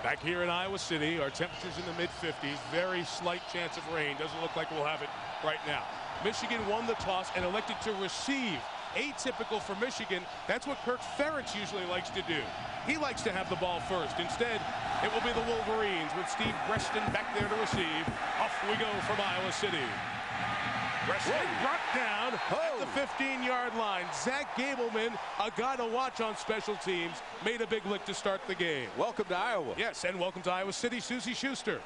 Back here in Iowa City, our temperatures in the mid-50s. Very slight chance of rain. Doesn't look like we'll have it right now. Michigan won the toss and elected to receive. Atypical for Michigan. That's what Kirk Ferentz usually likes to do. He likes to have the ball first. Instead, it will be the Wolverines with Steve Breaston back there to receive. Off we go from Iowa City. Breaston brought down at the 15-yard line. Zach Gableman, a guy to watch on special teams, made a big lick to start the game. Welcome to Iowa. Yes, and welcome to Iowa City, Susie Schuster.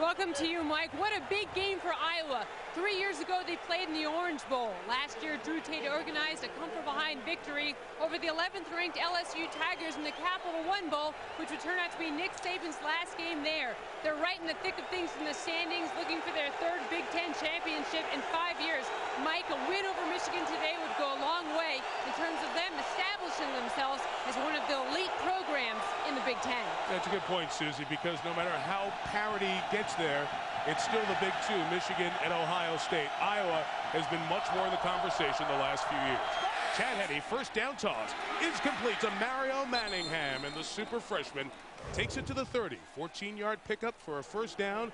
Welcome to you, Mike. What a big game for Iowa. 3 years ago, they played in the Orange Bowl. Last year, Drew Tate organized a come-from-behind victory over the 11th-ranked LSU Tigers in the Capital One Bowl, which would turn out to be Nick Saban's last game there. They're right in the thick of things in the standings, looking for their third Big Ten championship in 5 years. Mike, a win over Michigan today would go a long way in terms of them establishing themselves as one of the elite programs in the Big Ten. That's a good point, Susie, because no matter how parity gets there, it's still the big two, Michigan and Ohio State. Iowa has been much more in the conversation the last few years. Chad Henne, first down toss, is complete to Mario Manningham, and the super freshman takes it to the 30. 14-yard pickup for a first down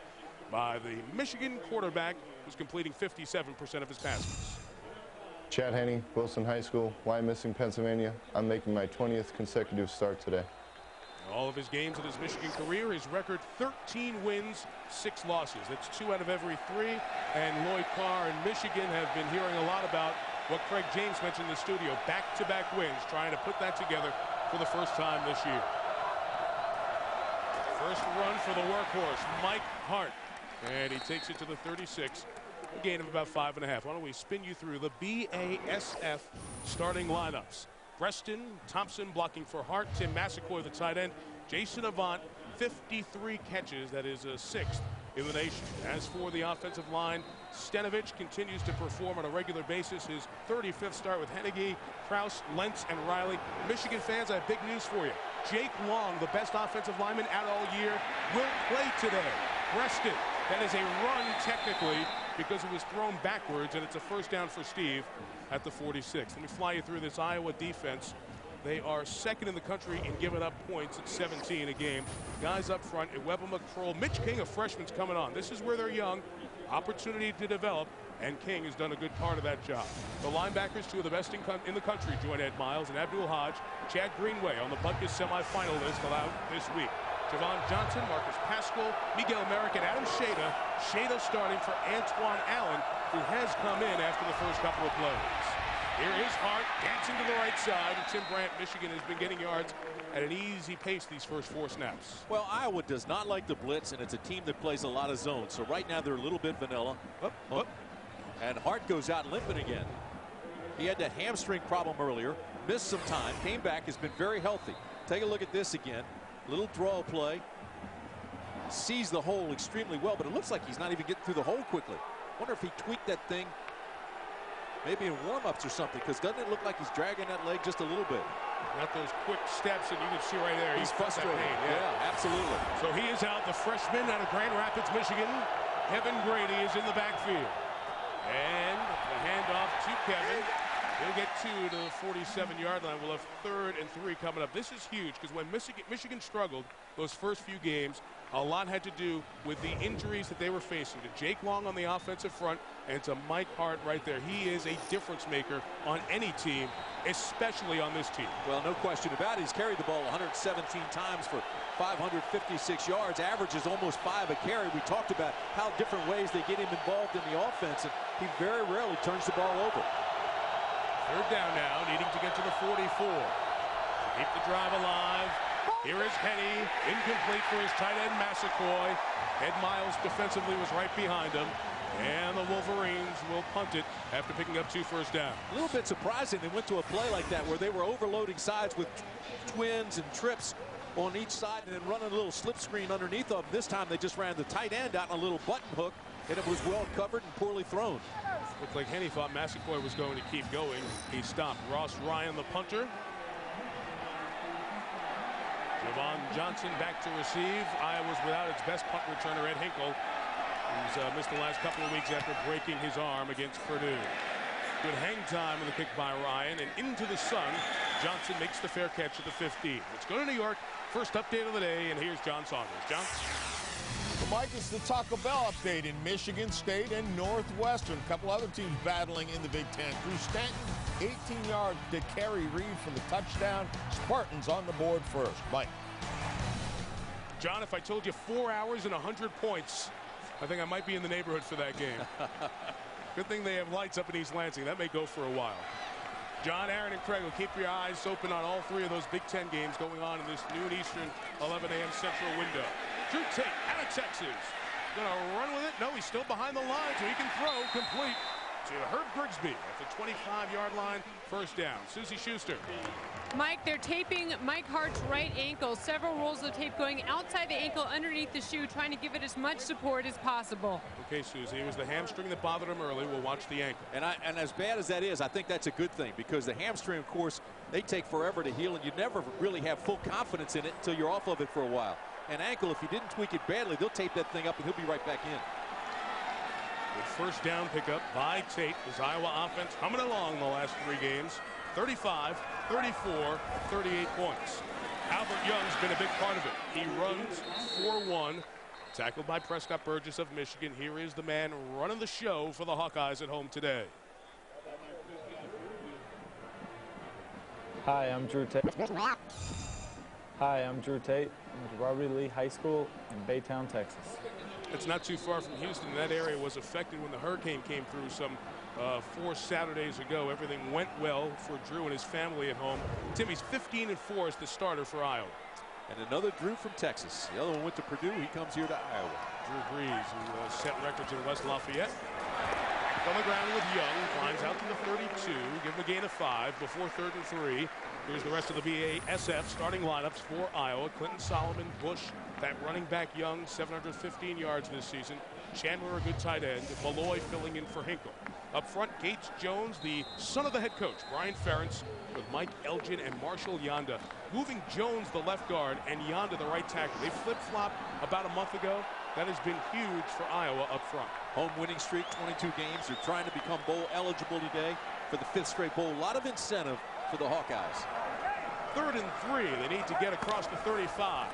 by the Michigan quarterback, who's completing 57% of his passes. Chad Henne, Wilson High School, Wyomissing, Pennsylvania. I'm making my 20th consecutive start today. All of his games in his Michigan career, his record 13 wins, 6 losses. That's 2 out of every 3. And Lloyd Carr and Michigan have been hearing a lot about what Craig James mentioned in the studio, back-to-back wins, trying to put that together for the first time this year. First run for the workhorse, Mike Hart. And he takes it to the 36, a gain of about 5.5. Why don't we spin you through the BASF starting lineups. Breaston, Thompson blocking for Hart, Tim Massaquoi, the tight end, Jason Avant, 53 catches, that is a 6th in the nation. As for the offensive line, Stenovich continues to perform on a regular basis. His 35th start with Hennigy, Kraus, Lentz, and Riley. Michigan fans, I have big news for you. Jake Long, the best offensive lineman out all year, will play today. Breaston, that is a run technically because it was thrown backwards, and it's a first down for Steve at the 46. Let me fly you through this Iowa defense. They are second in the country in giving up points at 17 a game. Guys up front, Iweba McCroll, Mitch King, a freshman's coming on. This is where they're young, opportunity to develop, and King has done a good part of that job. The linebackers, 2 of the best in the country, join Ed Miles and Abdul Hodge. Chad Greenway on the Butkus semifinal list allowed this week. Javon Johnson, Marcus Pascal, Miguel Merrick, and Adam Shada. Shada starting for Antoine Allen, who has come in after the first couple of plays. Here is Hart dancing to the right side. And Tim Brandt, Michigan, has been getting yards at an easy pace these first 4 snaps. Well, Iowa does not like the blitz, and it's a team that plays a lot of zones. So right now they're a little bit vanilla. And Hart goes out limping again. He had that hamstring problem earlier, missed some time, came back, has been very healthy. Take a look at this again. Little draw play. Sees the hole extremely well, but it looks like he's not even getting through the hole quickly. Wonder if he tweaked that thing maybe in warm-ups or something, because doesn't it look like he's dragging that leg just a little bit? Got those quick steps, and you can see right there he's frustrated. Pain, yeah, absolutely. So he is out. The freshman out of Grand Rapids, Michigan, Kevin Grady, is in the backfield. And the handoff to Kevin. He'll get 2 to the 47-yard line. We'll have 3rd and 3 coming up. This is huge because when Michigan struggled those first few games, a lot had to do with the injuries that they were facing. To Jake Long on the offensive front and to Mike Hart right there. He is a difference maker on any team, especially on this team. Well, no question about it. He's carried the ball 117 times for 556 yards. Averages almost 5 a carry. We talked about how different ways they get him involved in the offense, and he very rarely turns the ball over. 3rd down now, needing to get to the 44. Keep the drive alive. Here is Henne, incomplete for his tight end Massaquoi. Ed Miles defensively was right behind him. And the Wolverines will punt it after picking up 2 first downs. A little bit surprising they went to a play like that where they were overloading sides with twins and trips on each side and then running a little slip screen underneath of them. This time they just ran the tight end out in a little button hook, and it was well covered and poorly thrown. Looked like Henne thought Massaquoi was going to keep going. He stopped. Ross Ryan, the punter. Javon Johnson back to receive. Iowa's without its best punt returner, Ed Hinkle, who's missed the last couple of weeks after breaking his arm against Purdue. Good hang time in the kick by Ryan, and into the sun, Johnson makes the fair catch at the 15. Let's go to New York. First update of the day, and here's John Saunders. John? Well, Mike, it's the Taco Bell update in Michigan State and Northwestern. A couple other teams battling in the Big Ten. Drew Stanton, 18 yards to Kerry Reed for the touchdown. Spartans on the board first. Mike. John, if I told you 4 hours and 100 points, I think I might be in the neighborhood for that game. Good thing they have lights up in East Lansing. That may go for a while. John, Aaron, and Craig will keep your eyes open on all three of those Big Ten games going on in this noon Eastern, 11 a.m. Central window. Drew Tate out of Texas. Gonna run with it. No, he's still behind the line, so he can throw complete to Herb Grigsby at the 25-yard line. First down. Susie Schuster. Mike, they're taping Mike Hart's right ankle. Several rolls of tape going outside the ankle underneath the shoe, trying to give it as much support as possible. Okay, Susie, it was the hamstring that bothered him early. We'll watch the ankle. And as bad as that is, I think that's a good thing, because the hamstring, of course, they take forever to heal, and you never really have full confidence in it until you're off of it for a while. An ankle, if you didn't tweak it badly, they'll tape that thing up and he'll be right back in. Good first down pickup by Tate. His Iowa offense coming along the last 3 games. 35, 34, 38 points. Albert Young's been a big part of it. He runs 4-1. Tackled by Prescott Burgess of Michigan. Here is the man running the show for the Hawkeyes at home today. Hi, I'm Drew Tate. Hi, I'm Drew Tate. I'm at Robert E. Lee High School in Baytown, Texas. It's not too far from Houston. That area was affected when the hurricane came through some 4 Saturdays ago. Everything went well for Drew and his family at home. Timmy's 15-4 as the starter for Iowa. And another Drew from Texas. The other one went to Purdue. He comes here to Iowa. Drew Brees, who set records in West Lafayette. Back on the ground with Young. Climbs out to the 32. Give him a gain of 5 before 3rd and 3. Here's the rest of the BASF starting lineups for Iowa. Clinton, Solomon, Bush, that running back Young, 715 yards this season. Chandler, a good tight end. Malloy filling in for Hinkle. Up front, Gates Jones, the son of the head coach, Brian Ferentz, with Mike Elgin and Marshall Yanda. Moving Jones, the left guard, and Yanda, the right tackle. They flip-flopped about a month ago. That has been huge for Iowa up front. Home winning streak, 22 games. They're trying to become bowl eligible today for the 5th straight bowl. A lot of incentive for the Hawkeyes. 3rd and 3. They need to get across the 35.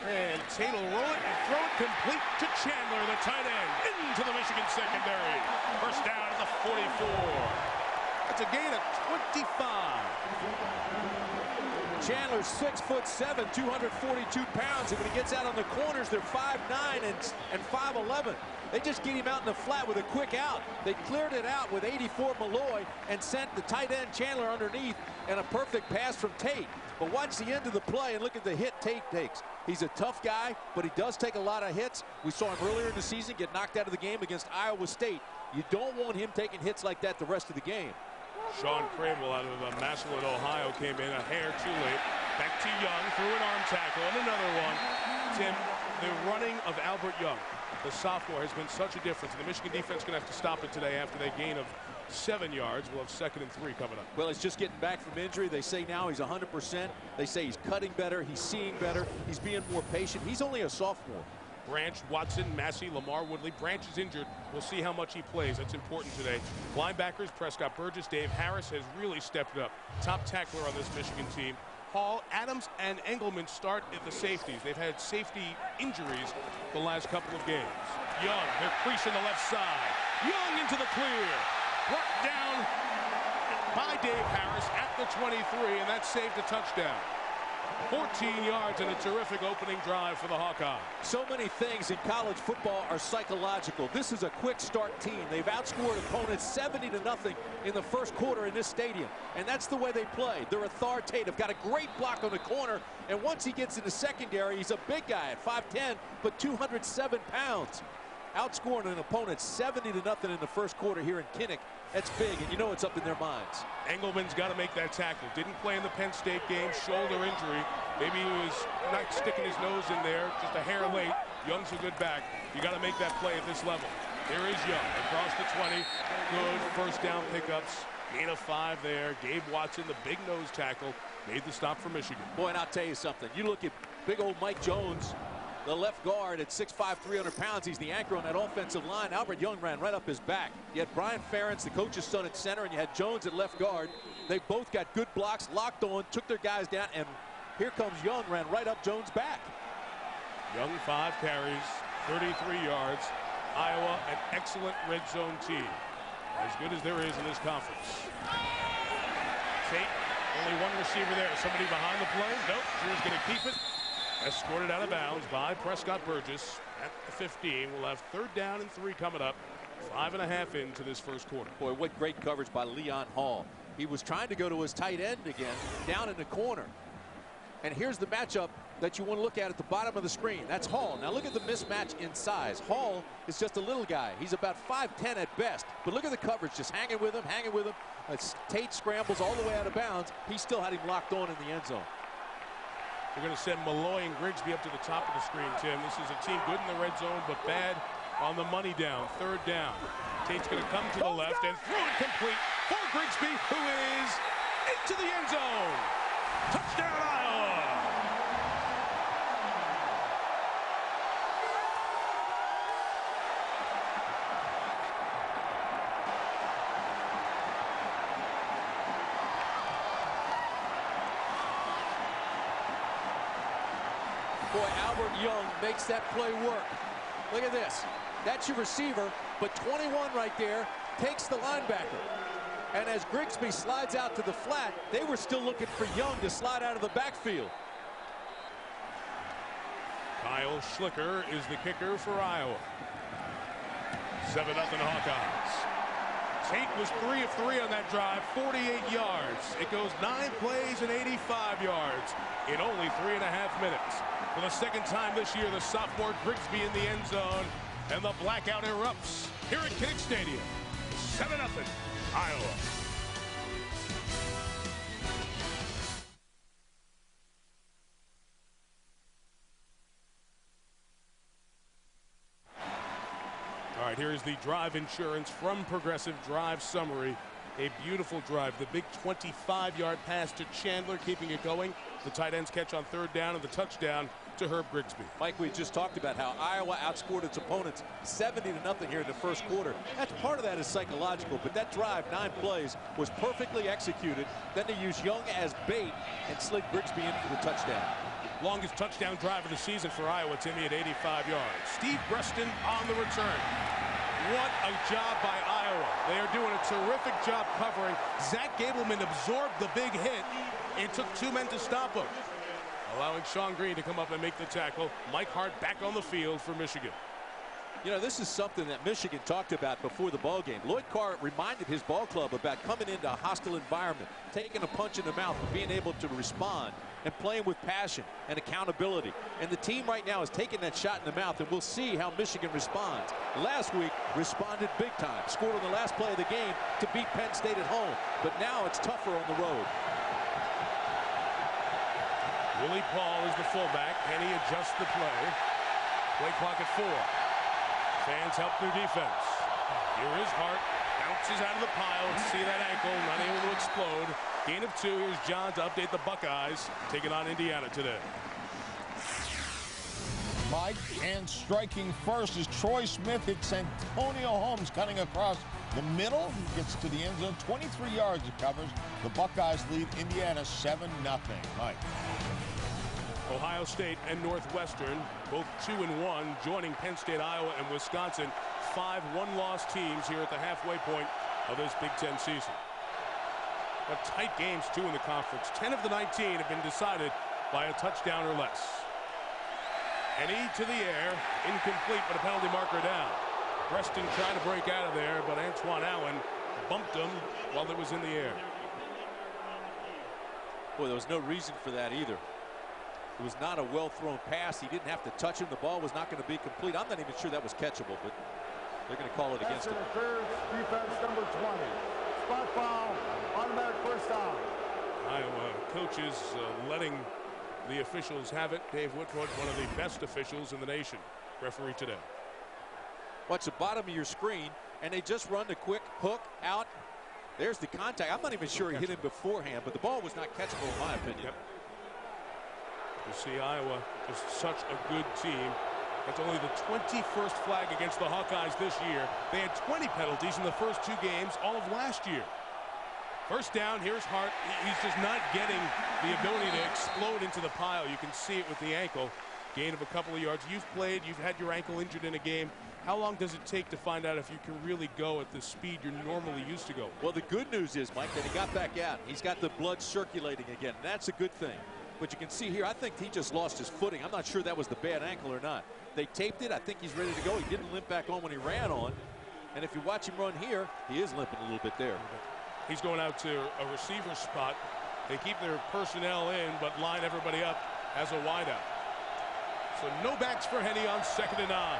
And Tate will roll it and throw it complete to Chandler, the tight end, into the Michigan secondary. First down at the 44. That's a gain of 25. Chandler's 6'7", 242 pounds, and when he gets out on the corners, they're 5'9" and 5'11". They just get him out in the flat with a quick out. They cleared it out with 84 Malloy and sent the tight end Chandler underneath, and a perfect pass from Tate. But watch the end of the play and look at the hit Tate takes. He's a tough guy, but he does take a lot of hits. We saw him earlier in the season get knocked out of the game against Iowa State. You don't want him taking hits like that the rest of the game. Sean Crable out of Massillon, Ohio, came in a hair too late. Back to Young, through an arm tackle, and another one. Tim, the running of Albert Young, the sophomore, has been such a difference. The Michigan defense going to have to stop it today after that gain of 7 yards. We'll have 2nd and 3 coming up. Well, he's just getting back from injury. They say now he's 100%. They say he's cutting better. He's seeing better. He's being more patient. He's only a sophomore. Branch, Watson, Massey, Lamar Woodley. Branch is injured. We'll see how much he plays. That's important today. Linebackers, Prescott Burgess. Dave Harris has really stepped it up. Top tackler on this Michigan team. Hall, Adams, and Engelman start at the safeties. They've had safety injuries the last couple of games. Young, they're creasing the left side. Young into the clear. Brought down by Dave Harris at the 23, and that saved a touchdown. 14 yards and a terrific opening drive for the Hawkeyes. So many things in college football are psychological. This is a quick start team. They've outscored opponents 70-0 in the first quarter in this stadium. And that's the way they play. They're authoritative. Got a great block on the corner. And once he gets into secondary, he's a big guy at 5'10", but 207 pounds. Outscoring an opponent 70-0 in the first quarter here in Kinnick. That's big, and you know it's up in their minds. Engelman's got to make that tackle. Didn't play in the Penn State game, shoulder injury. Maybe he was not sticking his nose in there, just a hair late. Young's a good back. You got to make that play at this level. There is Young across the 20. Good first down pickups. Gain of 5 there. Gabe Watson, the big nose tackle, made the stop for Michigan. Boy, and I'll tell you something. You look at big old Mike Jones The left guard at 6'5", 300 pounds. He's the anchor on that offensive line. Albert Young ran right up his back. You had Brian Ferentz, the coach's son, at center, and you had Jones at left guard. They both got good blocks, locked on, took their guys down, and here comes Young, ran right up Jones' back. Young, 5 carries, 33 yards. Iowa, an excellent red zone team. As good as there is in this conference. Tate, only one receiver there. Somebody behind the play? Nope, Drew's going to keep it. Escorted out of bounds by Prescott Burgess at the 15. We'll have 3rd down and 3 coming up. 5.5 into this first quarter. Boy, what great coverage by Leon Hall. He was trying to go to his tight end again, down in the corner. And here's the matchup that you want to look at the bottom of the screen. That's Hall. Now look at the mismatch in size. Hall is just a little guy. He's about 5'10" at best. But look at the coverage, just hanging with him, hanging with him. Tate scrambles all the way out of bounds. He still had him locked on in the end zone. They're going to send Malloy and Grigsby up to the top of the screen, Tim. This is a team good in the red zone, but bad on the money down. 3rd down. Tate's going to come to the left and throw it complete for Grigsby, who is into the end zone. Touchdown, Iowa! Boy, Albert Young makes that play work. Look at this. That's your receiver, but 21 right there takes the linebacker. And as Grigsby slides out to the flat, they were still looking for Young to slide out of the backfield. Kyle Schlicker is the kicker for Iowa. 7-0 Hawkeyes. Tate was 3 of 3 on that drive, 48 yards. It goes 9 plays and 85 yards in only 3.5 minutes. For the 2nd time this year, the sophomore Grigsby in the end zone, and the blackout erupts here at Kinnick Stadium. 7-0 Iowa. All right, here's the drive insurance from Progressive Drive Summary. A beautiful drive. The big 25-yard pass to Chandler, keeping it going. The tight end's catch on 3rd down and the touchdown to Herb Grigsby. Mike, we just talked about how Iowa outscored its opponents 70-0 here in the first quarter. That's part of that is psychological, but that drive, 9 plays, was perfectly executed. Then they used Young as bait and slid Grigsby in for the touchdown. Longest touchdown drive of the season for Iowa, Timmy, at 85 yards. Steve Breston on the return. What a job by Iowa. They are doing a terrific job covering. Zach Gableman absorbed the big hit. It took 2 men to stop him, allowing Sean Green to come up and make the tackle. Mike Hart back on the field for Michigan. You know, this is something that Michigan talked about before the ball game. Lloyd Carr reminded his ball club about coming into a hostile environment, taking a punch in the mouth, and being able to respond and playing with passion and accountability. And the team right now is taking that shot in the mouth, and we'll see how Michigan responds. Last week, responded big time. Scored on the last play of the game to beat Penn State at home. But now it's tougher on the road. Willie Paul is the fullback, and he adjusts the play. Play clock at 4. Fans help their defense. Here is Hart. Bounces out of the pile. See that ankle, not able to explode. Gain of 2. Here's John to update the Buckeyes, taking on Indiana today. Mike, and striking first is Troy Smith. Hits Antonio Holmes cutting across the middle. He gets to the end zone. 23 yards it covers. The Buckeyes lead Indiana 7-0. Mike. Ohio State and Northwestern, both 2-1, joining Penn State, Iowa, and Wisconsin. 5 one-loss teams here at the halfway point of this Big Ten season. But tight games, too, in the conference. 10 of the 19 have been decided by a touchdown or less. Henny to the air, incomplete, but a penalty marker down. Preston trying to break out of there, but Antoine Allen bumped him while it was in the air. Boy, there was no reason for that either. It was not a well-thrown pass. He didn't have to touch him. The ball was not going to be complete. I'm not even sure that was catchable, but they're going to call it against him. Defense number 20. Spot foul, automatic first down. Iowa coaches letting the officials have it. Dave Whitworth, one of the best officials in the nation, referee today. Watch the bottom of your screen, and they just run the quick hook out. There's the contact. I'm not even sure he hit him beforehand, but the ball was not catchable in my opinion. Yep. You see, Iowa is such a good team. That's only the 21st flag against the Hawkeyes this year. They had 20 penalties in the first 2 games all of last year. First down, here's Hart. He's just not getting the ability to explode into the pile. You can see it with the ankle. Gain of a couple of yards. You've played, you've had your ankle injured in a game. How long does it take to find out if you can really go at the speed you're normally used to going? Well, the good news is, Mike, that he got back out. He's got the blood circulating again. That's a good thing. But you can see here, I think he just lost his footing. I'm not sure that was the bad ankle or not. They taped it. I think he's ready to go. He didn't limp back on when he ran on. And if you watch him run here, he is limping a little bit there. He's going out to a receiver spot. They keep their personnel in, but line everybody up as a wideout. So no backs for Henne on 2nd and 9.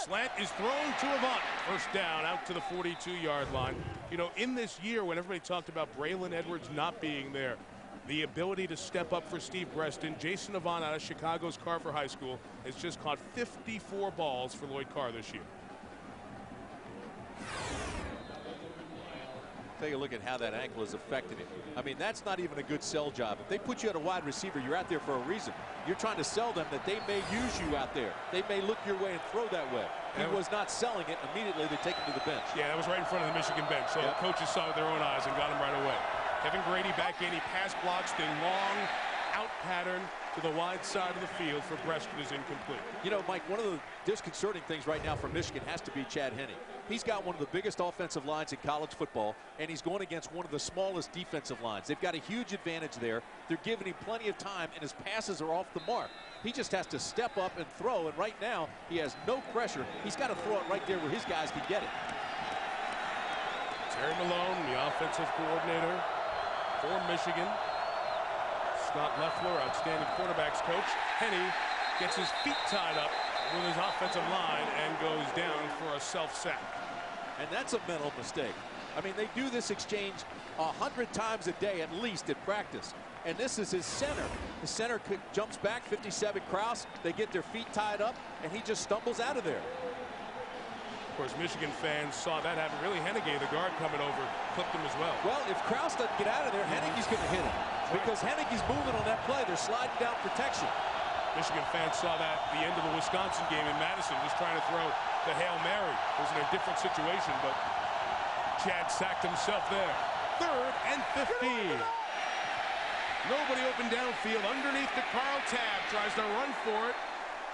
Slant is thrown to Avant. First down out to the 42-yard line. You know, in this year when everybody talked about Braylon Edwards not being there, the ability to step up for Steve Breston, Jason Avant out of Chicago's Carver High School has just caught 54 balls for Lloyd Carr this year. Take a look at how that ankle has affected him. I mean, that's not even a good sell job. If they put you at a wide receiver, you're out there for a reason. You're trying to sell them that they may use you out there. They may look your way and throw that way. He was not selling it. Immediately, they take him to the bench. Yeah, that was right in front of the Michigan bench. So the coaches saw it with their own eyes and got him right away. Kevin Grady back in. He pass blocks the long out pattern to the wide side of the field for Breston is incomplete. You know, Mike, one of the disconcerting things right now for Michigan has to be Chad Henne. He's got one of the biggest offensive lines in college football, and he's going against one of the smallest defensive lines. They've got a huge advantage there. They're giving him plenty of time, and his passes are off the mark. He just has to step up and throw, and right now he has no pressure. He's got to throw it right there where his guys can get it. Terry Malone, the offensive coordinator for Michigan. Scott Loeffler, outstanding quarterbacks coach. Henne gets his feet tied up with his offensive line and goes down for a self-sack. And that's a mental mistake. I mean, they do this exchange 100 times a day at least at practice. And this is his center. The center jumps back, 57 Kraus. They get their feet tied up, and he just stumbles out of there. Of course, Michigan fans saw that happen. Really, Hennegay, the guard coming over, clipped him as well. Well, if Kraus doesn't get out of there, Hennege's going to hit him. Because Hennege's moving on that play. They're sliding down protection. Michigan fans saw that at the end of the Wisconsin game in Madison, just trying to throw the Hail Mary. It was in a different situation, but Chad sacked himself there. 3rd and 15. Nobody open downfield. Underneath to Carl Tabb. Tries to run for it.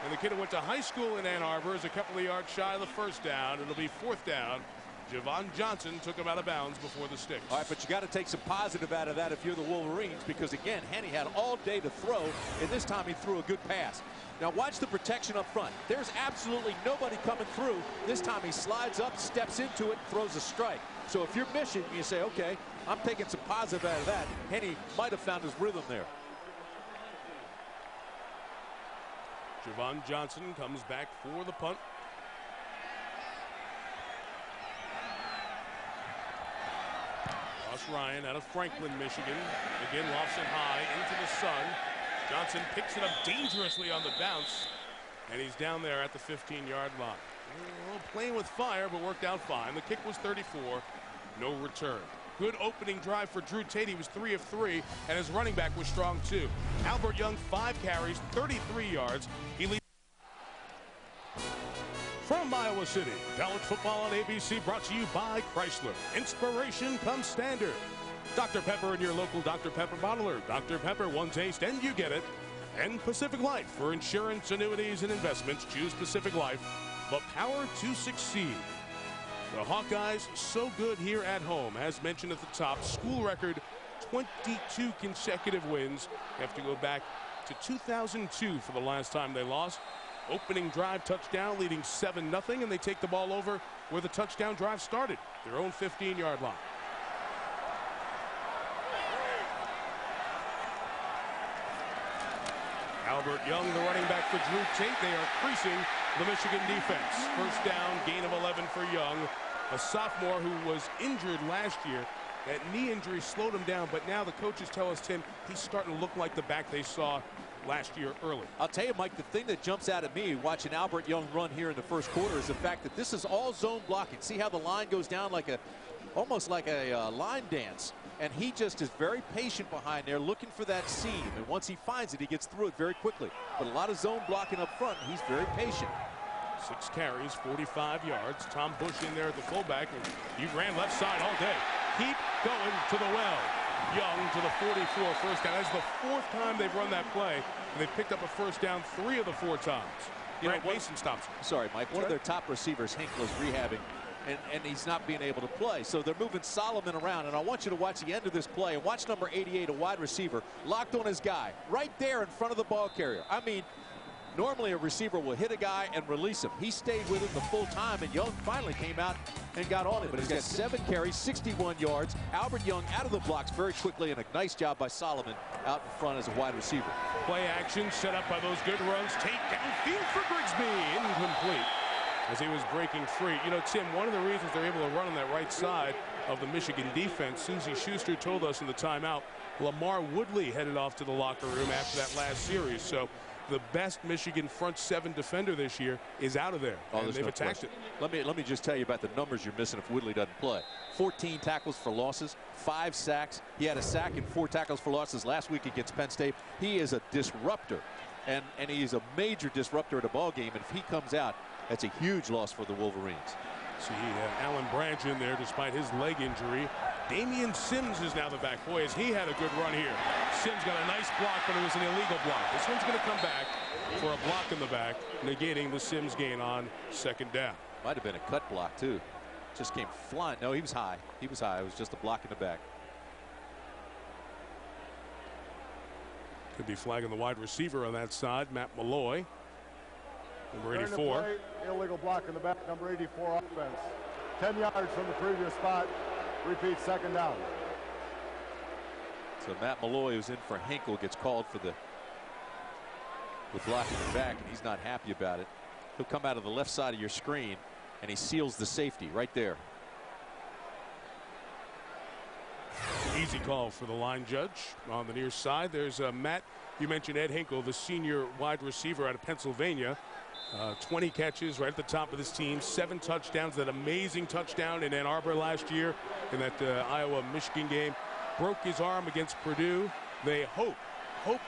And the kid who went to high school in Ann Arbor is a couple of yards shy of the first down. It'll be 4th down. Javon Johnson took him out of bounds before the sticks. All right, but you got to take some positive out of that if you're the Wolverines, because again, Henne had all day to throw, and this time he threw a good pass. Now watch the protection up front. There's absolutely nobody coming through. This time he slides up, steps into it, throws a strike. So if you're Michigan, you say, okay, I'm taking some positive out of that. Henne might have found his rhythm there. Javon Johnson comes back for the punt. Ross Ryan out of Franklin, Michigan. Again, lofts it high into the sun. Johnson picks it up dangerously on the bounce, and he's down there at the 15-yard line. Well, playing with fire, but worked out fine. The kick was 34. No return. Good opening drive for Drew Tate. He was 3 of 3, and his running back was strong too. Albert Young, 5 carries, 33 yards. He leads. From Iowa City, college football on ABC, brought to you by Chrysler. Inspiration comes standard. Dr. Pepper and your local Dr. Pepper bottler. Dr. Pepper, one taste and you get it. And Pacific Life for insurance, annuities, and investments. Choose Pacific Life, the power to succeed. The Hawkeyes so good here at home. As mentioned at the top, school record 22 consecutive wins. You have to go back to 2002 for the last time they lost. Opening drive touchdown, leading 7-0, and they take the ball over where the touchdown drive started, their own 15-yard line. Albert Young, the running back for Drew Tate. They are creasing the Michigan defense. First down, gain of 11 for Young, a sophomore who was injured last year. That knee injury slowed him down, but now the coaches tell us, Tim, he's starting to look like the back they saw last year early. I'll tell you, Mike, the thing that jumps out at me watching Albert Young run here in the first quarter is the fact that this is all zone blocking. See how the line goes down like almost like a line dance. And he just is very patient behind there, looking for that seam. And once he finds it, he gets through it very quickly. But a lot of zone blocking up front, and he's very patient. 6 carries, 45 yards. Tom Bush in there at the fullback. And he ran left side all day. Keep going to the well. Young to the 44, first down. That's the 4th time they've run that play. And they've picked up a first down 3 of the 4 times. Grant Mason stops him. Sorry, Mike. One of their top receivers, Hinkle, is rehabbing. And he's not being able to play. So they're moving Solomon around. And I want you to watch the end of this play and watch number 88, a wide receiver, locked on his guy right there in front of the ball carrier. I mean, normally a receiver will hit a guy and release him. He stayed with him the full time, and Young finally came out and got on him. But he's got 7 carries, 61 yards. Albert Young out of the blocks very quickly, and a nice job by Solomon out in front as a wide receiver. Play action set up by those good runs. Take downfield for Grigsby. Incomplete as he was breaking free. You know, Tim, one of the reasons they're able to run on that right side of the Michigan defense, Susie Schuster told us in the timeout, Lamar Woodley headed off to the locker room after that last series. So the best Michigan front 7 defender this year is out of there. And they've attacked it. Let me just tell you about the numbers you're missing if Woodley doesn't play. 14 tackles for losses, 5 sacks. He had a sack and 4 tackles for losses last week against Penn State. He is a disruptor, and he's a major disruptor at a ball game. And if he comes out, that's a huge loss for the Wolverines. See Alan Branch in there despite his leg injury. Damian Sims is now the back. Boy, has he had a good run here. Sims got a nice block, but it was an illegal block. This one's going to come back for a block in the back, negating the Sims gain on 2nd down. Might have been a cut block, too. Just came flying. No, he was high. He was high. It was just a block in the back. Could be flagging the wide receiver on that side, Matt Malloy. Number 84. Play, illegal block in the back, number 84 offense. 10 yards from the previous spot. Repeat, 2nd down. So Matt Malloy, who's in for Hinkle, gets called for the block in the back, and he's not happy about it. He'll come out of the left side of your screen, and he seals the safety right there. Easy call for the line judge on the near side. There's Matt. You mentioned Ed Hinkle, the senior wide receiver out of Pennsylvania. 20 catches right at the top of this team, 7 touchdowns. That amazing touchdown in Ann Arbor last year in that Iowa-Michigan game. Broke his arm against Purdue. They hope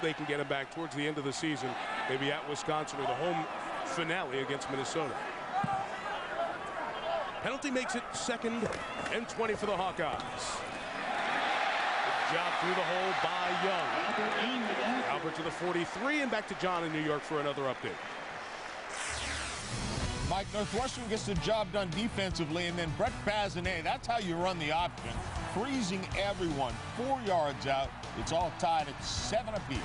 they can get him back towards the end of the season, maybe at Wisconsin or the home finale against Minnesota. Penalty makes it 2nd and 20 for the Hawkeyes. Good job through the hole by Young. Albert to the 43 and back to John in New York for another update. Mike, Northwestern gets the job done defensively, and then Brett Bazinet, that's how you run the option. Freezing everyone 4 yards out. It's all tied at 7 apiece.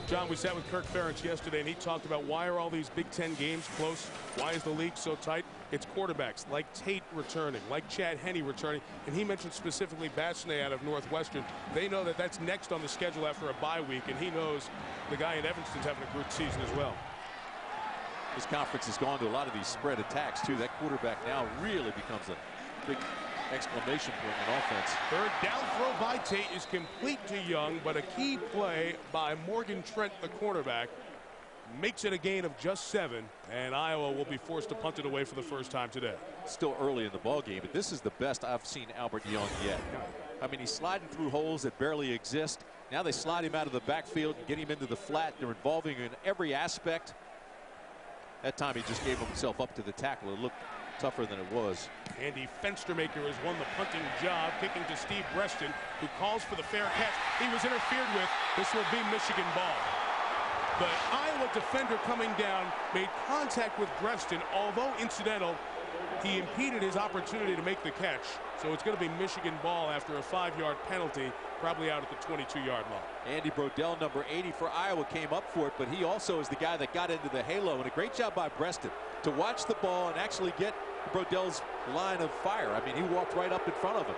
John, we sat with Kirk Ferentz yesterday, and he talked about why are all these Big Ten games close? Why is the league so tight? It's quarterbacks like Tate returning, like Chad Henne returning, and he mentioned specifically Bazinet out of Northwestern. They know that that's next on the schedule after a bye week, and he knows the guy in Evanston's having a good season as well. This conference has gone to a lot of these spread attacks, too. That quarterback now really becomes a big exclamation point in offense. 3rd down throw by Tate is complete to Young, but a key play by Morgan Trent, the cornerback, makes it a gain of just 7, and Iowa will be forced to punt it away for the first time today. Still early in the ball game, but this is the best I've seen Albert Young yet. I mean, he's sliding through holes that barely exist. Now they slide him out of the backfield and get him into the flat. They're involving him in every aspect. That time he just gave himself up to the tackle. It looked tougher than it was. Andy Fenstermaker has won the punting job, kicking to Steve Breston, who calls for the fair catch. He was interfered with. This will be Michigan ball. The Iowa defender coming down made contact with Breston, although incidental. He impeded his opportunity to make the catch. So it's going to be Michigan ball after a 5-yard penalty, probably out at the 22-yard line. Andy Brodell, number 80 for Iowa, came up for it, but he also is the guy that got into the halo. And a great job by Breston to watch the ball and actually get Brodell's line of fire. I mean, he walked right up in front of him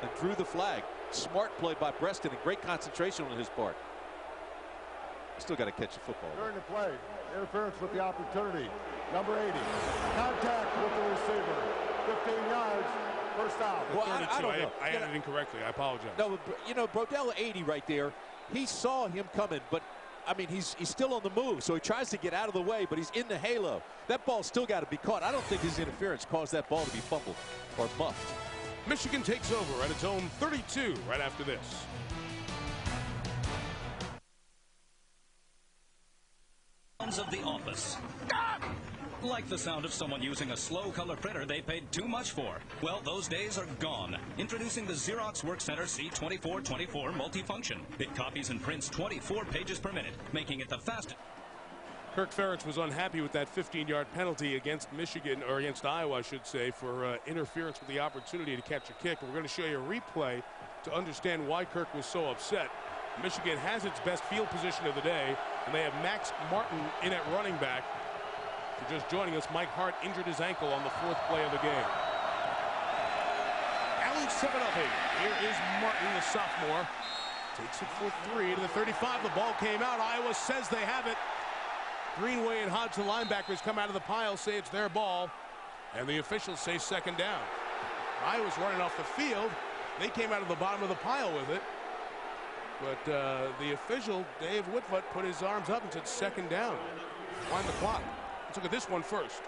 and drew the flag. Smart play by Breston and great concentration on his part. Still got to catch the football. During the play, interference with the opportunity. Number 80, contact with the receiver. 15 yards, first down. Well, I don't know. I added it incorrectly. I apologize. No, you know, Brodell 80 right there. He saw him coming, but I mean, he's still on the move, so he tries to get out of the way, but he's in the halo. That ball's still got to be caught. I don't think his interference caused that ball to be fumbled or muffed. Michigan takes over at its own 32 right after this. Sounds of the office. Like the sound of someone using a slow color printer they paid too much for. Well, those days are gone. Introducing the Xerox WorkCenter C2424 multifunction. It copies and prints 24 pages per minute, making it the fastest. Kirk Ferentz was unhappy with that 15-yard penalty against Michigan, or against Iowa, I should say, for interference with the opportunity to catch a kick. We're going to show you a replay to understand why Kirk was so upset. Michigan has its best field position of the day, and they have Max Martin in at running back. For just joining us, Mike Hart injured his ankle on the 4th play of the game. Allen 7-0. Here is Martin, the sophomore. Takes it for 3 to the 35. The ball came out. Iowa says they have it. Greenway and Hodge, the linebackers, come out of the pile, say it's their ball, and the officials say second down. Iowa's running off the field. They came out of the bottom of the pile with it. But the official, Dave Whitfoot, put his arms up and said second down. Wind the clock. Let's look at this one first.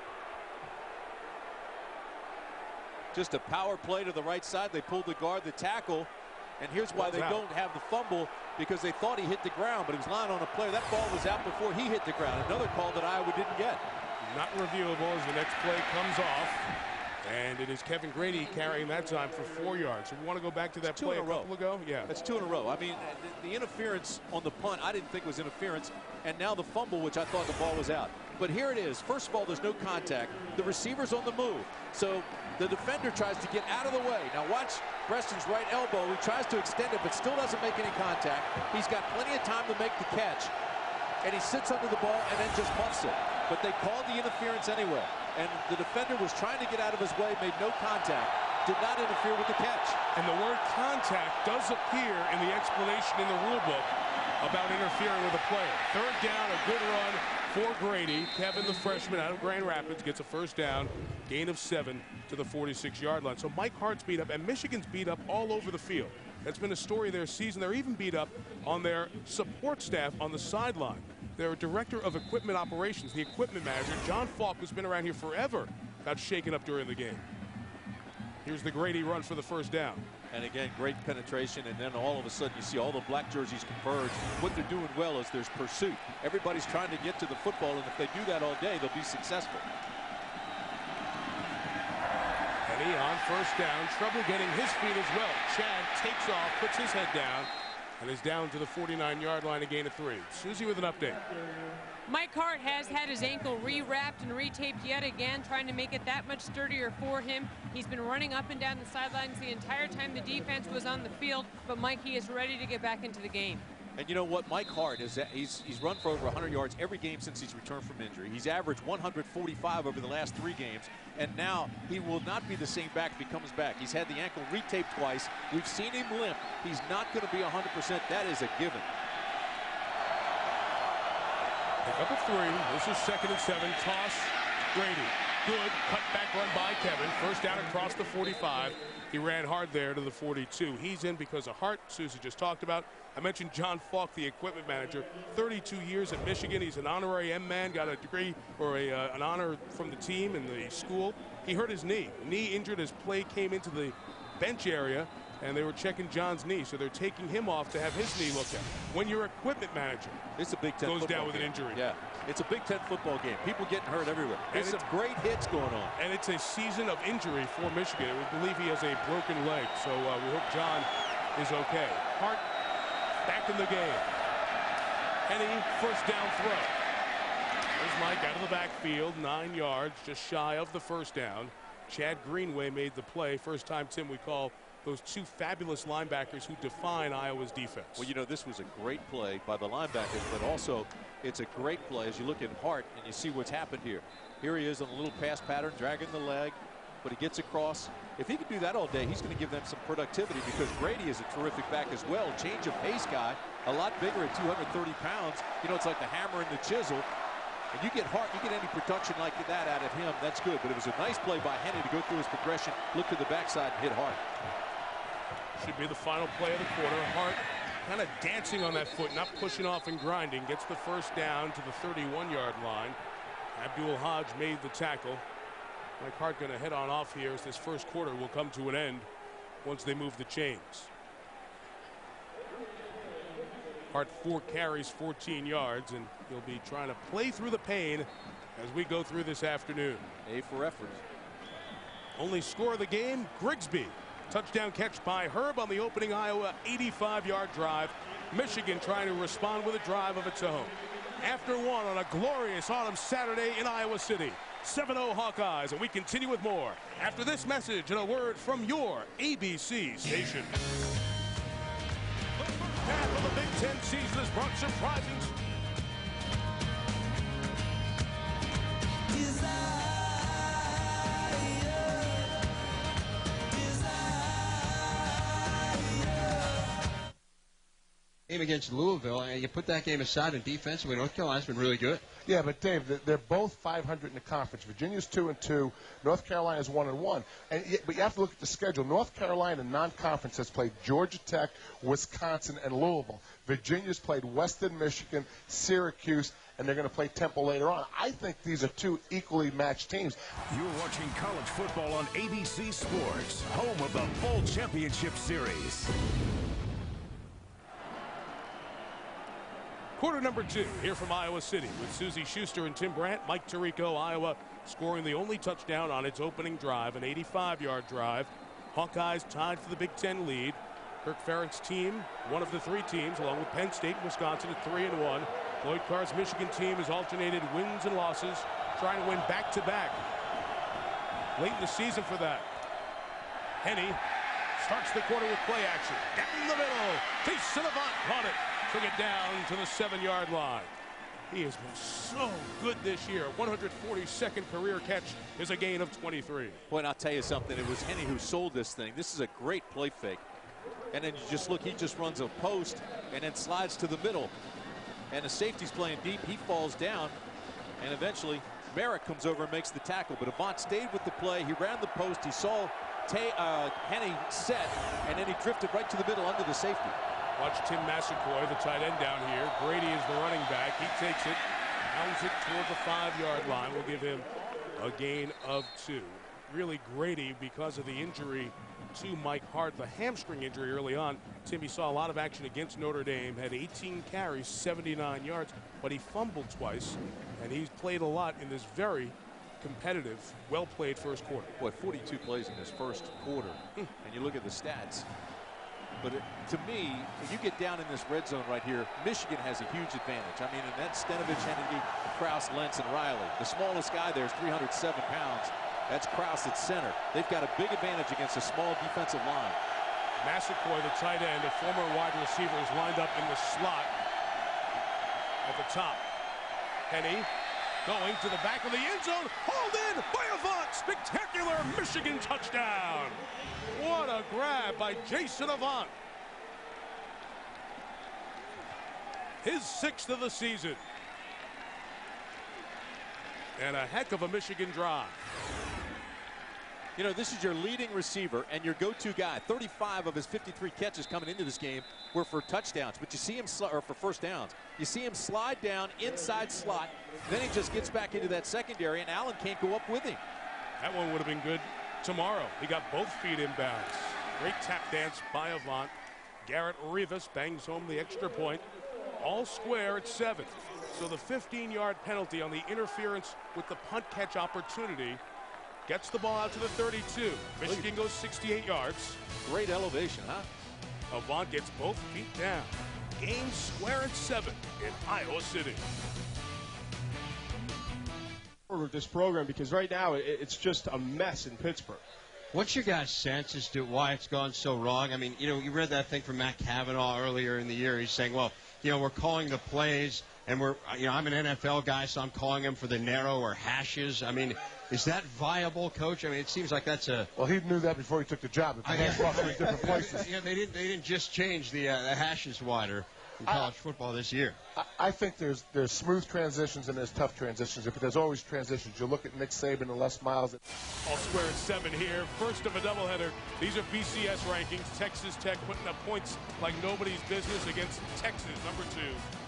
Just a power play to the right side. They pulled the guard, the tackle. And here's why they don't have the fumble, because they thought he hit the ground, but he was lying on a player. That ball was out before he hit the ground. Another call that Iowa didn't get. Not reviewable as the next play comes off. And it is Kevin Grady carrying that time for 4 yards. So we want to go back to that play a couple ago. Yeah, that's 2 in a row. I mean, the interference on the punt, I didn't think was interference. And now the fumble, which I thought the ball was out. But here it is. First of all, there's no contact. The receiver's on the move. So the defender tries to get out of the way. Now watch Preston's right elbow. He tries to extend it, but still doesn't make any contact. He's got plenty of time to make the catch. And he sits under the ball and then just muffs it. But they called the interference anyway. And the defender was trying to get out of his way, made no contact, did not interfere with the catch. And the word contact does appear in the explanation in the rule book about interfering with a player. Third down, a good run for Grady. Kevin, the freshman out of Grand Rapids, gets a first down, gain of 7 to the 46-yard line. So Mike Hart's beat up, and Michigan's beat up all over the field. That's been a story of their season. They're even beat up on their support staff on the sideline. Their director of equipment operations, the equipment manager, John Falk, who's been around here forever, got shaken up during the game. Here's the Grady run for the first down. And again, great penetration, and then all of a sudden you see all the black jerseys converge. What they're doing well is there's pursuit. Everybody's trying to get to the football, and if they do that all day, they'll be successful. Penny on first down, trouble getting his feet as well. Chad takes off, puts his head down, and is down to the 49-yard line, a gain of 3. Susie with an update. Mike Hart has had his ankle rewrapped and retaped yet again, trying to make it that much sturdier for him. He's been running up and down the sidelines the entire time the defense was on the field, but Mike, he is ready to get back into the game. And you know what, Mike Hart is he's run for over 100 yards every game since he's returned from injury. He's averaged 145 over the last 3 games, and now he will not be the same back if he comes back. He's had the ankle retaped twice. We've seen him limp. He's not going to be 100%. That is a given. Pick up a 3. This is 2nd and 7. Toss. Grady. Good cutback run by Kevin. First down across the 45. He ran hard there to the 42. He's in because of Hart, Susie just talked about. I mentioned John Falk, the equipment manager, 32 years at Michigan. He's an honorary M-man, got a degree or an honor from the team and the school. He hurt his knee. Knee injured as play came into the bench area, and they were checking John's knee, so they're taking him off to have his knee looked at. When your equipment manager it's a Big Ten goes down with an injury. Yeah, it's a Big Ten football game. People getting hurt everywhere. There's some great hits going on. And it's a season of injury for Michigan. We believe he has a broken leg, so we hope John is okay. Hart back in the game. Henny, first down throw. There's Mike out of the backfield, 9 yards, just shy of the first down. Chad Greenway made the play. First time, Tim, we call those 2 fabulous linebackers who define Iowa's defense. Well, you know, this was a great play by the linebackers, but also it's a great play as you look at Hart and you see what's happened here. Here he is on a little pass pattern, dragging the leg, but he gets across. If he can do that all day, he's going to give them some productivity because Grady is a terrific back as well. Change of pace guy, a lot bigger at 230 pounds. You know, it's like the hammer and the chisel. And you get Hart, you get any production like that out of him, that's good. But it was a nice play by Henny to go through his progression, look to the backside, and hit Hart. Should be the final play of the quarter. Hart kind of dancing on that foot, not pushing off and grinding. Gets the first down to the 31-yard line. Abdul Hodge made the tackle. Mike Hart going to head on off here as this first quarter will come to an end. once they move the chains. Hart 4 carries, 14 yards, and he'll be trying to play through the pain as we go through this afternoon. A for effort. Only score of the game, Grigsby. Touchdown catch by Herb on the opening Iowa 85-yard drive. Michigan trying to respond with a drive of its own. After one on a glorious autumn Saturday in Iowa City. 7-0 Hawkeyes, and we continue with more after this message and a word from your ABC station. The first half of the Big Ten season has brought surprises. Game against Louisville, and you put that game aside, and defensively, North Carolina's been really good. Yeah, but Dave, they're both 500 in the conference. Virginia's 2-2. North Carolina's 1-1. But you have to look at the schedule. North Carolina non-conference has played Georgia Tech, Wisconsin, and Louisville. Virginia's played Western Michigan, Syracuse, and they're going to play Temple later on. I think these are two equally matched teams. You're watching college football on ABC Sports, home of the full championship series. Quarter number 2 here from Iowa City with Susie Schuster and Tim Brandt. Mike Tirico, Iowa scoring the only touchdown on its opening drive, an 85-yard drive. Hawkeyes tied for the Big Ten lead. Kirk Ferentz' team, one of the 3 teams, along with Penn State and Wisconsin at 3-1. Lloyd Carr's Michigan team has alternated wins and losses, trying to win back-to-back. Late in the season for that. Henny starts the quarter with play action. Down the middle. Jason Avant caught it. Took it down to the 7-yard line. He has been so good this year. 142nd career catch is a gain of 23. Boy, and I'll tell you something. It was Henny who sold this thing. This is a great play fake. And then you just look, he just runs a post and then slides to the middle. And the safety's playing deep. He falls down. And eventually, Merrick comes over and makes the tackle. But Avant stayed with the play. He ran the post. He saw Henny set. And then he drifted right to the middle under the safety. Watch Tim Massaquoi, the tight end down here. Grady is the running back. He takes it, pounds it toward the 5-yard line. We'll give him a gain of 2. Really Grady, because of the injury to Mike Hart, the hamstring injury early on. Timmy saw a lot of action against Notre Dame, had 18 carries, 79 yards, but he fumbled twice, and he's played a lot in this very competitive, well-played first quarter. Boy, 42 plays in this first quarter, and you look at the stats. But to me, when you get down in this red zone right here, Michigan has a huge advantage. I mean, and that's Stenovich, Hennedy, Krause, Lentz, and Riley. The smallest guy there is 307 pounds. That's Krause at center. They've got a big advantage against a small defensive line. Massaquoi, the tight end, a former wide receiver, is lined up in the slot at the top. Henny going to the back of the end zone. Hauled in by Avant. Spectacular Michigan touchdown. What a grab by Jason Avant. His 6th of the season. And a heck of a Michigan drive. You know, this is your leading receiver and your go-to guy. 35 of his 53 catches coming into this game were for touchdowns. But you see him, or for first downs. You see him slide down inside slot. Then he just gets back into that secondary, and Allen can't go up with him. That one would have been good tomorrow. He got both feet inbounds. Great tap dance by Avant. Garrett Rivas bangs home the extra point. All square at 7. So the 15-yard penalty on the interference with the punt catch opportunity gets the ball out to the 32. Michigan goes 68 yards. Great elevation, huh? Avant gets both feet down. Game square at 7 in Iowa City. With this program, because right now it's just a mess in Pittsburgh. What's your guys' sense as to why it's gone so wrong? I mean, you know, you read that thing from Matt Cavanaugh earlier in the year. He's saying, well, you know, we're calling the plays, and I'm an NFL guy, so I'm calling them for the narrow or hashes. I mean, is that viable, Coach? I mean, it seems like that's a. Well, he knew that before he took the job. The hash brought him in different places. Yeah, they didn't just change the hashes wider in college football this year. I think there's smooth transitions and there's tough transitions, but there's always transitions. You look at Nick Saban and Les Miles. All square at 7 here. First of a doubleheader. These are BCS rankings. Texas Tech putting up points like nobody's business against Texas, number 2.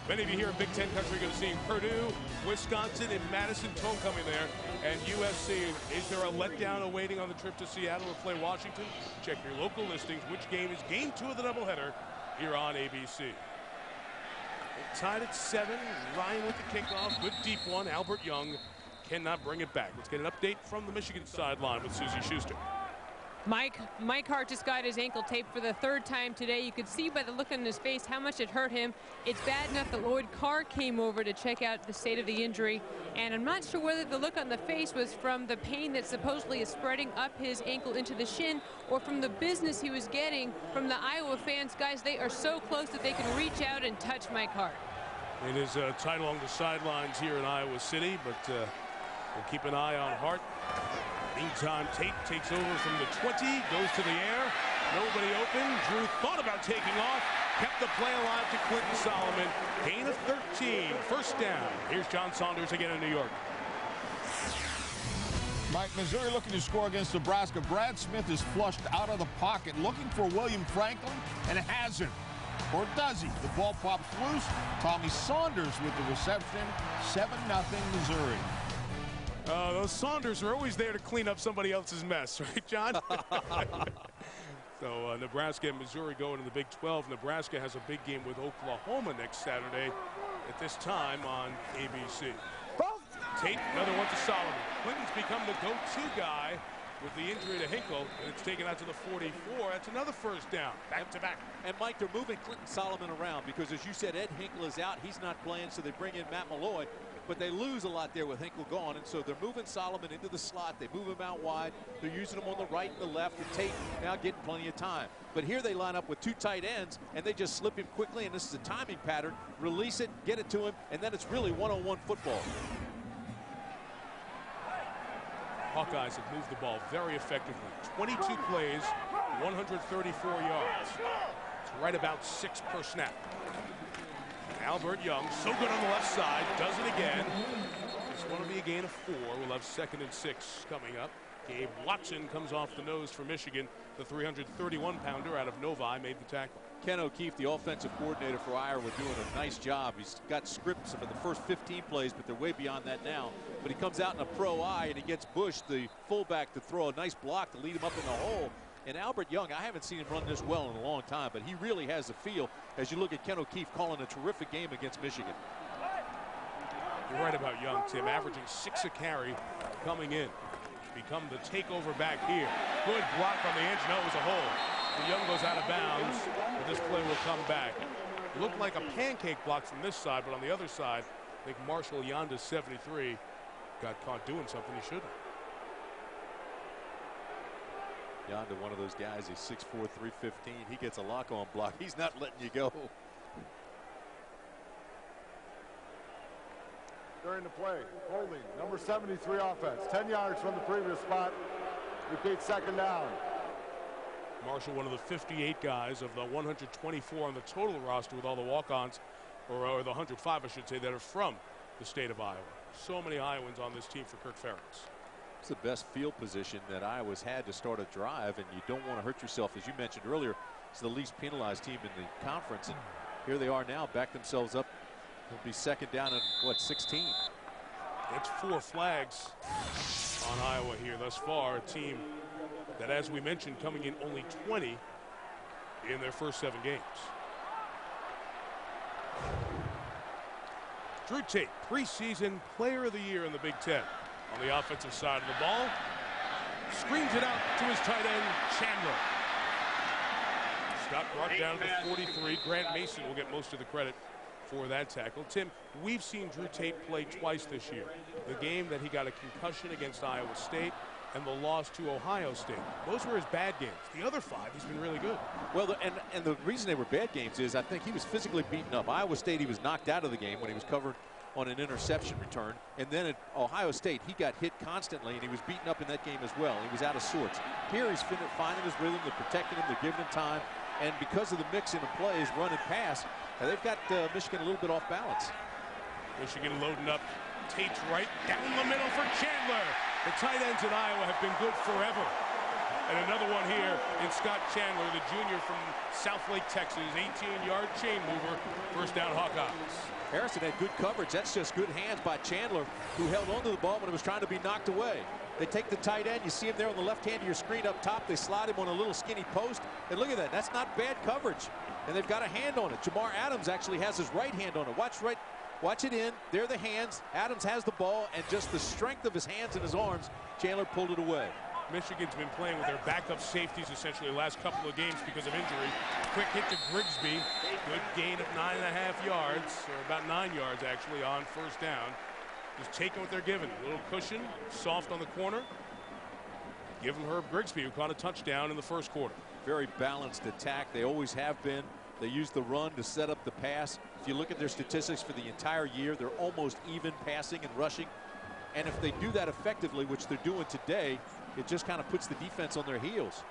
Many of you here in Big Ten country are going to see Purdue, Wisconsin, and Madison Homecoming there, and Let's see, is there a letdown awaiting on the trip to Seattle to play Washington? Check your local listings. Which game is game 2 of the doubleheader here on ABC? Tied at 7. Ryan with the kickoff. Good deep one. Albert Young cannot bring it back. Let's get an update from the Michigan sideline with Susie Schuster. Mike Hart just got his ankle taped for the 3rd time today. You could see by the look on his face how much it hurt him. It's bad enough that Lloyd Carr came over to check out the state of the injury. And I'm not sure whether the look on the face was from the pain that supposedly is spreading up his ankle into the shin or from the business he was getting from the Iowa fans. Guys, they are so close that they can reach out and touch Mike Hart. It is tight along the sidelines here in Iowa City, but we'll keep an eye on Hart. Meantime, Tate takes over from the 20, goes to the air. Nobody open. Drew thought about taking off, kept the play alive to Clinton Solomon. Gain of 13, 1st down. Here's John Saunders again in New York. Mike, Missouri looking to score against Nebraska. Brad Smith is flushed out of the pocket, looking for William Franklin, and hasn't. Or does he? The ball pops loose. Tommy Saunders with the reception. 7-0 Missouri. Those Saunders are always there to clean up somebody else's mess, right, John? So Nebraska and Missouri go into the Big 12. Nebraska has a big game with Oklahoma next Saturday at this time on ABC. Tate, another one to Solomon. Clinton's become the go-to guy with the injury to Hinkle, and it's taken out to the 44. That's another 1st down, back-to-back. And, Mike, they're moving Clinton Solomon around because, as you said, Ed Hinkle is out. He's not playing, so they bring in Matt Malloy. But they lose a lot there with Hinkle gone, and so they're moving Solomon into the slot. They move him out wide. They're using him on the right and the left, and Tate now getting plenty of time. But here they line up with 2 tight ends, and they just slip him quickly, and this is a timing pattern. Release it, get it to him, and then it's really one-on-one football. Hawkeyes have moved the ball very effectively. 22 plays, 134 yards. It's right about 6 per snap. Albert Young, so good on the left side, does it again. This one will be a gain of 4. We'll have 2nd and 6 coming up. Gabe Watson comes off the nose for Michigan. The 331-pounder out of Novi made the tackle. Ken O'Keefe, the offensive coordinator for Iowa, doing a nice job. He's got scripts for the first 15 plays, but they're way beyond that now. But he comes out in a pro eye, and he gets Bush, the fullback, to throw a nice block to lead him up in the hole. And Albert Young, I haven't seen him run this well in a long time, but he really has the feel as you look at Ken O'Keefe calling a terrific game against Michigan. You're right about Young, Tim, averaging 6 a carry coming in. Become the takeover back here. Good block on the edge. No, it was a hole. The Young goes out of bounds, but this play will come back. It looked like a pancake block from this side, but on the other side, I think Marshall Yonda, 73, got caught doing something he shouldn't. Yonda, one of those guys, he's 6'4", 315. He gets a lock-on block. He's not letting you go. During the play, holding, number 73 offense, 10 yards from the previous spot. Repeat, 2nd down. Marshall, one of the 58 guys of the 124 on the total roster with all the walk-ons, or the 105, I should say, that are from the state of Iowa. So many Iowans on this team for Kirk Ferentz. It's the best field position that Iowa's had to start a drive, and you don't want to hurt yourself. As you mentioned earlier, it's the least penalized team in the conference, and here they are now, back themselves up. It'll be 2nd down and, what, 16. It's 4 flags on Iowa here thus far. A team that, as we mentioned, coming in only 20 in their first 7 games. Drew Tate, preseason player of the year in the Big Ten. On the offensive side of the ball, screens it out to his tight end, Chandler. Scott brought down to the 43. Grant Mason will get most of the credit for that tackle. Tim, we've seen Drew Tate play twice this year. The game that he got a concussion against Iowa State and the loss to Ohio State. Those were his bad games. The other 5, he's been really good. Well, and the reason they were bad games is I think he was physically beaten up. Iowa State, he was knocked out of the game when he was covered on an interception return. And then at Ohio State, he got hit constantly, and he was beaten up in that game as well. He was out of sorts. Here he's finding his rhythm. They're protecting him. They're giving him time. And because of the mix in the plays, run and pass, they've got Michigan a little bit off balance. Michigan loading up. Tate's right down the middle for Chandler. The tight ends in Iowa have been good forever. And another one here in Scott Chandler, the junior from Southlake, Texas. 18-yard chain mover. First down, Hawkeyes. Harrison had good coverage. That's just good hands by Chandler, who held onto the ball when it was trying to be knocked away. They take the tight end. You see him there on the left hand of your screen up top. They slide him on a little skinny post. And look at that. That's not bad coverage. And they've got a hand on it. Jamar Adams actually has his right hand on it. Watch it in. There are the hands. Adams has the ball, and just the strength of his hands and his arms, Chandler pulled it away. Michigan's been playing with their backup safeties essentially the last couple of games because of injury. Quick hit to Grigsby. Good gain of 9.5 yards, or about 9 yards actually, on first down. Just taking what they're given. A little cushion, soft on the corner. Giving Herb Grigsby, who caught a touchdown in the first quarter. Very balanced attack. They always have been. They use the run to set up the pass. If you look at their statistics for the entire year, they're almost even passing and rushing. And if they do that effectively, which they're doing today, it just kind of puts the defense on their heels.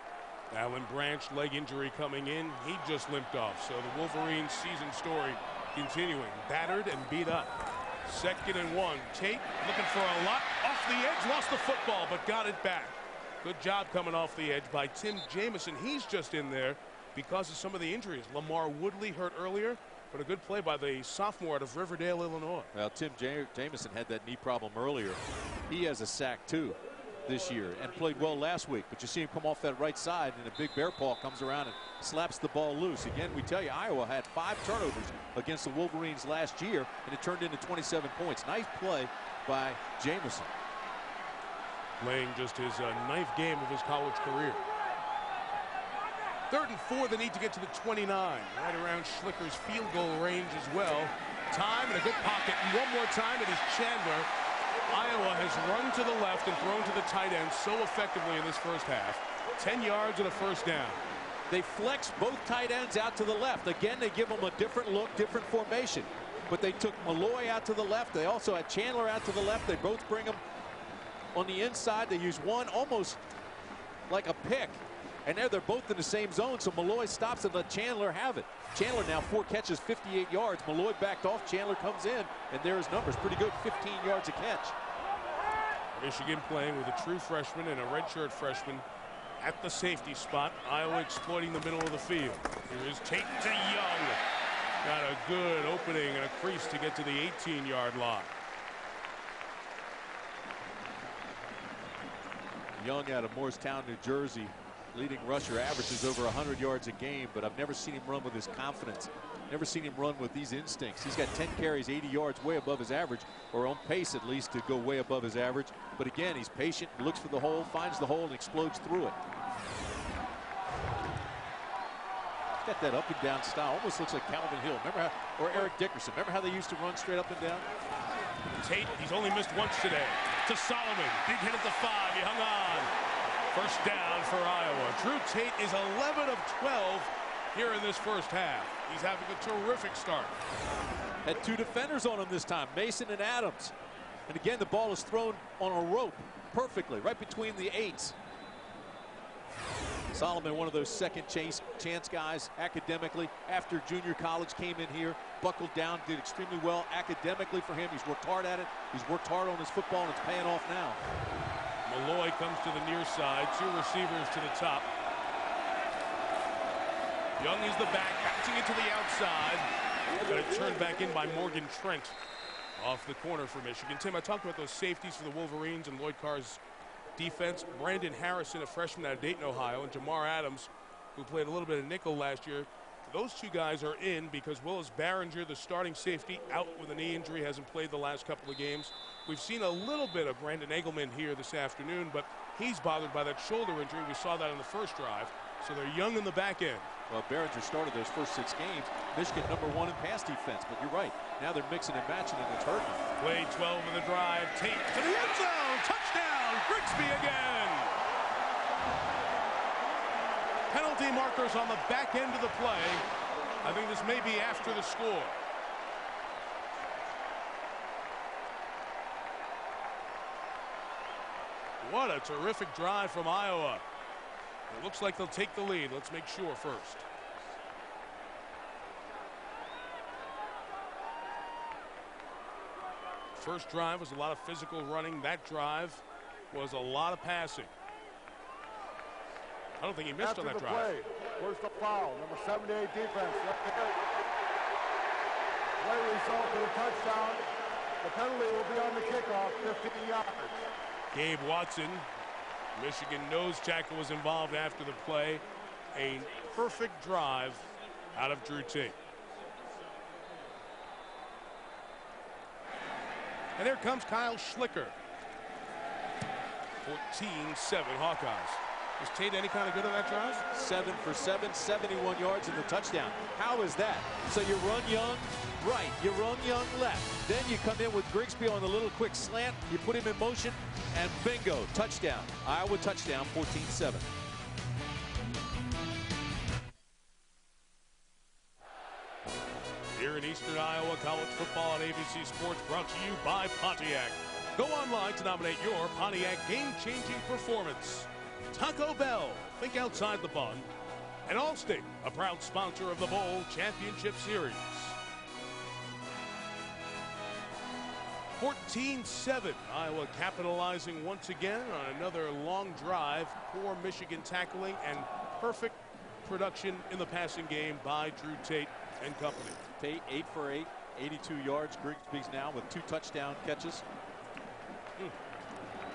Alan Branch, leg injury coming in. He just limped off. So the Wolverines' season story continuing. Battered and beat up. 2nd and 1. Tate looking for a lot. Off the edge, lost the football, but got it back. Good job coming off the edge by Tim Jamison. He's just in there because of some of the injuries. Lamar Woodley hurt earlier, but a good play by the sophomore out of Riverdale, Illinois. Well, Tim Jamison had that knee problem earlier. He has a sack too this year and played well last week, but you see him come off that right side and a big bear paw comes around and slaps the ball loose. Again, we tell you, Iowa had 5 turnovers against the Wolverines last year, and it turned into 27 points. Nice play by Jamison. Playing just his 9th game of his college career. 3rd and 4, they need to get to the 29. Right around Schlicker's field goal range as well. Time and a good pocket. And one more time, it is Chandler. Iowa has run to the left and thrown to the tight end so effectively in this first half. 10 yards and a first down. They flex both tight ends out to the left. Again, they give them a different look, different formation. But they took Malloy out to the left. They also had Chandler out to the left. They both bring them on the inside. They use one almost like a pick. And there they're both in the same zone, so Malloy stops and let Chandler have it. Chandler now 4 catches, 58 yards. Malloy backed off. Chandler comes in, and there his numbers. Pretty good, 15 yards a catch. Michigan playing with a true freshman and a redshirt freshman at the safety spot. Iowa exploiting the middle of the field. Here is Tate to Young. Got a good opening and a crease to get to the 18-yard line. Young out of Morristown, New Jersey. Leading rusher, averages over 100 yards a game, but I've never seen him run with his confidence. Never seen him run with these instincts. He's got 10 carries, 80 yards, way above his average, or on pace at least to go way above his average. But again, he's patient, looks for the hole, finds the hole, and explodes through it. He's got that up and down style. Almost looks like Calvin Hill. Remember how, or Eric Dickerson. Remember how they used to run straight up and down? Tate, he's only missed once today. To Solomon. Big hit at the 5. He hung on. First down for Iowa. Drew Tate is 11 of 12 here in this first half. He's having a terrific start. Had 2 defenders on him this time, Mason and Adams. And again, the ball is thrown on a rope perfectly, right between the 8s. Solomon, one of those second chance guys academically. After junior college, came in here, buckled down, did extremely well academically for him. He's worked hard at it. He's worked hard on his football, and it's paying off now. Malloy comes to the near side. 2 receivers to the top. Young is the back, bouncing it to the outside. Got it turned back in by Morgan Trent off the corner for Michigan. Tim, I talked about those safeties for the Wolverines and Lloyd Carr's defense. Brandon Harrison, a freshman out of Dayton, Ohio, and Jamar Adams, who played a little bit of nickel last year. Those 2 guys are in because Willis Barringer, the starting safety, out with a knee injury, hasn't played the last couple of games. We've seen a little bit of Brandon Egelman here this afternoon, but he's bothered by that shoulder injury. We saw that on the first drive. So they're young in the back end. Well, Barringer started those first 6 games. Michigan #1 in pass defense, but you're right. Now they're mixing and matching, and it's hurting. Play 12 of the drive. Tate to the end zone. Touchdown, Grigsby again. Penalty markers on the back end of the play. I think this may be after the score. What a terrific drive from Iowa. It looks like they'll take the lead. Let's make sure first. First drive was a lot of physical running. That drive was a lot of passing. I don't think he missed After on that the drive. play, where's the foul? Number 78 defense. Play result for the touchdown. The penalty will be on the kickoff, 15 yards. Gabe Watson, Michigan nose tackle, was involved after the play. A perfect drive out of Drew Tate. And there comes Kyle Schlicker. 14-7 Hawkeyes. Was Tate any kind of good on that drive? 7 for 7, 71 yards in the touchdown. How is that? So you run young right, you run young left. Then you come in with Grigsby on a little quick slant. You put him in motion, and bingo, touchdown. Iowa touchdown, 14-7. Here in Eastern Iowa, college football on ABC Sports, brought to you by Pontiac. Go online to nominate your Pontiac game-changing performance. Taco Bell, think outside the bun. And Allstate, a proud sponsor of the Bowl Championship Series. 14-7, Iowa capitalizing once again on another long drive. Poor Michigan tackling and perfect production in the passing game by Drew Tate and company. Tate 8 for 8, 82 yards. Grigsby's now with 2 touchdown catches.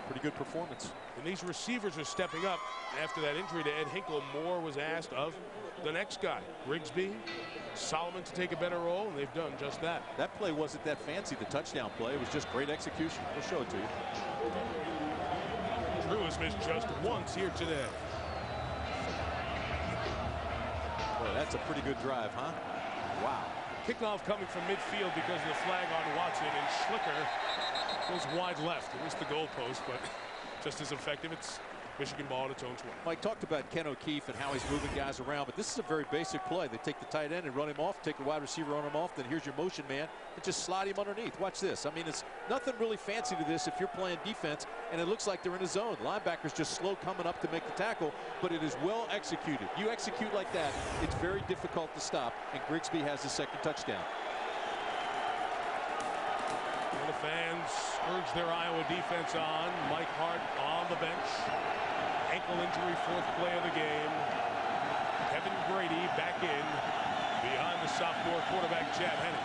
Pretty good performance. And these receivers are stepping up after that injury to Ed Hinkle. More was asked of the next guy, Grigsby, Solomon, to take a better role, and they've done just that. That play wasn't that fancy, the touchdown play. It was just great execution. We'll show it to you. Drew has missed just once here today. Boy, that's a pretty good drive, huh? Wow. Kickoff coming from midfield because of the flag on Watson, and Schlicker goes wide left. He missed the goalpost, but just as effective. It's Michigan ball at its own 20. Mike talked about Ken O'Keefe and how he's moving guys around, but this is a very basic play. They take the tight end and run him off, take the wide receiver, run him off, then here's your motion man, and just slide him underneath. Watch this. I mean, it's nothing really fancy to this if you're playing defense, and it looks like they're in a zone. Linebacker's just slow coming up to make the tackle, but it is well executed. You execute like that, it's very difficult to stop, and Grigsby has the second touchdown. And the fans urge their Iowa defense on. Mike Hart on the bench. Ankle injury, 4th play of the game. Kevin Grady back in behind the sophomore quarterback, Chad Henne.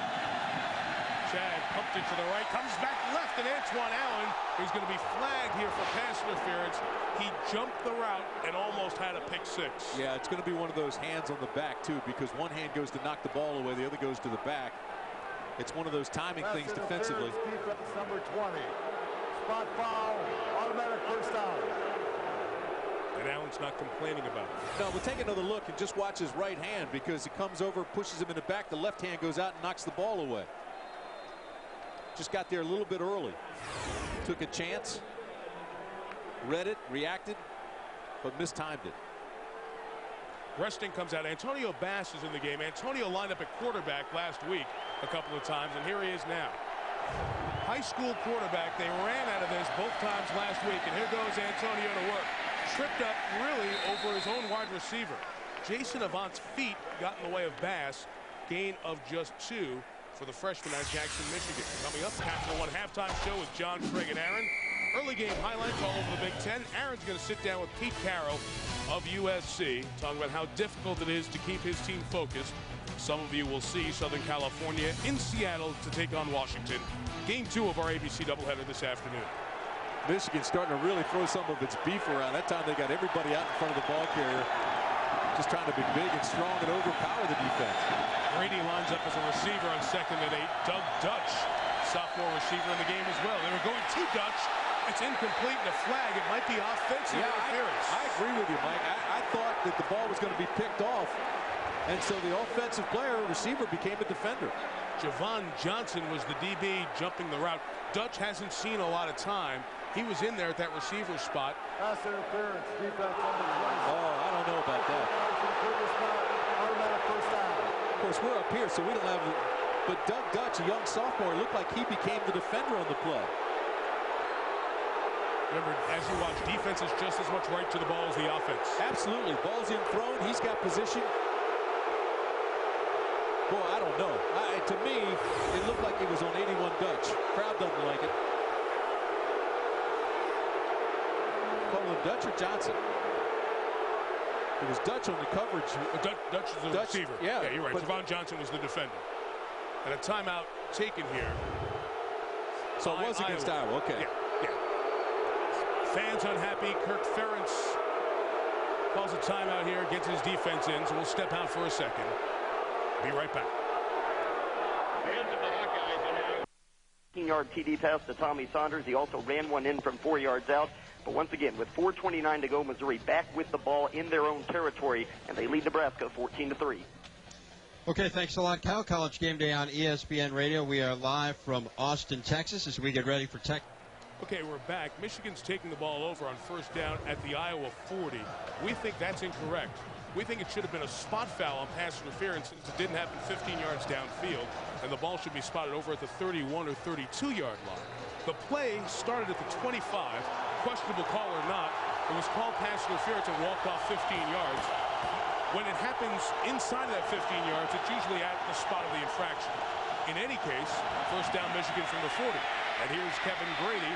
Chad pumped it to the right, comes back left, and Antoine Allen is going to be flagged here for pass interference. He jumped the route and almost had a pick 6. Yeah, it's going to be one of those hands on the back, too, because one hand goes to knock the ball away, the other goes to the back. It's one of those timing things defensively. Defense number 20. Spot foul, automatic first down. And Allen's not complaining about it. No, we'll take another look and just watch his right hand, because it comes over, pushes him in the back. The left hand goes out and knocks the ball away. Just got there a little bit early. Took a chance, read it, reacted, but mistimed it. Resting comes out. Antonio Bass is in the game. Antonio lined up at quarterback last week a couple of times, and here he is now. High school quarterback. They ran out of this both times last week, and here goes Antonio to work. Tripped up really over his own wide receiver. Jason Avant's feet got in the way of Bass. Gain of just 2 for the freshman at Jackson, Michigan. Coming up, Capital One halftime show with John Trigg and Aaron. Early game highlights all over the Big Ten. Aaron's going to sit down with Pete Carroll of USC, talking about how difficult it is to keep his team focused. Some of you will see Southern California in Seattle to take on Washington. Game 2 of our ABC doubleheader this afternoon. Michigan's starting to really throw some of its beef around. That time they got everybody out in front of the ball carrier, just trying to be big and strong and overpower the defense. Brady lines up as a receiver on 2nd and 8. Doug Dutch, sophomore receiver in the game as well. They were going to Dutch. It's incomplete and a flag. It might be offensive interference. I agree with you, Mike. I thought that the ball was going to be picked off, and so the offensive player, receiver, became a defender. Javon Johnson was the DB jumping the route. Dutch hasn't seen a lot of time. He was in there at that receiver spot. Pass interference, defense number 20. Oh, I don't know about that. Automatic first down. Of course, we're up here, so we don't have it. But Doug Dutch, a young sophomore, looked like he became the defender on the play. Remember, as you watch, defense is just as much right to the ball as the offense. Absolutely. Ball's in thrown. He's got position. Boy, I don't know. To me, it looked like it was on 81 Dutch. Crowd doesn't like it. Call him Dutch or Johnson? It was Dutch on the coverage. Dutch is the receiver. Yeah, you're right. Javon Johnson was the defender. And a timeout taken here. So it was against Iowa. Okay. Yeah. Fans unhappy. Kirk Ferentz calls a timeout here, gets his defense in, so we'll step out for a second. Be right back. 15-yard TD pass to Tommy Saunders. He also ran one in from 4 yards out. But once again, with 4:29 to go, Missouri back with the ball in their own territory, and they lead Nebraska 14-3. Okay, thanks a lot, Cal. College Game Day on ESPN Radio. We are live from Austin, Texas, as we get ready for Tech. Okay, we're back. Michigan's taking the ball over on first down at the Iowa 40. We think that's incorrect. We think it should have been a spot foul on pass interference since it didn't happen 15 yards downfield, and the ball should be spotted over at the 31 or 32-yard line. The play started at the 25, questionable call or not. It was called pass interference and walked off 15 yards. When it happens inside of that 15 yards, it's usually at the spot of the infraction. In any case, first down Michigan from the 40. And here's Kevin Grady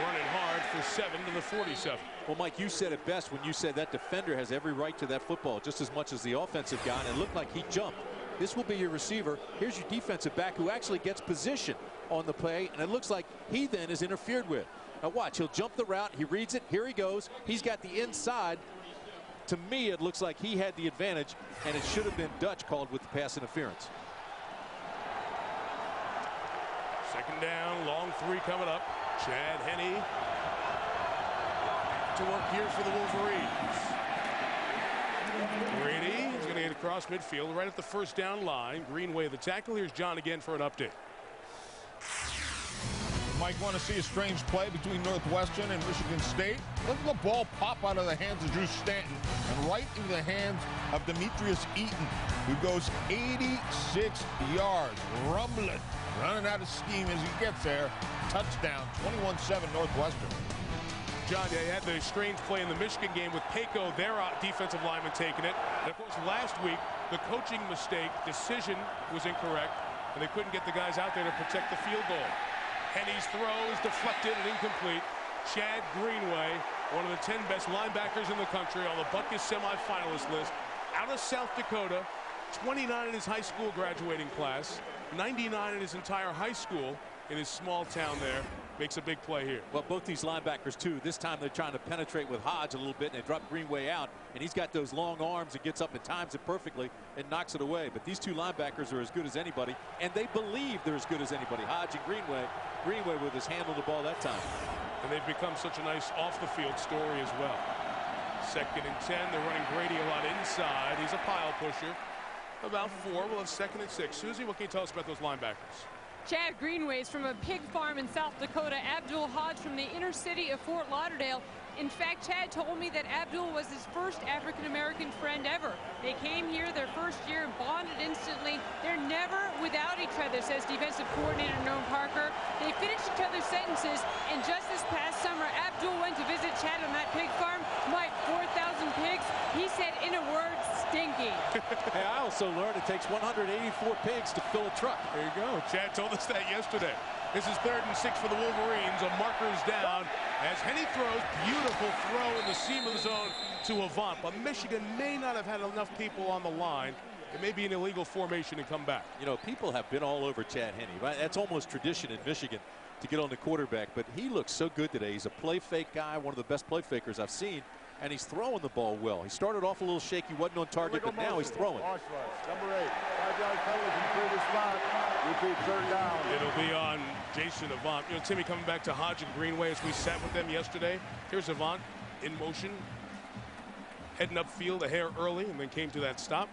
running hard for 7 to the 47. Well, Mike, you said it best when you said that defender has every right to that football just as much as the offensive guy, and it looked like he jumped. This will be your receiver. Here's your defensive back who actually gets position on the play, and it looks like he then is interfered with. Now watch, he'll jump the route, he reads it, here he goes, he's got the inside. To me, it looks like he had the advantage, and it should have been Dutch called with the pass interference. Second down, long three coming up. Chad Henne to work here for the Wolverines. Grady is going to get across midfield right at the first down line. Greenway the tackle. Here's John again for an update. Might want to see a strange play between Northwestern and Michigan State. Look at the ball pop out of the hands of Drew Stanton and right into the hands of Demetrius Eaton, who goes 86 yards, rumbling, running out of steam as he gets there. Touchdown, 21-7 Northwestern. John, they had the strange play in the Michigan game with Payco, their defensive lineman, taking it. And, of course, last week, the coaching mistake, decision was incorrect, and they couldn't get the guys out there to protect the field goal. Henne's throw is deflected and incomplete. Chad Greenway, one of the 10 best linebackers in the country on the Butkus semifinalist list, out of South Dakota, 29 in his high school graduating class, 99 in his entire high school in his small town there. Makes a big play here. Well, both these linebackers, too. This time they're trying to penetrate with Hodge a little bit, and they drop Greenway out. And he's got those long arms and gets up and times it perfectly and knocks it away. But these two linebackers are as good as anybody, and they believe they're as good as anybody. Hodge and Greenway. Greenway with his hand on the ball that time. And they've become such a nice off-the-field story as well. 2nd and 10. They're running Grady a lot inside. He's a pile pusher. About 4. We'll have 2nd and 6. Susie, what can you tell us about those linebackers? Chad Greenway is from a pig farm in South Dakota. Abdul Hodge from the inner city of Fort Lauderdale. In fact, Chad told me that Abdul was his first African-American friend ever. They came here their first year and bonded instantly. They're never without each other, says defensive coordinator Noam Parker. They finish each other's sentences, and just this past summer, Abdul went to visit Chad on that pig farm. Mike, 4,000 pigs. He said, in a word, stinky. Hey, I also learned it takes 184 pigs to fill a truck. There you go. Chad told us that yesterday. This is 3rd and 6 for the Wolverines. A marker's down as Henne throws. Beautiful throw in the seam of the zone to Avant. But Michigan may not have had enough people on the line. It may be an illegal formation and come back. You know, people have been all over Chad Henne. Right? That's almost tradition in Michigan to get on the quarterback. But he looks so good today. He's a play fake guy, one of the best play fakers I've seen. And he's throwing the ball well. He started off a little shaky, wasn't on target, but now he's throwing. Number 8, 5-yard penalty from previous spot. Repeat 3rd down. It'll be on Jason Avant. You know, Timmy, coming back to Hodge and Greenway as we sat with them yesterday. Here's Avant in motion, heading upfield a hair early, and then came to that stop.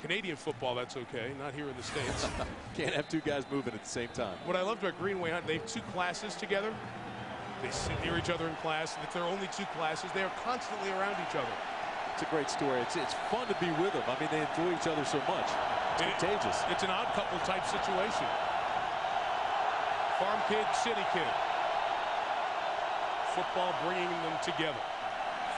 Canadian football, that's okay. Not here in the States. Can't have two guys moving at the same time. What I loved about Greenway, they have 2 classes together. They sit near each other in class. If there are only 2 classes, they are constantly around each other. It's a great story. It's fun to be with them. I mean, they enjoy each other so much. It's contagious. It's an odd couple type situation. Farm kid, city kid. Football bringing them together.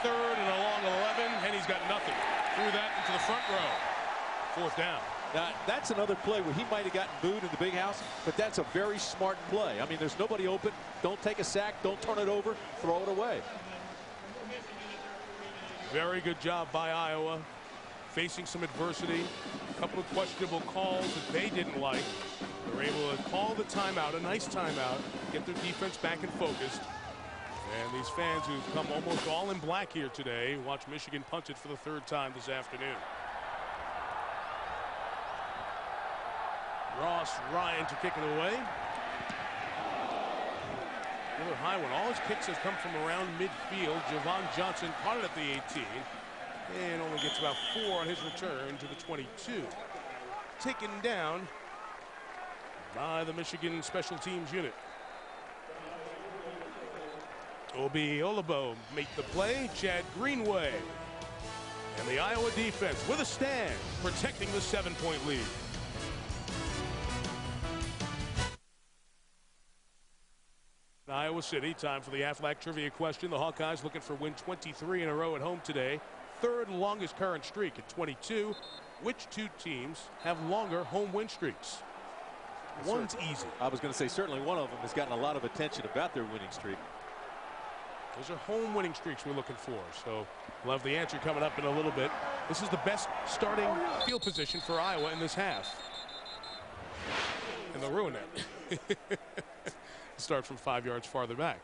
3rd and a long 11. Henne's got nothing. Threw that into the front row. 4th down. Now, that's another play where he might have gotten booed in the big house, but that's a very smart play. I mean, there's nobody open. Don't take a sack. Don't turn it over. Throw it away. Very good job by Iowa. Facing some adversity, a couple of questionable calls that they didn't like. They were able to call the timeout, a nice timeout, get their defense back and focused. And these fans who've come almost all in black here today watch Michigan punch it for the third time this afternoon. Ross Ryan to kick it away. Another high one. All his kicks have come from around midfield. Javon Johnson caught it at the 18 and only gets about 4 on his return to the 22. Taken down by the Michigan special teams unit. Obi Olabo make the play. Chad Greenway. And the Iowa defense with a stand, protecting the 7-point lead. Iowa City, time for the Aflac trivia question. The Hawkeyes looking for win 23 in a row at home today. Third longest current streak at 22. Which two teams have longer home win streaks? One's easy. I was going to say certainly one of them has gotten a lot of attention about their winning streak. Those are home winning streaks we're looking for. So we'll have the answer coming up in a little bit. This is the best starting field position for Iowa in this half. And they'll ruin it. Start from 5 yards farther back.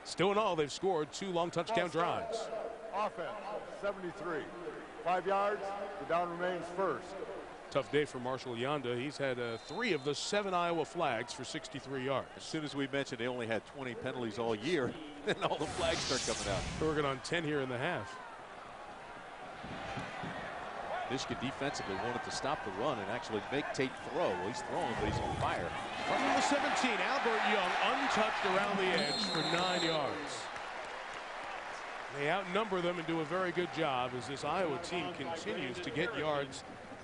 Still in all, they've scored 2 long touchdown drives. Offense, 73. 5 yards, the down remains first. Tough day for Marshall Yanda. He's had 3 of the 7 Iowa flags for 63 yards. As soon as we mentioned they only had 20 penalties all year, then all the flags start coming out. Oregon on 10 here in the half. Michigan defensively wanted to stop the run and actually make Tate throw. Well, he's throwing, but he's on fire. From the 17, Albert Young untouched around the edge for 9 yards. They outnumber them and do a very good job as this Iowa team continues to get yards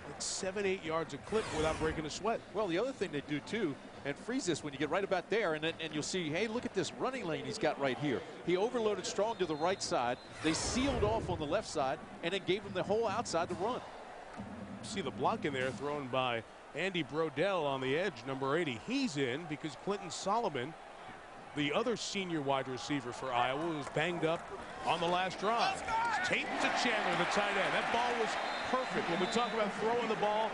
at 7-8 yards a clip without breaking a sweat. Well, the other thing they do too, and freeze this when you get right about there, and you'll see, hey, look at this running lane he's got right here. He overloaded strong to the right side. They sealed off on the left side and then gave him the whole outside to run. See the block in there thrown by Andy Brodell on the edge, number 80. He's in because Clinton Solomon, the other senior wide receiver for Iowa, was banged up on the last drive. It's Tate to Chandler, the tight end. That ball was perfect. When we talk about throwing the ball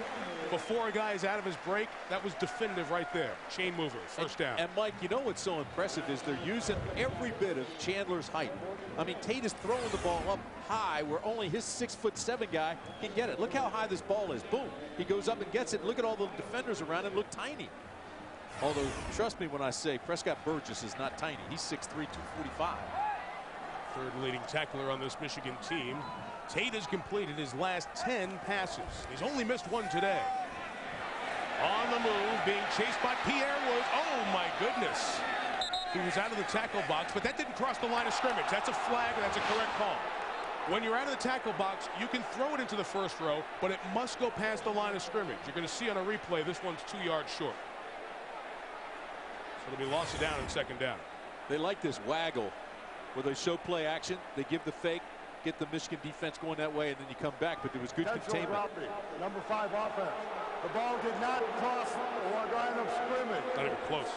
before a guy is out of his break, that was definitive right there. Chain mover, first down. And Mike, you know what's so impressive is they're using every bit of Chandler's height. I mean, Tate is throwing the ball up high where only his 6'7" guy can get it. Look how high this ball is. Boom. He goes up and gets it. Look at all the defenders around him look tiny. Although, trust me when I say Prescott Burgess is not tiny. He's 6'3", 245. Third leading tackler on this Michigan team. Tate has completed his last 10 passes. He's only missed 1 today. On the move, being chased by Pierre Woods. Oh, my goodness. He was out of the tackle box, but that didn't cross the line of scrimmage. That's a flag, and that's a correct call. When you're out of the tackle box, you can throw it into the first row, but it must go past the line of scrimmage. You're going to see on a replay, this one's 2 yards short. So it'll be lost down in second down. They like this waggle where they show play action. They give the fake, get the Michigan defense going that way, and then you come back. But there was good containment. Number 5 offense. The ball did not cross the line of scrimmage. Not even close.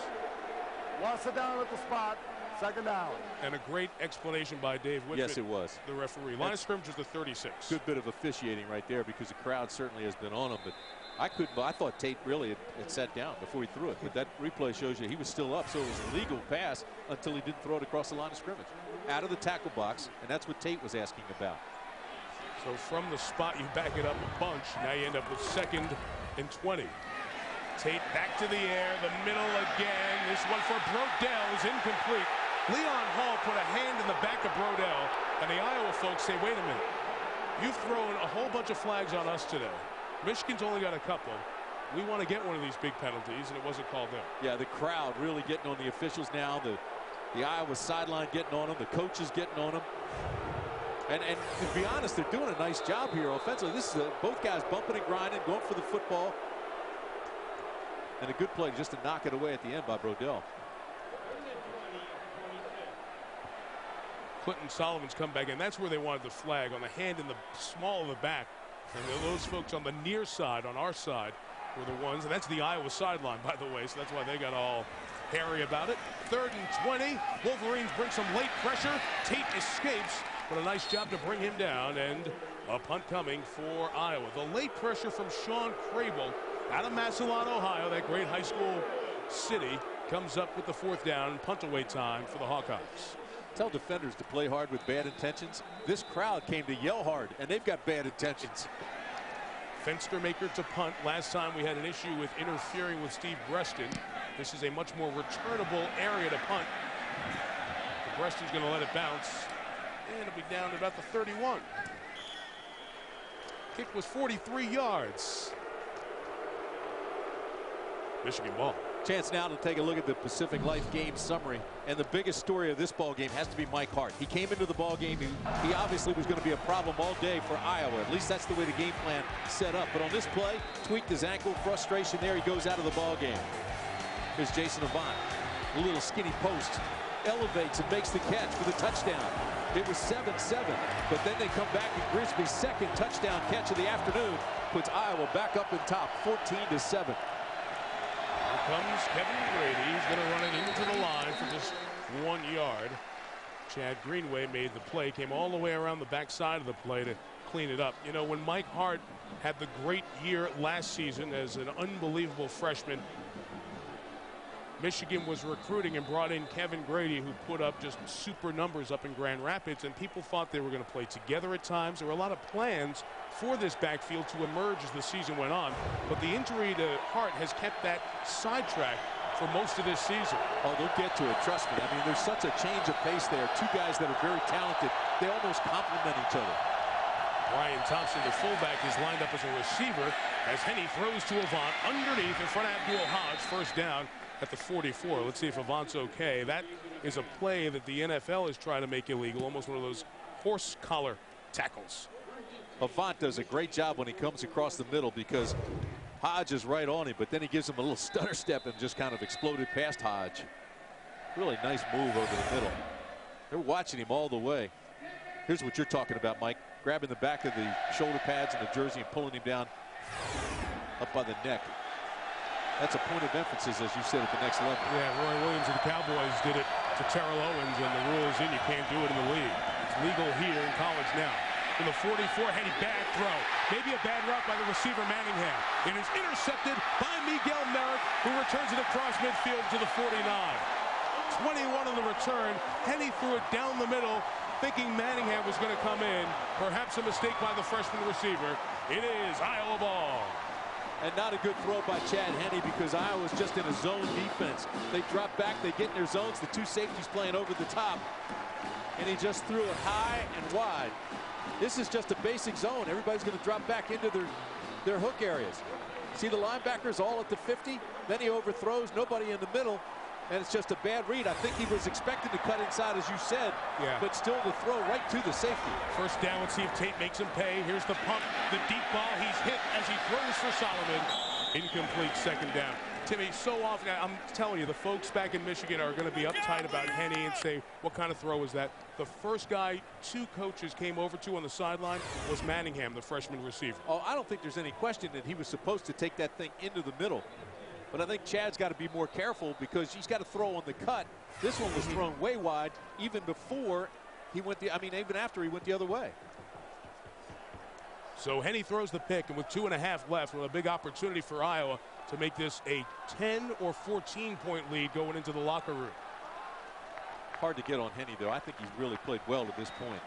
Lost it down at the spot. Second down. And a great explanation by Dave Whitfield. Yes, it was. The referee. Line of scrimmage was the 36. Good bit of officiating right there because the crowd certainly has been on him. But I thought Tate really had sat down before he threw it. But that replay shows you he was still up. So it was a legal pass until he didn't throw it across the line of scrimmage. Out of the tackle box. And that's what Tate was asking about. So from the spot, you back it up a bunch. Now you end up with 2nd and 20. Tate back to the air, the middle again. This one for Brodell is incomplete. Leon Hall put a hand in the back of Brodell, and the Iowa folks say, wait a minute. You've thrown a whole bunch of flags on us today. Michigan's only got a couple. We want to get one of these big penalties, and it wasn't called in. Yeah, the crowd really getting on the officials now. The Iowa sideline getting on them. The coaches getting on them. And to be honest, they're doing a nice job here offensively. This is both guys bumping and grinding, going for the football. And a good play just to knock it away at the end by Brodell. Clinton Solomon's come back in. That's where they wanted the flag, on the hand in the small of the back. And those folks on the near side, on our side, were the ones. And that's the Iowa sideline, by the way. So that's why they got all hairy about it. 3rd and 20. Wolverines bring some late pressure. Tate escapes. but a nice job to bring him down, and a punt coming for Iowa. The late pressure from Sean Crable out of Massillon, Ohio, that great high school city, comes up with the 4th down, punt away time for the Hawkeyes. Tell defenders to play hard with bad intentions. This crowd came to yell hard, and they've got bad intentions. Fenstermaker to punt. Last time we had an issue with interfering with Steve Breston. This is a much more returnable area to punt. Breston's going to let it bounce, and it'll be down to about the 31. Kick was 43 yards. Michigan ball. Chance now to take a look at the Pacific Life game summary, and the biggest story of this ball game has to be Mike Hart. He came into the ball game. He obviously was going to be a problem all day for Iowa. At least that's the way the game plan set up. But on this play, tweaked his ankle, frustration there. He goes out of the ball game. Here's Jason Avant, a little skinny post, elevates and makes the catch for the touchdown. It was 7-7, but then they come back, and Grisby's second touchdown catch of the afternoon puts Iowa back up in top, 14-7. Here comes Kevin Grady. He's going to run it into the line for just 1 yard. Chad Greenway made the play, came all the way around the backside of the play to clean it up. You know, when Mike Hart had the great year last season as an unbelievable freshman, Michigan was recruiting and brought in Kevin Grady, who put up just super numbers up in Grand Rapids, and people thought they were going to play together at times. There were a lot of plans for this backfield to emerge as the season went on, but the injury to Hart has kept that sidetracked for most of this season. Oh, they'll get to it, trust me. I mean, there's such a change of pace there. Two guys that are very talented. They almost complement each other. Brian Thompson, the fullback, is lined up as a receiver as Henne throws to Avant underneath in front of Abdul Hodge. First down at the 44. Let's see if Avant's okay. That is a play that the NFL is trying to make illegal, almost one of those horse collar tackles. Avant does a great job when he comes across the middle because Hodge is right on him, but then he gives him a little stutter step and just kind of exploded past Hodge. Really nice move over the middle. They're watching him all the way. Here's what you're talking about, Mike. Grabbing the back of the shoulder pads and the jersey and pulling him down up by the neck. That's a point of emphasis, as you said, at the next level. Yeah, Roy Williams of the Cowboys did it to Terrell Owens, and the rule is in. You can't do it in the league. It's legal here in college now. In the 44, Henne, bad throw. Maybe a bad route by the receiver, Manningham. It is intercepted by Miguel Merrick, who returns it across midfield to the 49. 21 on the return. Henne threw it down the middle, thinking Manningham was going to come in. Perhaps a mistake by the freshman receiver. It is Iowa ball. And not a good throw by Chad Henne because Iowa's just in a zone defense. They drop back, they get in their zones, the two safeties playing over the top. And he just threw it high and wide. This is just a basic zone. Everybody's going to drop back into their hook areas. See the linebackers all at the 50? Then he overthrows, nobody in the middle. And it's just a bad read. I think he was expected to cut inside, as you said, but still the throw right to the safety. First down, let's see if Tate makes him pay. Here's the pump, the deep ball. He's hit as he throws for Solomon. Incomplete, second down. Timmy, so often, I'm telling you, the folks back in Michigan are going to be uptight about Henne and say, what kind of throw is that? The first guy two coaches came over to on the sideline was Manningham, the freshman receiver. Oh, I don't think there's any question that he was supposed to take that thing into the middle. But I think Chad's got to be more careful because he's got to throw on the cut. This one was thrown way wide even before he went even after he went the other way. So Henne throws the pick, and with 2.5 left, with a big opportunity for Iowa to make this a 10 or 14-point lead going into the locker room. Hard to get on Henne, though. I think he's really played well to this point.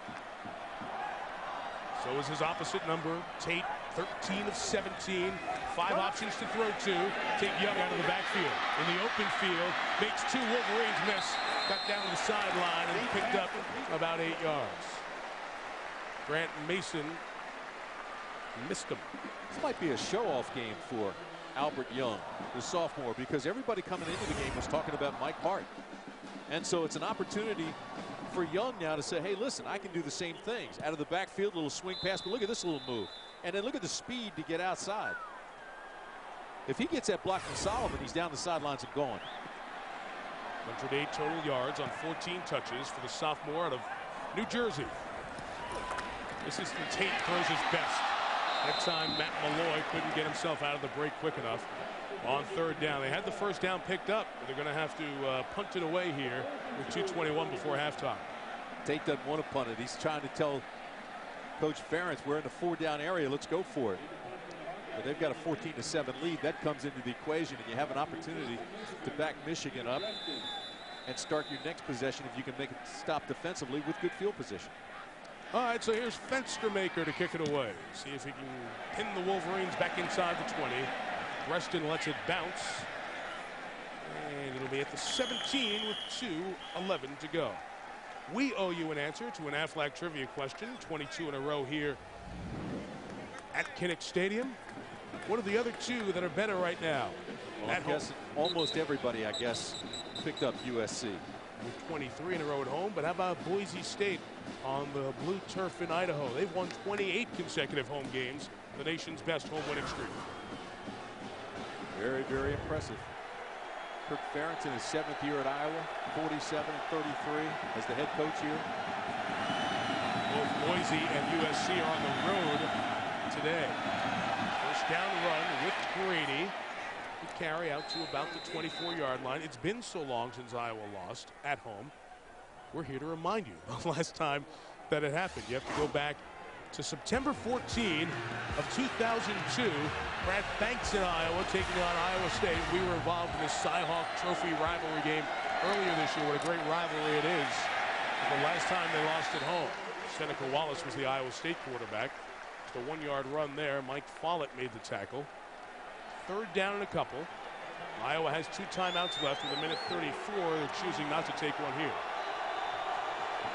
So is his opposite number, Tate, 13 of 17. 5 options to throw to. Tate Young out of the backfield. In the open field, makes 2. Wolverines miss. Got down to the sideline and picked up about 8 yards. Grant Mason missed him. This might be a show-off game for Albert Young, the sophomore, because everybody coming into the game was talking about Mike Hart. And so it's an opportunity for Young now to say, hey, listen, I can do the same things. Out of the backfield, a little swing pass, but look at this little move. And then look at the speed to get outside. If he gets that block from Solomon, he's down the sidelines and gone. 108 total yards on 14 touches for the sophomore out of New Jersey. Assistant Tate throws his best. That time Matt Malloy couldn't get himself out of the break quick enough. On third down, they had the first down picked up, but they're going to have to punt it away here with 2:21 before halftime. Tate doesn't want to punt it. He's trying to tell Coach Ferentz, we're in the 4-down area. Let's go for it. But they've got a 14-7 lead. That comes into the equation, and you have an opportunity to back Michigan up and start your next possession if you can make it stop defensively with good field position. All right, so here's Fenstermaker to kick it away. See if he can pin the Wolverines back inside the 20. Reston lets it bounce. And it'll be at the 17 with 2:11 to go. We owe you an answer to an Aflac trivia question. 22 in a row here at Kinnick Stadium. What are the other two that are better right now? Well, I guess almost everybody, I guess, picked up USC. With 23 in a row at home, but how about Boise State on the blue turf in Idaho? They've won 28 consecutive home games, the nation's best home winning streak. Very, very impressive. Kirk Ferentz in his 7th year at Iowa, 47-33 as the head coach here. Both Boise and USC are on the road today. First down run with Grady. Good carry out to about the 24-yard line. It's been so long since Iowa lost at home. We're here to remind you the last time that it happened. You have to go back to September 14 of 2002. Brad Banks in Iowa taking on Iowa State. We were involved in this Cy-Hawk Trophy rivalry game earlier this year. What a great rivalry it is. The last time they lost at home. Seneca Wallace was the Iowa State quarterback. Just a 1-yard run there. Mike Follett made the tackle. Third down and a couple. Iowa has 2 timeouts left with 1:34. They're choosing not to take one here.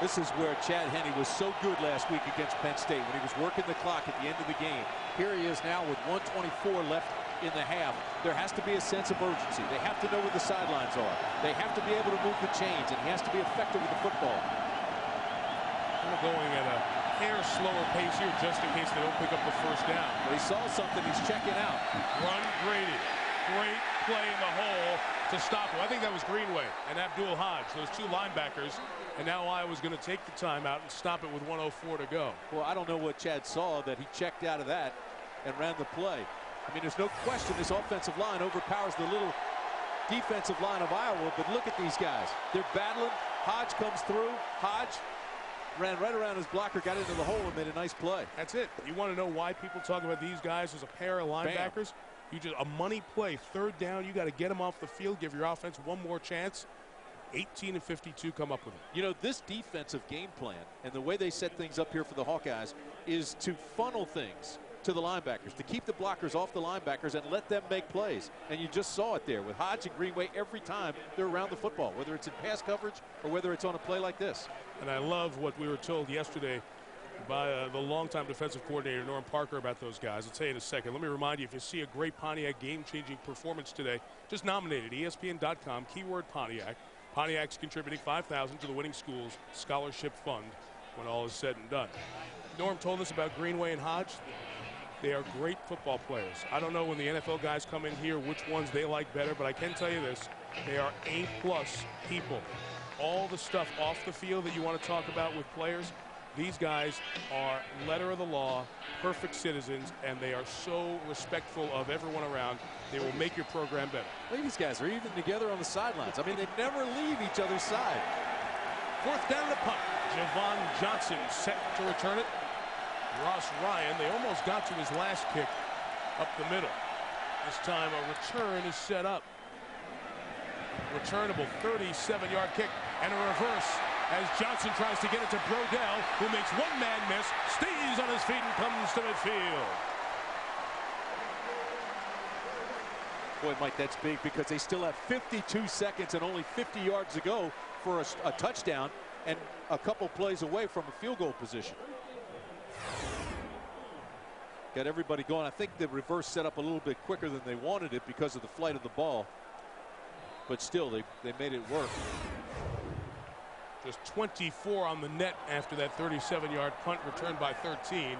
This is where Chad Henne was so good last week against Penn State when he was working the clock at the end of the game. Here he is now with 1:24 left in the half. There has to be a sense of urgency. They have to know where the sidelines are. They have to be able to move the chains, and he has to be effective with the football. We're going at a hair slower pace here just in case they don't pick up the first down. But he saw something. He's checking out. Run Grady. Great play in the hole to stop him. I think that was Greenway and Abdul Hodge, those 2 linebackers. And now Iowa's going to take the timeout and stop it with 1:04 to go. Well, I don't know what Chad saw that he checked out of that and ran the play. I mean, there's no question this offensive line overpowers the little defensive line of Iowa, but look at these guys. They're battling. Hodge comes through. Hodge ran right around his blocker, got into the hole, and made a nice play. That's it. You want to know why people talk about these guys as a pair of linebackers? Bam. You just a money play. Third down, you got to get them off the field, give your offense one more chance. 18-52 come up with it. You know, this defensive game plan and the way they set things up here for the Hawkeyes is to funnel things to the linebackers, to keep the blockers off the linebackers and let them make plays. And you just saw it there with Hodge and Greenway every time they're around the football, whether it's in pass coverage or whether it's on a play like this. And I love what we were told yesterday by the longtime defensive coordinator, Norm Parker, about those guys. I'll tell you in a second. Let me remind you, if you see a great Pontiac game-changing performance today, just nominate it. ESPN.com, keyword Pontiac. Pontiac's contributing $5,000 to the Winning Schools Scholarship Fund when all is said and done. Norm told us about Greenway and Hodge. They are great football players. I don't know when the NFL guys come in here which ones they like better, but I can tell you this. They are A-plus people. All the stuff off the field that you want to talk about with players, these guys are letter of the law, perfect citizens, and they are so respectful of everyone around. They will make your program better. Look at these guys. They're even together on the sidelines. I mean, they never leave each other's side. Fourth down and a punt. Javon Johnson set to return it. Ross Ryan, they almost got to his last kick up the middle. This time a return is set up. Returnable 37-yard kick and a reverse as Johnson tries to get it to Brodell, who makes one man miss, stays on his feet and comes to midfield. Boy, Mike, that's big because they still have 52 seconds and only 50 yards to go for a touchdown and a couple plays away from a field goal position. Got everybody going. I think the reverse set up a little bit quicker than they wanted it because of the flight of the ball. But still, they made it work. Just 24 on the net after that 37-yard punt returned by 13.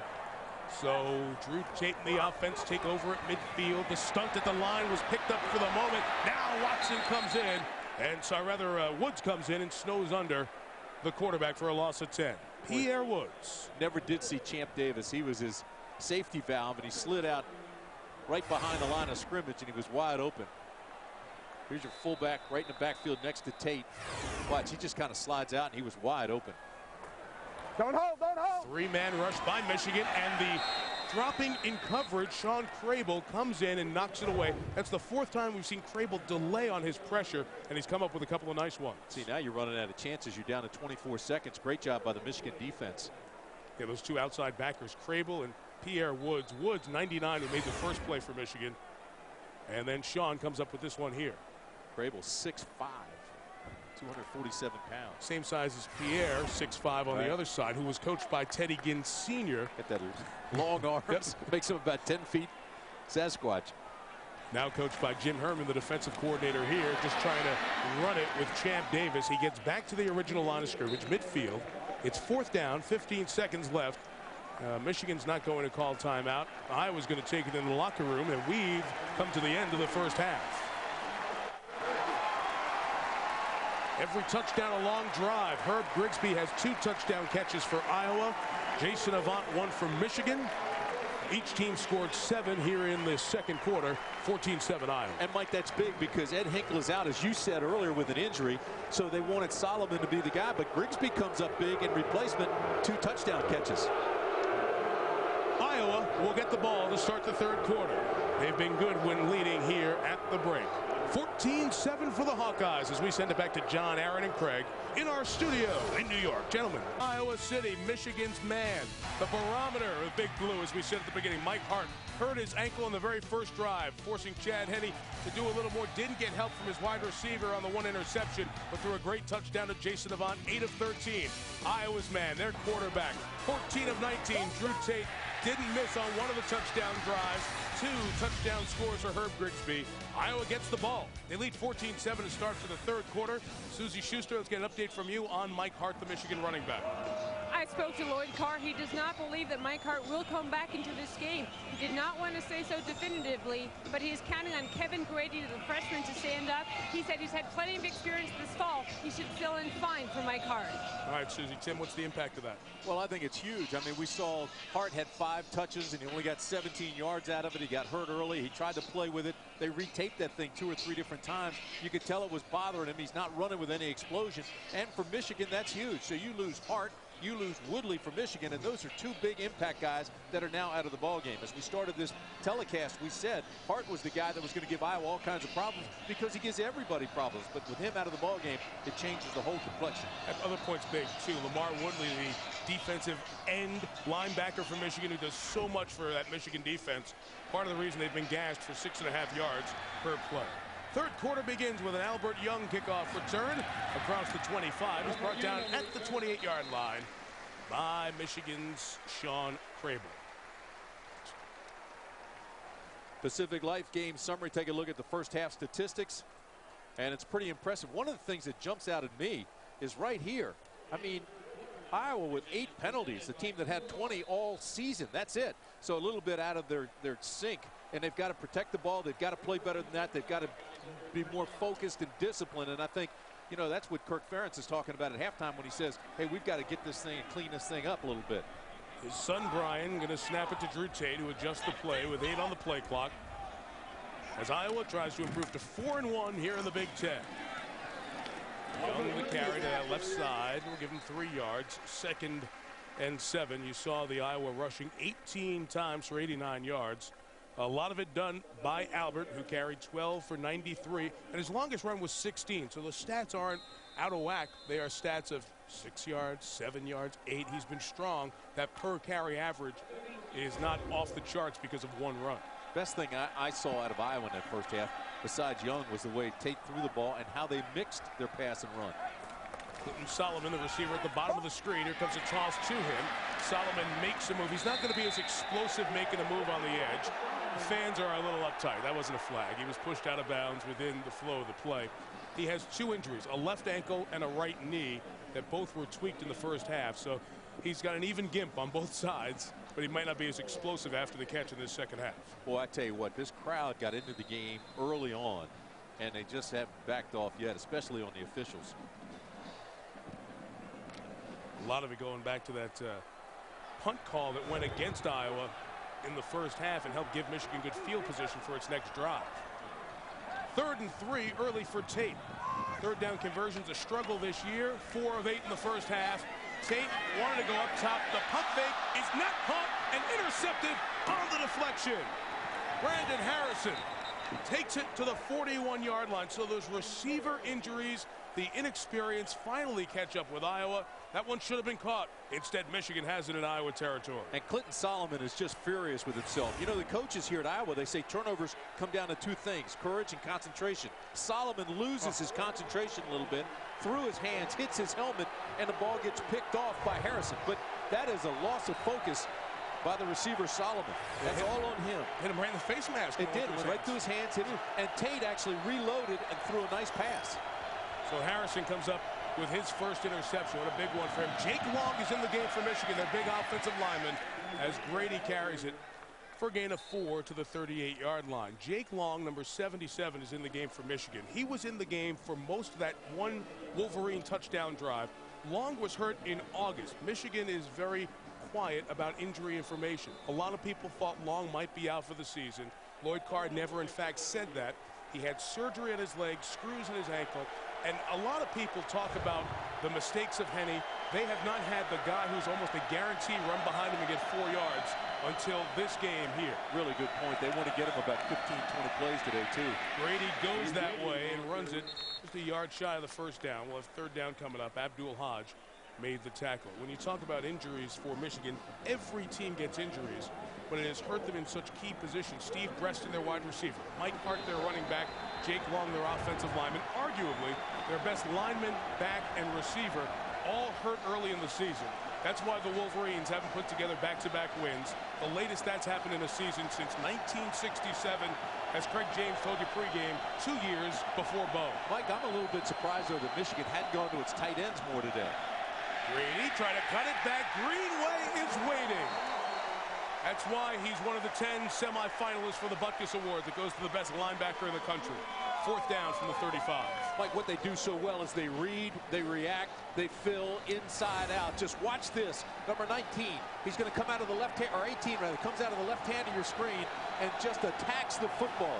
So Drew Tate and the offense take over at midfield. The stunt at the line was picked up for the moment. Now Watson comes in, and Woods comes in and snows under the quarterback for a loss of 10. Pierre Woods. Never did see Champ Davis. He was his safety valve, and he slid out right behind the line of scrimmage, and he was wide open. Here's your fullback right in the backfield next to Tate. Watch, he just kind of slides out, and he was wide open. Don't hold, don't hold. Three-man rush by Michigan, and the dropping in coverage, Sean Crable comes in and knocks it away. That's the fourth time we've seen Crable delay on his pressure, and he's come up with a couple of nice ones. See, now you're running out of chances. You're down to 24 seconds. Great job by the Michigan defense. Yeah, those two outside backers, Crable and Pierre Woods. Woods, 99, who made the first play for Michigan. And then Sean comes up with this one here. Crable, 6'5", 247 pounds. Same size as Pierre, 6'5" on the other side, who was coached by Teddy Ginn Sr. Get that long arms. Makes him about 10 feet Sasquatch. Now coached by Jim Herman, the defensive coordinator here, just trying to run it with Champ Davis. He gets back to the original line of scrimmage, midfield. It's 4th down, 15 seconds left. Michigan's not going to call timeout. Iowa's going to take it in the locker room, and we've come to the end of the first half. Every touchdown a long drive. Herb Grigsby has 2 touchdown catches for Iowa. Jason Avant 1 for Michigan. Each team scored 7 here in the second quarter. 14-7 Iowa. And Mike, that's big because Ed Hinkle is out, as you said earlier, with an injury. So they wanted Solomon to be the guy, but Grigsby comes up big in replacement. 2 touchdown catches. Iowa will get the ball to start the third quarter. They've been good when leading here at the break. 14-7 for the Hawkeyes as we send it back to John, Aaron, and Craig in our studio in New York. Gentlemen, Iowa City, Michigan's man, the barometer of Big Blue, as we said at the beginning. Mike Hart hurt his ankle on the very first drive, forcing Chad Henne to do a little more. Didn't get help from his wide receiver on the 1 interception, but threw a great touchdown to Jason Avant. 8 of 13. Iowa's man, their quarterback, 14 of 19. Drew Tate didn't miss on one of the touchdown drives. 2 touchdown scores for Herb Grigsby. Iowa gets the ball. They lead 14-7 to start for the third quarter. Susie Schuster, let's get an update from you on Mike Hart, the Michigan running back. I spoke to Lloyd Carr. He does not believe that Mike Hart will come back into this game. He did not want to say so definitively, but he is counting on Kevin Grady, the freshman, to stand up. He said he's had plenty of experience this fall. He should fill in fine for Mike Hart. All right, Susie. Tim, what's the impact of that? Well, I think it's huge. I mean, we saw Hart had 5 touches, and he only got 17 yards out of it. He got hurt early. He tried to play with it. They retaped that thing 2 or 3 different times. You could tell it was bothering him. He's not running with any explosion. And for Michigan, that's huge. So you lose Hart. You lose Woodley for Michigan, and those are 2 big impact guys that are now out of the ball game. As we started this telecast, we said Hart was the guy that was going to give Iowa all kinds of problems because he gives everybody problems. But with him out of the ball game, it changes the whole complexion. At other points big, too. Lamar Woodley, the defensive end linebacker for Michigan, who does so much for that Michigan defense. Part of the reason they've been gashed for 6.5 yards per play. Third quarter begins with an Albert Young kickoff return across the 25. He's brought down at the 28-yard line by Michigan's Sean Crable. Pacific Life game summary. Take a look at the first half statistics, and it's pretty impressive. One of the things that jumps out at me is right here. I mean, Iowa with 8 penalties, the team that had 20 all season. That's it. So a little bit out of their sync, and they've got to protect the ball. They've got to play better than that. They've got to be more focused and disciplined, and I think, you know, that's what Kirk Ferentz is talking about at halftime when he says, hey, we've got to get this thing and clean this thing up a little bit. His son Brian going to snap it to Drew Tate, who adjusts the play with 8 on the play clock, as Iowa tries to improve to 4-1 here in the Big Ten. Young the carry to that left side. We'll give him 3 yards. 2nd and 7. You saw the Iowa rushing 18 times for 89 yards. A lot of it done by Albert, who carried 12 for 93, and his longest run was 16. So the stats aren't out of whack. They are stats of 6 yards, 7 yards, 8. He's been strong. That per carry average is not off the charts because of 1 run. Best thing I saw out of Iowa in that first half, besides Young, was the way Tate threw the ball and how they mixed their pass and run. Clinton Solomon, the receiver at the bottom of the screen. Here comes a toss to him. Solomon makes a move. He's not going to be as explosive making a move on the edge. The fans are a little uptight. That wasn't a flag. He was pushed out of bounds within the flow of the play. He has 2 injuries, a left ankle and a right knee, that both were tweaked in the first half. So he's got an even gimp on both sides, but he might not be as explosive after the catch in this second half. Well, I tell you what, this crowd got into the game early on, and they just haven't backed off yet, especially on the officials. A lot of it going back to that punt call that went against Iowa in the first half and helped give Michigan good field position for its next drive. 3rd and 3 early for Tate. 3rd down conversions a struggle this year. 4 of 8 in the first half. Tate wanted to go up top. The pump fake is not caught and intercepted on the deflection. Brandon Harrison takes it to the 41-yard line. So those receiver injuries, the inexperience finally catch up with Iowa. That one should have been caught. Instead, Michigan has it in Iowa territory. And Clinton Solomon is just furious with himself. You know, the coaches here at Iowa, they say turnovers come down to two things, courage and concentration. Solomon loses his concentration a little bit, threw his hands, hits his helmet, and the ball gets picked off by Harrison. But that is a loss of focus by the receiver Solomon. That's all on him. Hit him right in the face mask. It did. Went right through his hands, hit him, and Tate actually reloaded and threw a nice pass. So Harrison comes up with his first interception. What a big one for him. Jake Long is in the game for Michigan, their big offensive lineman, as Grady carries it for a gain of 4 to the 38-yard line. Jake Long, number 77, is in the game for Michigan. He was in the game for most of that one Wolverine touchdown drive. Long was hurt in August. Michigan is very quiet about injury information. A lot of people thought Long might be out for the season. Lloyd Carr never, in fact, said that. He had surgery on his leg, screws in his ankle, and a lot of people talk about the mistakes of Henne. They have not had the guy who's almost a guarantee run behind him and get 4 yards until this game here. Really good point. They want to get him about 15, 20 plays today, too. Grady goes that way and runs it just a yard shy of the first down. We'll have third down coming up. Abdul Hodge made the tackle. When you talk about injuries for Michigan, every team gets injuries, but it has hurt them in such key positions. Steve Breston, their wide receiver. Mike Hart, their running back. Jake Long, their offensive lineman. Arguably, their best lineman, back, and receiver all hurt early in the season. That's why the Wolverines haven't put together back-to-back wins. The latest that's happened in a season since 1967, as Craig James told you pregame, 2 years before Bo. Mike, I'm a little bit surprised, though, that Michigan hadn't gone to its tight ends more today. Grady trying to cut it back. Greenway is waiting. That's why he's one of the 10 semifinalists for the Butkus Award that goes to the best linebacker in the country. Fourth down from the 35. Mike, what they do so well is they read, they react, they fill inside out. Just watch this. Number 19, he's going to come out of the left hand, or 18 rather, comes out of the left hand of your screen and just attacks the football.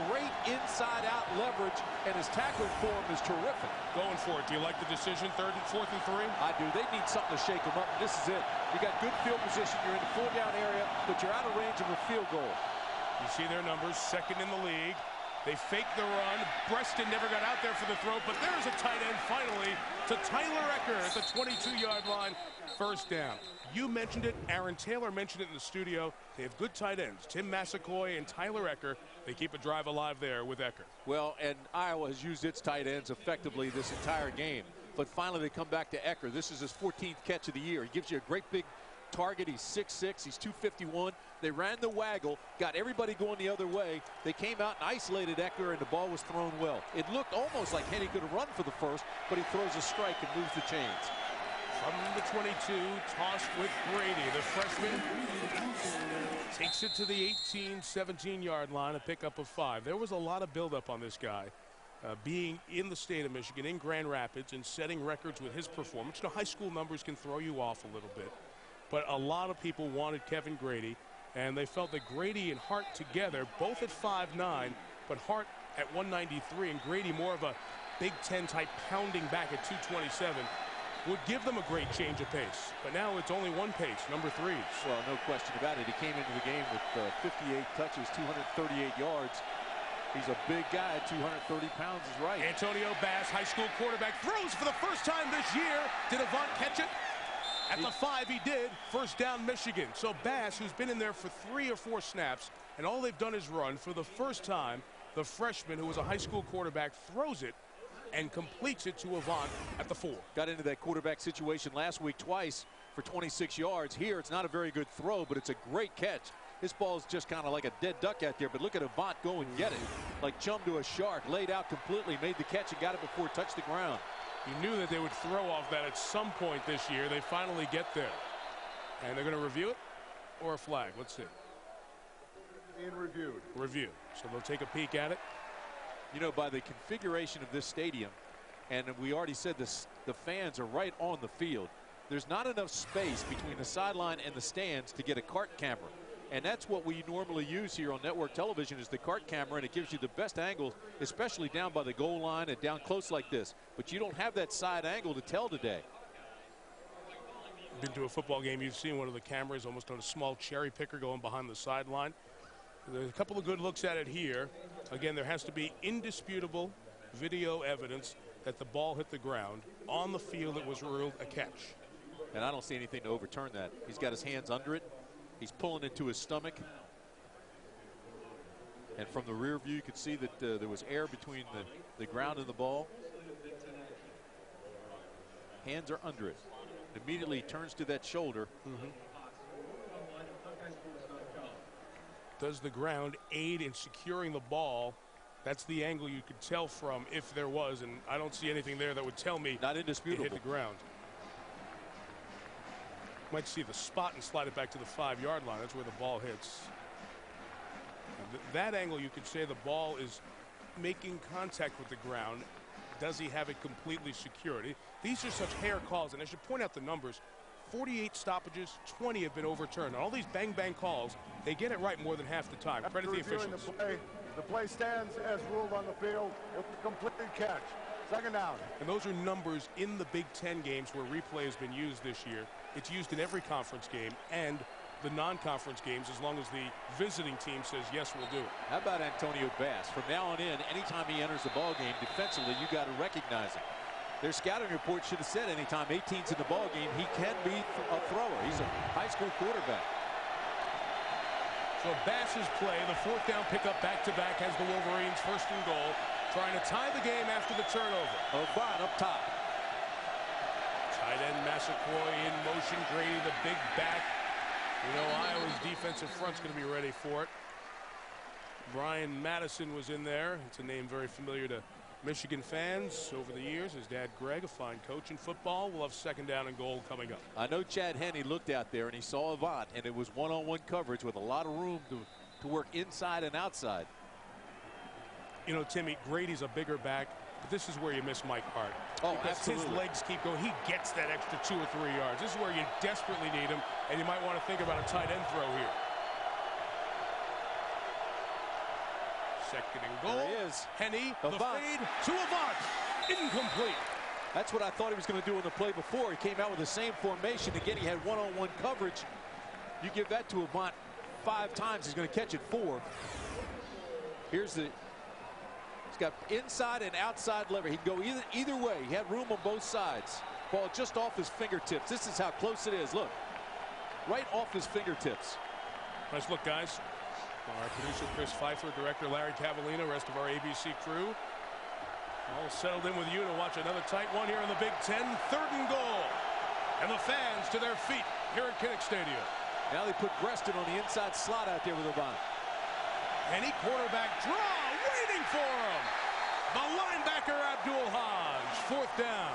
Great inside-out leverage, and his tackling form is terrific. Going for it. Do you like the decision, fourth and 3? I do. They need something to shake them up, and this is it. You got good field position. You're in the full-down area, but you're out of range of a field goal. You see their numbers, second in the league. They faked the run. Breston never got out there for the throw, but there's a tight end finally to Tyler Ecker at the 22-yard line. First down. You mentioned it. Aaron Taylor mentioned it in the studio. They have good tight ends. Tim Massaquoi and Tyler Ecker. They keep a drive alive there with Ecker. Well, and Iowa has used its tight ends effectively this entire game. But finally they come back to Ecker. This is his 14th catch of the year. He gives you a great big target. He's 6'6", he's 251. They ran the waggle, got everybody going the other way. They came out and isolated Ecker, and the ball was thrown well. It looked almost like Henne could have run for the first, but he throws a strike and moves the chains. From the 22, tossed with Grady. The freshman takes it to the 18, 17-yard line, a pickup of 5. There was a lot of buildup on this guy. Being in the state of Michigan, in Grand Rapids, and setting records with his performance. You know, high school numbers can throw you off a little bit. But a lot of people wanted Kevin Grady, and they felt that Grady and Hart together, both at 5'9", but Hart at 193, and Grady more of a Big Ten type pounding back at 227, would give them a great change of pace. But now it's only one pace, number 3. Well, no question about it. He came into the game with 58 touches, 238 yards. He's a big guy, 230 pounds is right. Antonio Bass, high school quarterback, throws for the first time this year. Did Avant catch it? At the 5, he did. First down, Michigan. So Bass, who's been in there for 3 or 4 snaps, and all they've done is run, for the first time, the freshman, who was a high school quarterback, throws it and completes it to Avant at the 4. Got into that quarterback situation last week twice for 26 yards. Here, it's not a very good throw, but it's a great catch. This ball's just kind of like a dead duck out there, but look at Avant go and get it. Like chum to a shark, laid out completely, made the catch and got it before it touched the ground. He knew that they would throw off that at some point this year. They finally get there. And they're going to review it or a flag? Let's see. Being reviewed. Review. So they'll take a peek at it. You know, by the configuration of this stadium, and we already said this, the fans are right on the field. There's not enough space between the sideline and the stands to get a cart camera. And that's what we normally use here on network television, is the cart camera, and it gives you the best angle, especially down by the goal line and down close like this. But you don't have that side angle to tell today. been to a football game, you've seen one of the cameras almost on a small cherry picker going behind the sideline. There's a couple of good looks at it here. Again, there has to be indisputable video evidence that the ball hit the ground. On the field, it was ruled a catch. And I don't see anything to overturn that. He's got his hands under it. He's pulling into his stomach. And from the rear view, you could see that there was air between the ground and the ball. Hands are under it. Immediately turns to that shoulder. Does the ground aid in securing the ball? That's the angle you could tell from if there was, and I don't see anything there that would tell me not indisputable. It hit the ground. Might see the spot and slide it back to the 5-yard line. That's where the ball hits. That angle, you could say the ball is making contact with the ground. Does he have it completely secured? These are such hair calls, and I should point out the numbers. 48 stoppages, 20 have been overturned. On all these bang-bang calls, they get it right more than half the time. Credit the officials. The play stands as ruled on the field with the completed catch. Second down. And those are numbers in the Big Ten games where replay has been used this year. It's used in every conference game and the non-conference games as long as the visiting team says, yes, we'll do it. How about Antonio Bass? From now on in, anytime he enters the ball game defensively, you got to recognize him. Their scouting report should have said anytime 18's in the ball game, he can be a thrower. He's a high school quarterback. So Bass's play, the 4th down pickup back-to-back has the Wolverines 1st and goal, trying to tie the game after the turnover. O'Vaughn up top. Tight end Massaquoi in motion. Grady, the big back. You know, Iowa's defensive front's going to be ready for it. Brian Madison was in there. It's a name very familiar to Michigan fans over the years. His dad, Greg, a fine coach in football. We'll have 2nd down and goal coming up. I know Chad Henne looked out there and he saw Avant, and it was one-on-one coverage with a lot of room to work inside and outside. You know, Timmy, Grady's a bigger back, but this is where you miss Mike Hart. Oh, because absolutely. His legs keep going. He gets that extra 2 or 3 yards. This is where you desperately need him, and you might want to think about a tight end throw here. 2nd and goal. There he is. Henne, the fade to Avant. Incomplete. That's what I thought he was going to do in the play before. He came out with the same formation. Again, he had one-on-one coverage. You give that to Avant 5 times, he's going to catch it 4. He's got inside and outside lever. He can go either way. He had room on both sides. Ball just off his fingertips. This is how close it is. Look, right off his fingertips. Nice look, guys. Our producer, Chris Pfeiffer, director, Larry Cavallino, rest of our ABC crew. All settled in with you to watch another tight one here in the Big Ten. 3rd and goal. And the fans to their feet here at Kinnick Stadium. Now they put Breston on the inside slot out there with Avant. Any quarterback draw, waiting for him. The linebacker, Abdul Hodge, 4th down.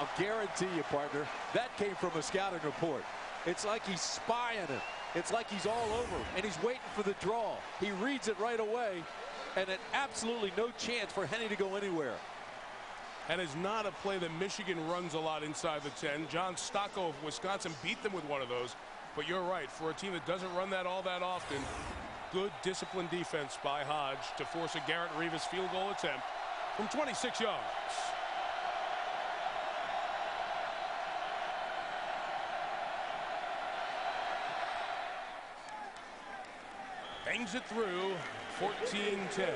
I'll guarantee you, partner, that came from a scouting report. It's like he's spying it. It's like he's all over, and he's waiting for the draw. He reads it right away, and it absolutely no chance for Henne to go anywhere. And it's not a play that Michigan runs a lot inside the 10. John Stocco of Wisconsin beat them with one of those. But you're right, for a team that doesn't run that all that often, good disciplined defense by Hodge to force a Garrett Rivas field goal attempt from 26 yards. Bangs it through, 14-10.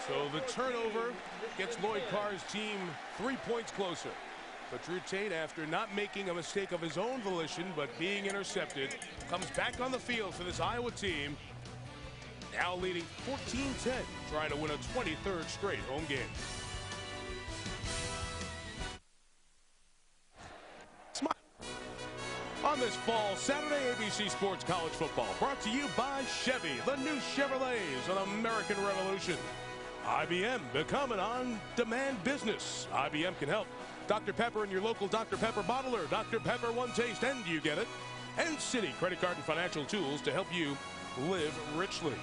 So the turnover gets Lloyd Carr's team 3 points closer. But Drew Tate, after not making a mistake of his own volition but being intercepted, comes back on the field for this Iowa team, now leading 14-10, trying to win a 23rd straight home game. On this fall Saturday, ABC Sports College Football, brought to you by Chevy, the new Chevrolets of American Revolution. IBM, become an on-demand business. IBM can help. Dr. Pepper and your local Dr. Pepper bottler. Dr. Pepper, one taste and you get it. And Citi, credit card and financial tools to help you live richly.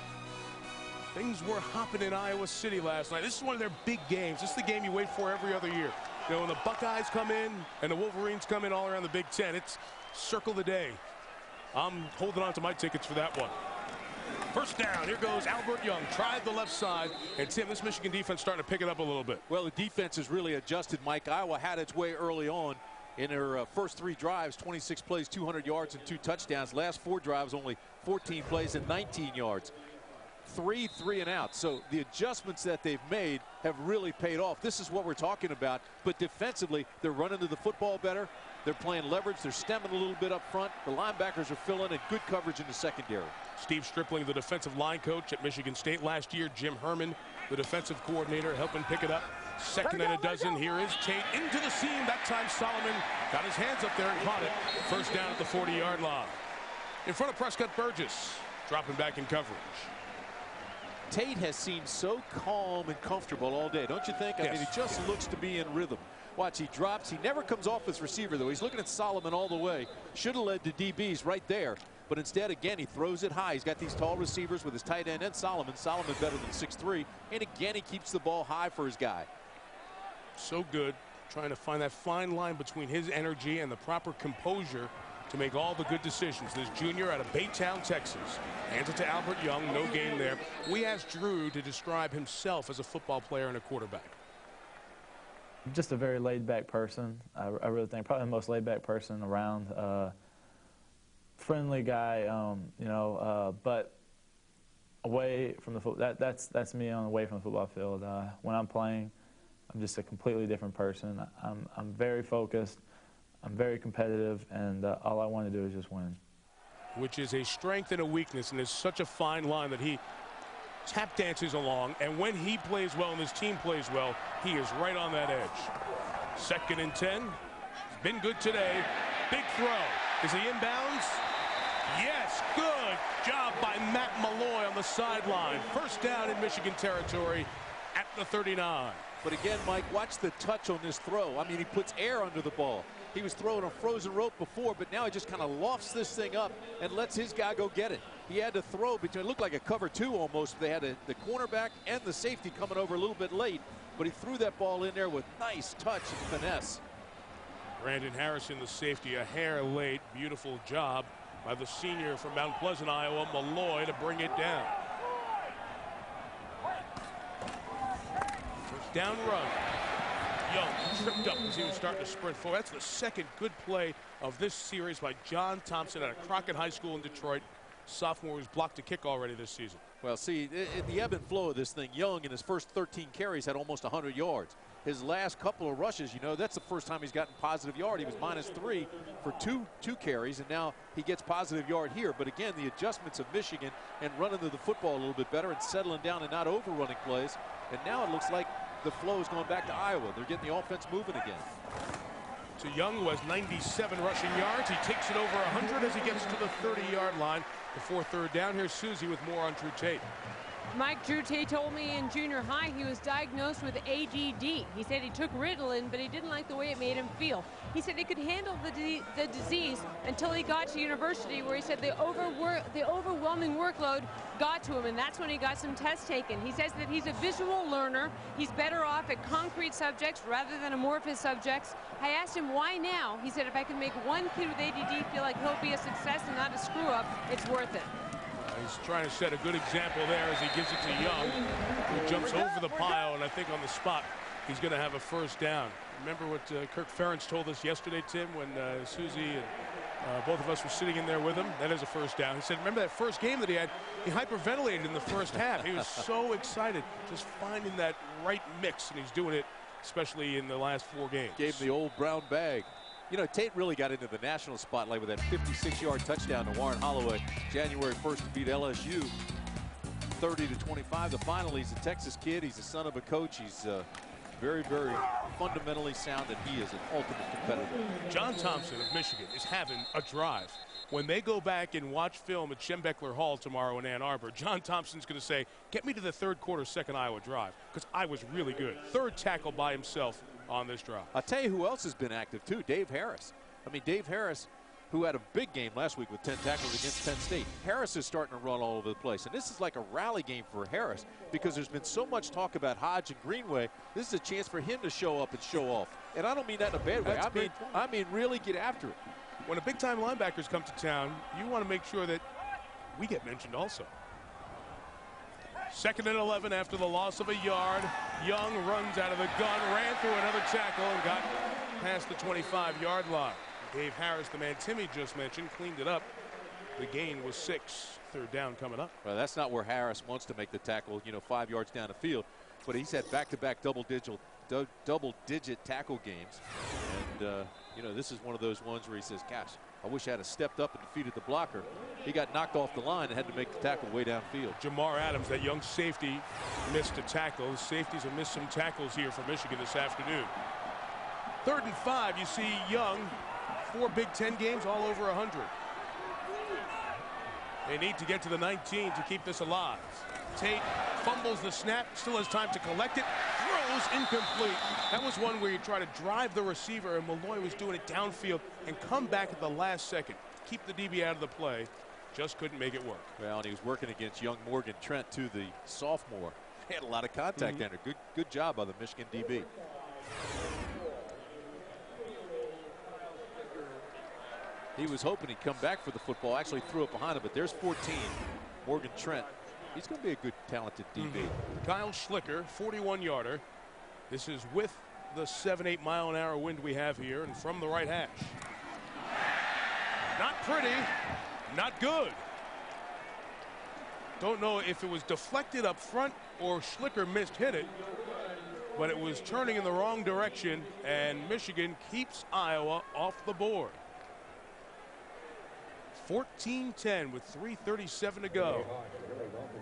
Things were hopping in Iowa City last night. This is one of their big games. This is the game you wait for every other year. You know, when the Buckeyes come in and the Wolverines come in all around the Big Ten, it's circle the day. I'm holding on to my tickets for that one. First down, here goes Albert Young. Tried the left side, and Tim, this Michigan defense starting to pick it up a little bit. Well, the defense has really adjusted, Mike. Iowa had its way early on, in her first 3 drives, 26 plays, 200 yards, and 2 touchdowns. Last 4 drives, only 14 plays and 19 yards. 3 and out. So the adjustments that they've made have really paid off. This is what we're talking about. But defensively, they're running to the football better. They're playing leverage. They're stemming a little bit up front. The linebackers are filling in, good coverage in the secondary. Steve Stripling, the defensive line coach at Michigan State last year. Jim Herman, the defensive coordinator, helping pick it up. Second and a dozen. Here is Tate into the seam. That time Solomon got his hands up there and caught it. First down at the 40-yard line. In front of Prescott Burgess, dropping back in coverage. Tate has seemed so calm and comfortable all day, don't you think? I mean, he just looks to be in rhythm. Watch, he drops. He never comes off his receiver, though. He's looking at Solomon all the way. Should have led to DBs right there. But instead, again, he throws it high. He's got these tall receivers with his tight end and Solomon. Solomon better than 6'3". And again, he keeps the ball high for his guy. So good, trying to find that fine line between his energy and the proper composure to make all the good decisions. This junior out of Baytown, Texas. Hands it to Albert Young, no gain there. We asked Drew to describe himself as a football player and a quarterback. Just a very laid-back person. I really think probably the most laid-back person around. Friendly guy, you know, but away from the football. That's me on away from the football field. When I'm playing, I'm just a completely different person. I'm very focused. I'm very competitive, and all I want to do is just win. Which is a strength and a weakness, and it's such a fine line that he tap dances along, and when he plays well and his team plays well, he is right on that edge. Second and 10. He's been good today. Big throw. Is he inbounds? Yes, good job by Matt Malloy on the sideline. First down in Michigan territory at the 39. But again, Mike, watch the touch on this throw. I mean, he puts air under the ball. He was throwing a frozen rope before, but now he just kind of lofts this thing up and lets his guy go get it. He had to throw between, it looked like a cover 2 almost. They had the cornerback and the safety coming over a little bit late, but he threw that ball in there with nice touch and finesse. Brandon Harrison, the safety, a hair late. Beautiful job by the senior from Mount Pleasant, Iowa, Malloy, to bring it down. First down run. Young tripped up as he was starting to sprint forward. That's the second good play of this series by John Thompson at a Crockett High School in Detroit. Sophomore who's blocked a kick already this season. Well, see, the ebb and flow of this thing, Young in his first 13 carries had almost 100 yards. His last couple of rushes, you know, that's the first time he's gotten positive yard. He was -3 for two carries, and now he gets positive yard here. But again, the adjustments of Michigan and running to the football a little bit better and settling down and not overrunning plays. And now it looks like the flow is going back to Iowa. They're getting the offense moving again. So Young, who has 97 rushing yards, he takes it over 100 as he gets to the 30-yard line before third down. Here's Susie with more on Drew Tate. Mike, Drew Tate told me in junior high he was diagnosed with ADD. He said he took Ritalin, but he didn't like the way it made him feel. He said he could handle the disease until he got to university, where he said the overwhelming workload got to him, and that's when he got some tests taken. He says that he's a visual learner. He's better off at concrete subjects rather than amorphous subjects. I asked him why now. He said if I can make one kid with ADD feel like he'll be a success and not a screw-up, it's worth it. He's trying to set a good example there as he gives it to Young, who jumps over the pile, and I think on the spot he's going to have a first down. Remember what Kirk Ferentz told us yesterday, Tim, when Susie and both of us were sitting in there with him? That is a first down. He said, remember that first game that he had? He hyperventilated in the first half. He was so excited, just finding that right mix, and he's doing it especially in the last 4 games. Gave him the old brown bag. You know, Tate really got into the national spotlight with that 56-yard touchdown to Warren Holloway January 1st to beat LSU 30-25. The final, he's a Texas kid. He's the son of a coach. He's very, very fundamentally sound, and he is an ultimate competitor. John Thompson of Michigan is having a drive. When they go back and watch film at Schembechler Hall tomorrow in Ann Arbor, John Thompson's going to say, get me to the third quarter, second Iowa drive, because I was really good. Third tackle by himself on this drive. I'll tell you who else has been active, too, Dave Harris. I mean, Dave Harris, who had a big game last week with 10 tackles against Penn State. Harris is starting to run all over the place, and this is like a rally game for Harris because there's been so much talk about Hodge and Greenway. This is a chance for him to show up and show off. And I don't mean that in a bad way. I mean really get after it. When a big-time linebackers come to town, you want to make sure that we get mentioned also. Second and 11 after the loss of a yard. Young runs out of the gun, ran through another tackle, and got past the 25-yard line. Dave Harris, the man Timmy just mentioned, cleaned it up. The gain was 6. Third down coming up. Well, that's not where Harris wants to make the tackle, 5 yards down the field. But he's had back-to-back double-digit tackle games. And, this is one of those ones where he says, gosh, I wish I had stepped up and defeated the blocker. He got knocked off the line and had to make the tackle way downfield. Jamar Adams, that young safety, missed a tackle. The safeties have missed some tackles here for Michigan this afternoon. 3rd and 5, you see Young, 4 Big Ten games, all over 100. They need to get to the 19 to keep this alive. Tate fumbles the snap, still has time to collect it, throws incomplete. That was one where you try to drive the receiver, and Malloy was doing it downfield and come back at the last second. Keep the DB out of the play. Just couldn't make it work. Well, and he was working against young Morgan Trent, too, the sophomore. He had a lot of contact under. Good job by the Michigan DB. He was hoping he'd come back for the football. Actually threw it behind him, but there's 14. Morgan Trent. He's going to be a good, talented DB. Kyle Schlicker, 41-yarder. This is with the 7-8 mile-an-hour wind we have here, and from the right hash. Not pretty, not good. Don't know if it was deflected up front or Schlicker hit it, but it was turning in the wrong direction, and Michigan keeps Iowa off the board. 14-10 with 3:37 to go.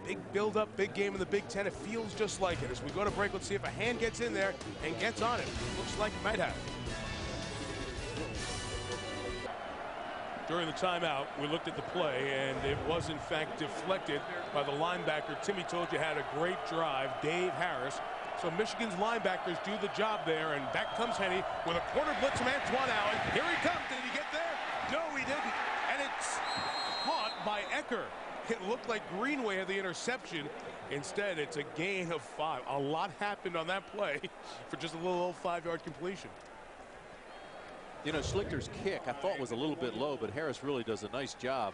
Big build-up, big game in the Big Ten. It feels just like it. As we go to break, let's see if a hand gets in there and gets on it. Looks like it might have. During the timeout, we looked at the play, and it was, in fact, deflected by the linebacker. Timmy told you had a great drive, Dave Harris. So Michigan's linebackers do the job there, and back comes Henny with a corner blitz from Antoine Allen. Here he comes. Did he get there? No, he didn't. And it's caught by Ecker. It looked like Greenway had the interception. Instead, it's a gain of 5. A lot happened on that play for just a little old 5-yard completion. Schlicter's kick I thought was a little bit low, but Harris really does a nice job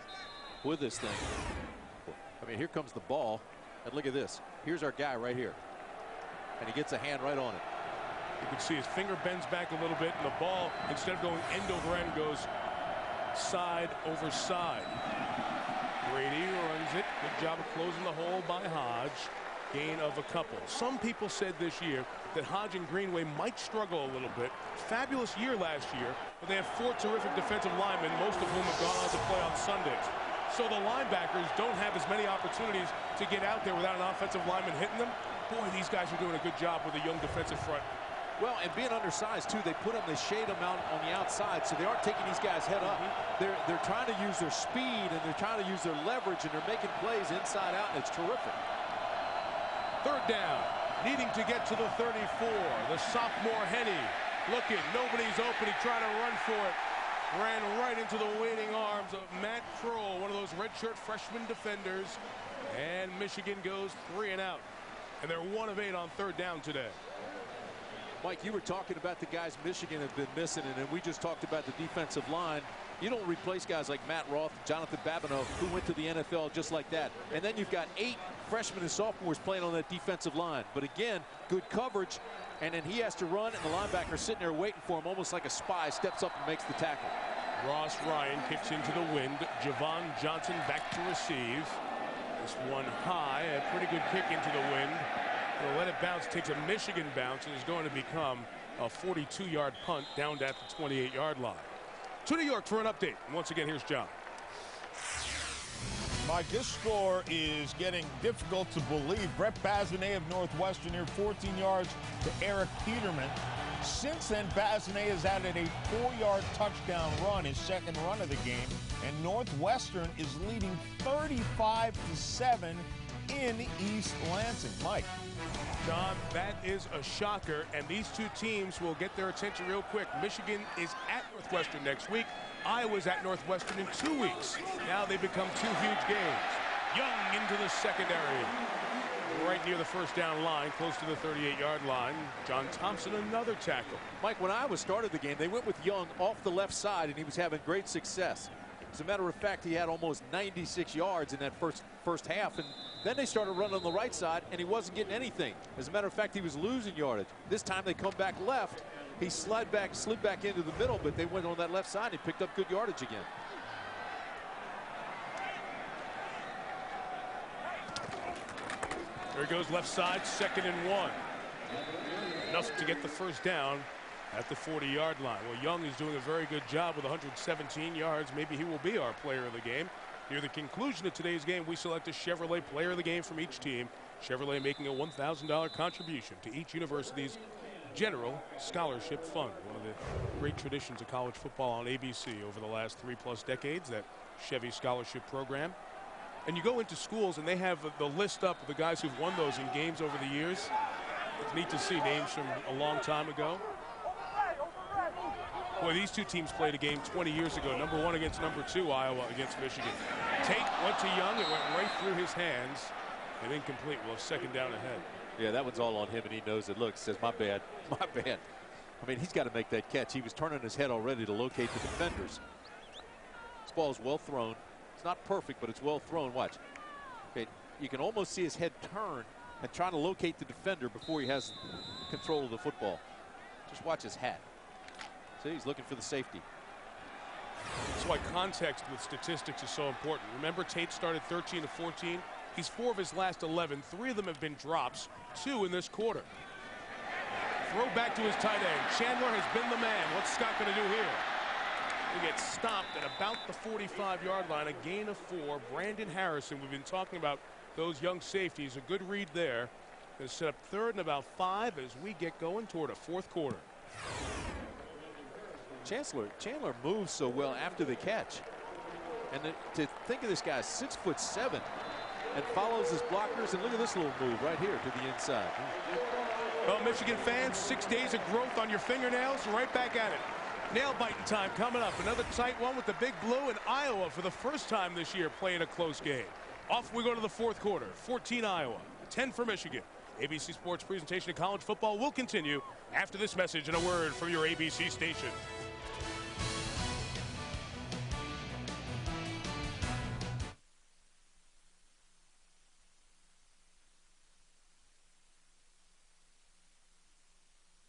with this thing. I mean, here comes the ball, and look at this. Here's our guy right here, and he gets a hand right on it. You can see his finger bends back a little bit, and the ball, instead of going end over end, goes side over side. Brady runs it. Good job of closing the hole by Hodge. Gain of a couple. Some people said this year that Hodge and Greenway might struggle a little bit. Fabulous year last year, but they have 4 terrific defensive linemen, most of whom have gone on to play on Sundays. So the linebackers don't have as many opportunities to get out there without an offensive lineman hitting them. Boy, these guys are doing a good job with a young defensive front. Well, and being undersized, too, they put them, they shade them out on the outside, so they aren't taking these guys head up. They're trying to use their speed, and they're trying to use their leverage, and they're making plays inside out, and it's terrific. 3rd down, needing to get to the 34. The sophomore Henny looking, nobody's open. He tried to run for it. Ran right into the waiting arms of Matt Kroll, one of those redshirt freshman defenders. And Michigan goes 3 and out. And they're 1 of 8 on 3rd down today. Mike, you were talking about the guys Michigan have been missing, and then we just talked about the defensive line. You don't replace guys like Matt Roth, Jonathan Babineau, who went to the NFL just like that. And then you've got 8 freshmen and sophomores playing on that defensive line. But again, good coverage, and then he has to run, and the linebacker sitting there waiting for him, almost like a spy, steps up and makes the tackle. Ross Ryan kicks into the wind. Javon Johnson back to receive. This one high, a pretty good kick into the wind. He'll let it bounce, takes a Michigan bounce, and is going to become a 42-yard punt down at the 28-yard line. To New York for an update. And once again, here's John. Mike, this score is getting difficult to believe. Brett Bazinet of Northwestern here, 14 yards to Eric Peterman. Since then, Bazinet has added a 4-yard touchdown run, his second run of the game, and Northwestern is leading 35-7 in East Lansing. Mike. John, that is a shocker, and these two teams will get their attention real quick. Michigan is at Northwestern next week. Iowa's at Northwestern in 2 weeks. Now they become 2 huge games. Young into the secondary. Right near the first down line, close to the 38-yard line. John Thompson, another tackle. Mike, when Iowa started the game, they went with Young off the left side, and he was having great success. As a matter of fact, he had almost 96 yards in that first half, and then they started running on the right side, and he wasn't getting anything. As a matter of fact, he was losing yardage. This time they come back left, He slid back into the middle, but they went on that left side. He picked up good yardage again. There he goes left side, 2nd and 1. Enough to get the first down at the 40-yard line. Well, Young is doing a very good job with 117 yards. Maybe he will be our player of the game. Near the conclusion of today's game, we select a Chevrolet player of the game from each team. Chevrolet making a $1,000 contribution to each university's General Scholarship Fund. One of the great traditions of college football on ABC over the last 3+ decades, that Chevy Scholarship Program. And you go into schools and they have the list up of the guys who've won those in games over the years. It's neat to see names from a long time ago. Boy, these two teams played a game 20 years ago. Number 1 against number 2, Iowa against Michigan. Tate went to Young. It went right through his hands and incomplete. We'll have 2nd down ahead. Yeah, that one's all on him, and he knows it. Look, says, my bad, my bad. I mean, he's got to make that catch. He was turning his head already to locate the defenders. This ball is well thrown. It's not perfect, but it's well thrown. Watch. Okay, you can almost see his head turn and trying to locate the defender before he has control of the football. Just watch his hat. See, he's looking for the safety. That's why context with statistics is so important. Remember, Tate started 13 of 14. He's 4 of his last 11. 3 of them have been drops, 2 in this quarter. Throw back to his tight end. Chandler has been the man. What's Scott going to do here? He gets stopped at about the 45-yard line. A gain of 4. Brandon Harrison, we've been talking about those young safeties. A good read there. Going to set up 3rd and about 5 as we get going toward a 4th quarter. Chandler moves so well after the catch. And to think of this guy, 6'7", and follows his blockers. And look at this little move right here to the inside. Well, Michigan fans, 6 days of growth on your fingernails, right back at it. Nail-biting time coming up. Another tight one with the Big Blue, and Iowa for the first time this year playing a close game. Off we go to the 4th quarter. 14 Iowa, 10 for Michigan. ABC Sports presentation of college football will continue after this message and a word from your ABC station.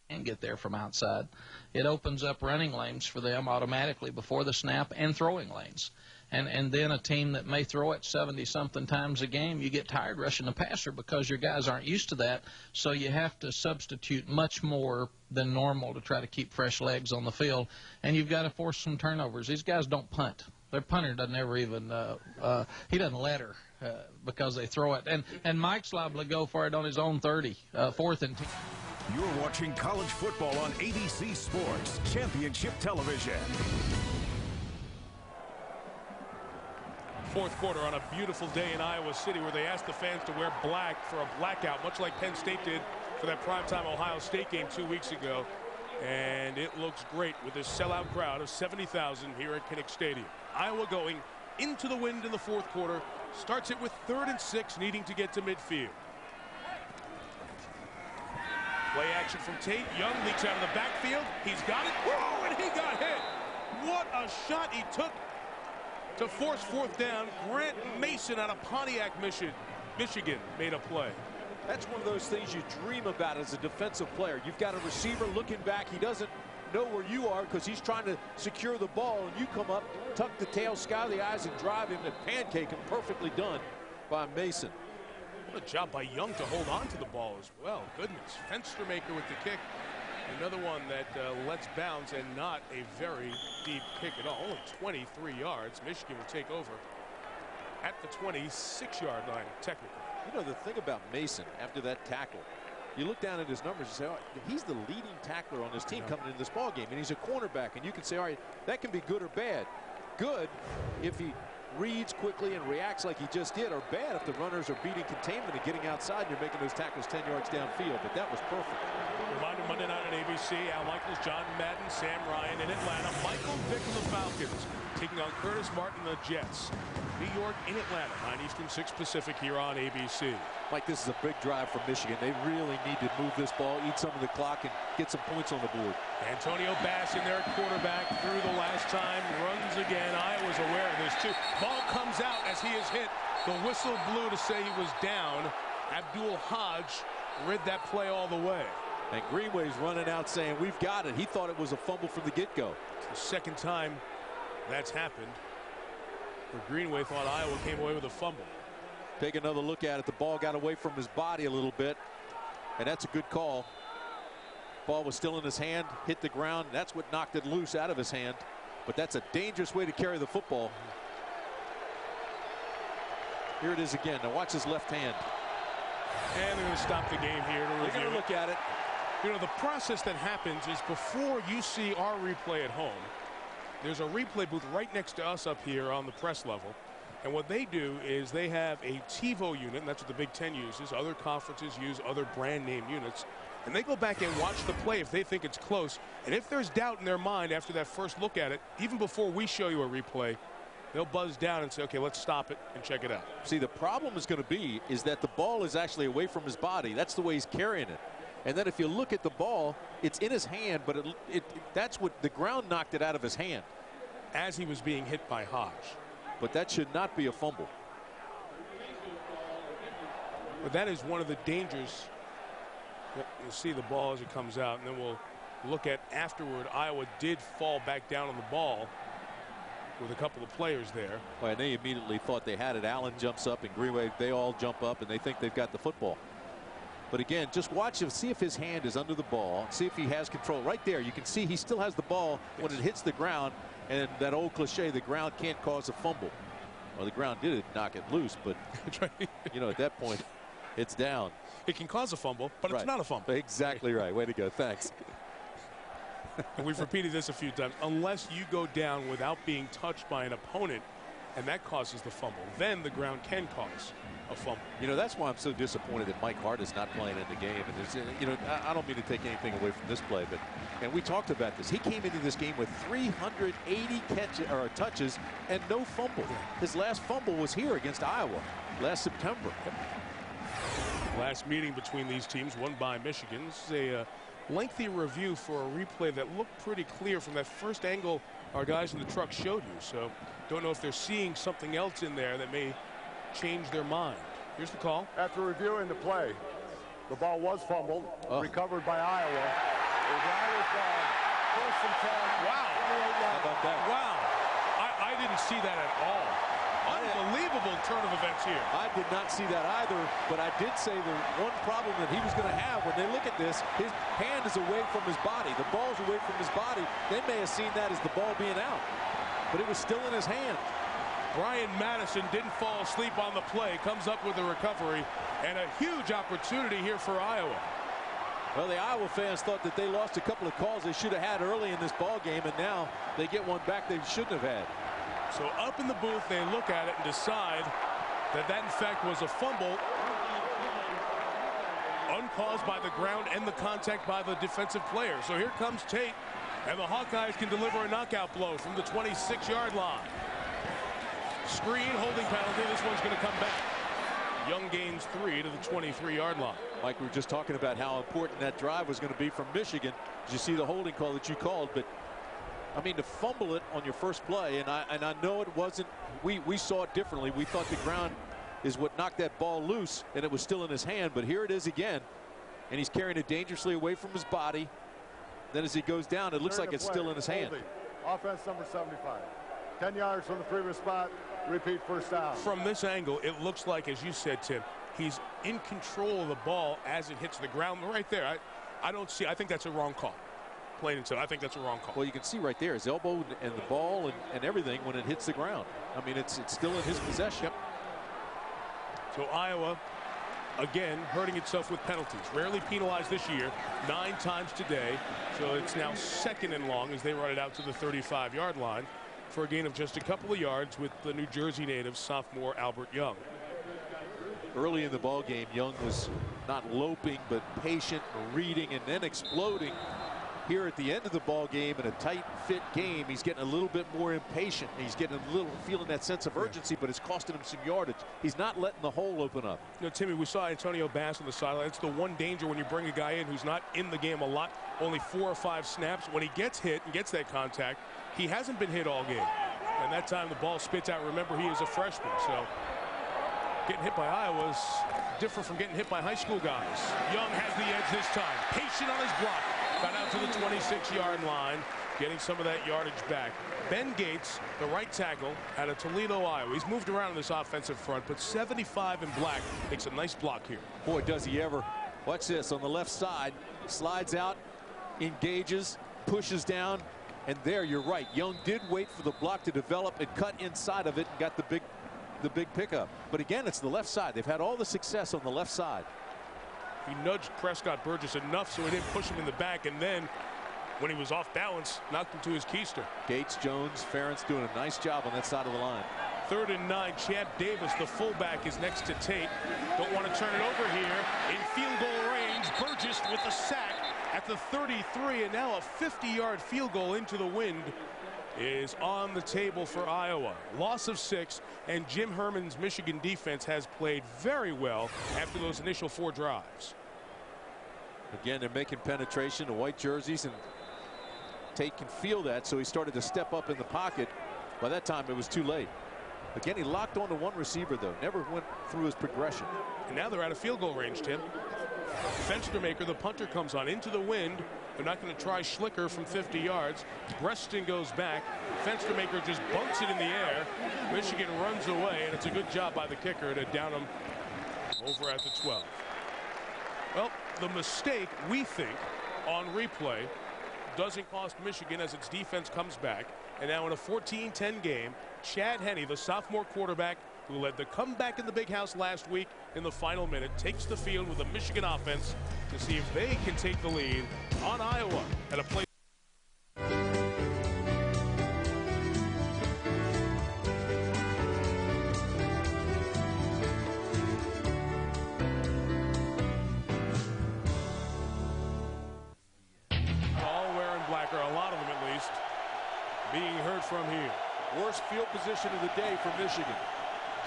And get there from outside. It opens up running lanes for them automatically before the snap and throwing lanes. And then a team that may throw it 70-something times a game, you get tired rushing the passer because your guys aren't used to that. So you have to substitute much more than normal to try to keep fresh legs on the field. And you've got to force some turnovers. These guys don't punt. Their punter doesn't ever even he doesn't let her because they throw it. And Mike's liable to go for it on his own 30, 4th and 10. You're watching college football on ABC Sports Championship Television. 4th quarter on a beautiful day in Iowa City where they asked the fans to wear black for a blackout, much like Penn State did for that primetime Ohio State game 2 weeks ago. And it looks great with this sellout crowd of 70,000 here at Kinnick Stadium. Iowa going into the wind in the 4th quarter. Starts it with 3rd and 6, needing to get to midfield. Play action from Tate. Young leaks out of the backfield. He's got it. Whoa, and he got hit. What a shot he took to force 4th down. Grant Mason out of Pontiac, Michigan made a play. That's one of those things you dream about as a defensive player. You've got a receiver looking back. He doesn't know where you are because he's trying to secure the ball, and you come up, tuck the tail, scour the eyes, and drive him and pancake him. Perfectly done by Mason. What a job by Young to hold on to the ball as well. Goodness. Fenstermaker with the kick. Another one that lets bounce, and not a very deep kick at all. Only 23 yards. Michigan will take over at the 26-yard line technically. You know, the thing about Mason after that tackle, you look down at his numbers and say, all right, he's the leading tackler on this team coming into this ball game, and he's a cornerback, and you can say, all right, that can be good or bad. Good if he reads quickly and reacts like he just did, or bad if the runners are beating containment and getting outside and you're making those tackles 10 yards downfield. But that was perfect. Reminder, Monday night on ABC, Al Michaels, John Madden, Sam Ryan in Atlanta. Michael Vick and the Falcons taking on Curtis Martin and the Jets. New York in Atlanta, 9 Eastern, 6 Pacific here on ABC. Mike, this is a big drive for Michigan. They really need to move this ball, eat some of the clock, and get some points on the board. Antonio Bass in there at quarterback, through the last time, runs again. Iowa's aware of this too. Ball comes out as he is hit. The whistle blew to say he was down. Abdul Hodge read that play all the way. And Greenway's running out saying, we've got it. He thought it was a fumble from the get-go. It's the second time that's happened, where Greenway thought Iowa came away with a fumble. Take another look at it. The ball got away from his body a little bit, and that's a good call. Ball was still in his hand, hit the ground. That's what knocked it loose out of his hand. But that's a dangerous way to carry the football. Here it is again. Now watch his left hand. And they're going to stop the game here to review. They're going to look at it. You know, the process that happens is before you see our replay at home, there's a replay booth right next to us up here on the press level. And what they do is they have a TiVo unit, and that's what the Big Ten uses. Other conferences use other brand name units. And they go back and watch the play if they think it's close. And if there's doubt in their mind after that first look at it, even before we show you a replay, they'll buzz down and say, okay, let's stop it and check it out. See, the problem is going to be is that the ball is actually away from his body. That's the way he's carrying it. And then if you look at the ball, it's in his hand, but that's what the ground knocked it out of his hand. As he was being hit by Hodge. But that should not be a fumble. But that is one of the dangers. You'll see the ball as it comes out, and then we'll look at afterward. Iowa did fall back down on the ball with a couple of players there. Well, and they immediately thought they had it. Allen jumps up, and Greenway, they all jump up, and they think they've got the football. But again, just watch him, see if his hand is under the ball, see if he has control. Right there, you can see he still has the ball when it hits the ground, and that old cliche, the ground can't cause a fumble. Well, the ground did knock it loose, but you know, at that point, it's down. It can cause a fumble, but it's not a fumble. Exactly right. Way to go. Thanks. And we've repeated this a few times. Unless you go down without being touched by an opponent, and that causes the fumble, then the ground can cause a fumble. You know, that's why I'm so disappointed that Mike Hart is not playing in the game. And there's, you know, I don't mean to take anything away from this play, but and we talked about this. He came into this game with 380 touches and no fumble. His last fumble was here against Iowa last September. Last meeting between these teams, won by Michigan. This is a lengthy review for a replay that looked pretty clear from that first angle our guys in the truck showed you. So don't know if they're seeing something else in there that may change their mind. Here's the call. After reviewing the play, the ball was fumbled, recovered by Iowa. It was Iowa's first and 10. Wow. How about that? Wow. I didn't see that at all. Unbelievable turn of events here. I did not see that either, but I did say the one problem that he was going to have when they look at this, his hand is away from his body. The ball's away from his body. They may have seen that as the ball being out, but it was still in his hand. Brian Madison didn't fall asleep on the play, comes up with a recovery, and a huge opportunity here for Iowa. Well, the Iowa fans thought that they lost a couple of calls they should have had early in this ball game, and now they get one back they shouldn't have had. So up in the booth, they look at it and decide that that in fact was a fumble, uncaused by the ground and the contact by the defensive player. So here comes Tate, and the Hawkeyes can deliver a knockout blow from the 26-yard line. Screen, holding penalty. This one's going to come back. Young gains 3 to the 23-yard line. Mike, we were just talking about how important that drive was going to be from Michigan. Did you see the holding call that you called? But I mean, to fumble it on your first play, and I know it wasn't. We saw it differently. We thought the ground is what knocked that ball loose, and it was still in his hand. But here it is again, and he's carrying it dangerously away from his body. Then as he goes down, it looks like it's still in his hand. Offense number 75. 10 yards from the previous spot. Repeat first down. From this angle, it looks like, as you said, Tim, he's in control of the ball as it hits the ground. Right there, I don't see. I think that's a wrong call. Plain and simple. I think that's a wrong call. Well, you can see right there his elbow and the ball and everything when it hits the ground. I mean, it's still in his possession. Yep. So Iowa, again, hurting itself with penalties. Rarely penalized this year, 9 times today. So it's now second and long as they run it out to the 35-yard line for a gain of just a couple of yards with the New Jersey native sophomore Albert Young. Early in the ball game, Young was not loping but patient, reading, and then exploding. Here at the end of the ball game in a tight fit game, he's getting a little bit more impatient. He's getting a little feeling that sense of urgency, but it's costing him some yardage. He's not letting the hole open up. You know, Timmy, we saw Antonio Bass on the sideline. It's the one danger when you bring a guy in who's not in the game a lot, only 4 or 5 snaps. When he gets hit and gets that contact, he hasn't been hit all game. And that time the ball spits out. Remember, he is a freshman, so Getting hit by Iowa's different from getting hit by high school guys. Young has the edge this time. Patient on his block. Got out to the 26-yard line, getting some of that yardage back. Ben Gates, the right tackle out of Toledo, Iowa. He's moved around in this offensive front, but 75 in black makes a nice block here. Boy, does he ever. Watch this on the left side. Slides out, engages, pushes down, and there, you're right. Young did wait for the block to develop and cut inside of it and got the big pickup. But again, it's the left side. They've had all the success on the left side. He nudged Prescott Burgess enough so he didn't push him in the back, and then when he was off balance, knocked him to his keister. Gates, Jones, Ferentz doing a nice job on that side of the line. 3rd and 9. Chad Davis, the fullback, is next to Tate. Don't want to turn it over here. In field goal range, Burgess with the sack at the 33, and now a 50-yard field goal into the wind is on the table for Iowa. Loss of 6, and Jim Herman's Michigan defense has played very well after those initial 4 drives. Again, they're making penetration, the white jerseys, and Tate can feel that, so he started to step up in the pocket. By that time, it was too late. Again, he locked on to one receiver, though. Never went through his progression. And now they're out of field goal range, Tim. Fenstermaker, the punter, comes on into the wind. They're not going to try Schlicker from 50 yards. Breaston goes back. Fenstermaker just bunks it in the air. Michigan runs away, and it's a good job by the kicker to down him over at the 12. Well, the mistake, we think, on replay doesn't cost Michigan as its defense comes back. And now in a 14-10 game, Chad Henne, the sophomore quarterback who led the comeback in the Big House last week in the final minute, takes the field with a Michigan offense to see if they can take the lead on Iowa at a place. All wearing black, or a lot of them at least, being heard from here. Worst field position of the day for Michigan.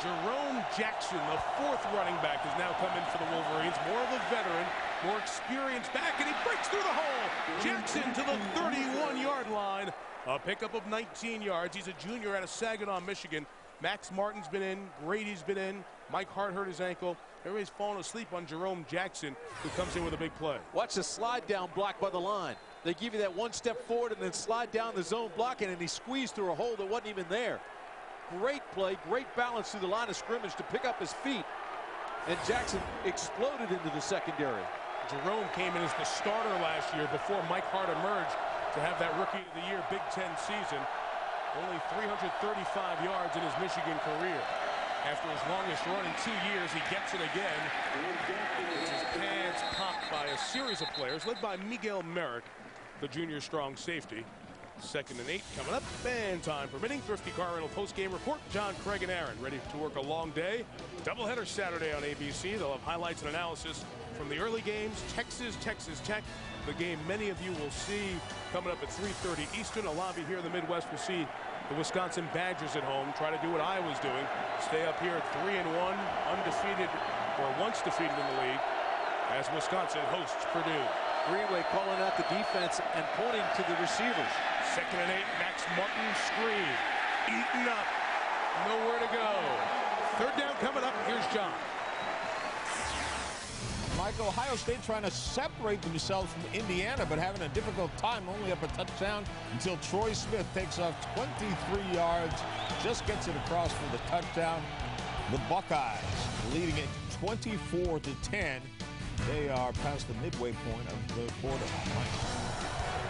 Jerome Jackson, the 4th running back, has now come in for the Wolverines. More of a veteran, more experienced back, and he breaks through the hole. Jackson to the 31-yard line. A pickup of 19 yards. He's a junior out of Saginaw, Michigan. Max Martin's been in. Brady's been in. Mike Hart hurt his ankle. Everybody's falling asleep on Jerome Jackson, who comes in with a big play. Watch the slide down block by the line. They give you that one step forward and then slide down the zone blocking, and he squeezed through a hole that wasn't even there. Great play, great balance through the line of scrimmage to pick up his feet. And Jackson exploded into the secondary. Jerome came in as the starter last year before Mike Hart emerged to have that Rookie of the Year Big Ten season. Only 335 yards in his Michigan career. After his longest run in 2 years, he gets it again. His pads popped by a series of players, led by Miguel Merrick, the junior strong safety. 2nd and 8 coming up, and time permitting. Thrifty Car Rental post-game report. John, Craig, and Aaron ready to work a long day. Doubleheader Saturday on ABC. They'll have highlights and analysis from the early games. Texas Tech, the game many of you will see coming up at 3:30 Eastern. A lobby here in the Midwest will see the Wisconsin Badgers at home try to do what Iowa's doing. Stay up here at 3-1, undefeated, or once defeated in the league, as Wisconsin hosts Purdue. Greenway calling out the defense and pointing to the receivers. 2nd and 8, Max Martin screen. Eaten up. Nowhere to go. 3rd down coming up. Here's John. Mike, Ohio State trying to separate themselves from Indiana, but having a difficult time, only up a touchdown until Troy Smith takes off 23 yards, just gets it across for the touchdown. The Buckeyes leading it 24-10. They are past the midway point of the quarter.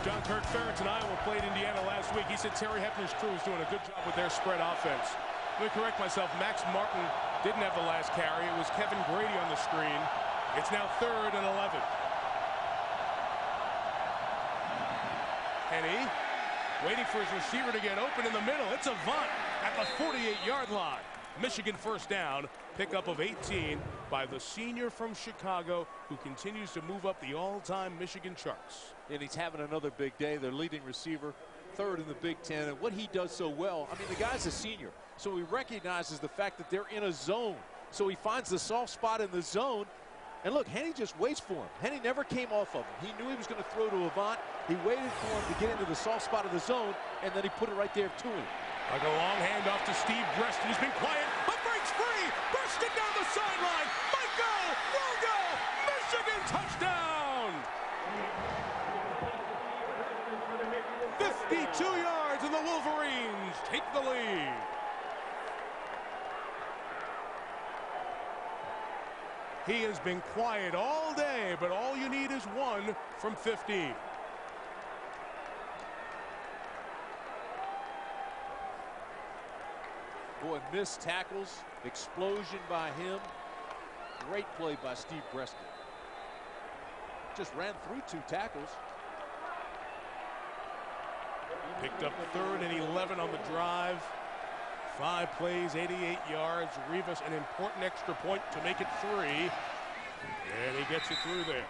John Kirk Ferentz and Iowa played Indiana last week. He said Terry Hefner's crew is doing a good job with their spread offense. Let me correct myself. Max Martin didn't have the last carry. It was Kevin Grady on the screen. It's now 3rd and 11. Henne waiting for his receiver to get open in the middle. It's Avant at the 48-yard line. Michigan 1st down, pickup of 18 by the senior from Chicago, who continues to move up the all-time Michigan charts. And he's having another big day. Their leading receiver, 3rd in the Big Ten. And what he does so well, I mean, the guy's a senior, so he recognizes the fact that they're in a zone. So he finds the soft spot in the zone. And look, Henne just waits for him. Henne never came off of him. He knew he was going to throw to Avant. He waited for him to get into the soft spot of the zone, and then he put it right there to him. Like a long handoff to Steve Breaston. He's been quiet, but breaks free. Breaston down the 2 yards, and the Wolverines take the lead. He has been quiet all day, but all you need is 1 from 15. Boy, missed tackles, explosion by him. Great play by Steve Preston. Just ran through 2 tackles. Picked up 3rd and 11 on the drive. 5 plays, 88 yards. Rivas an important extra point to make it 3. And he gets it through there.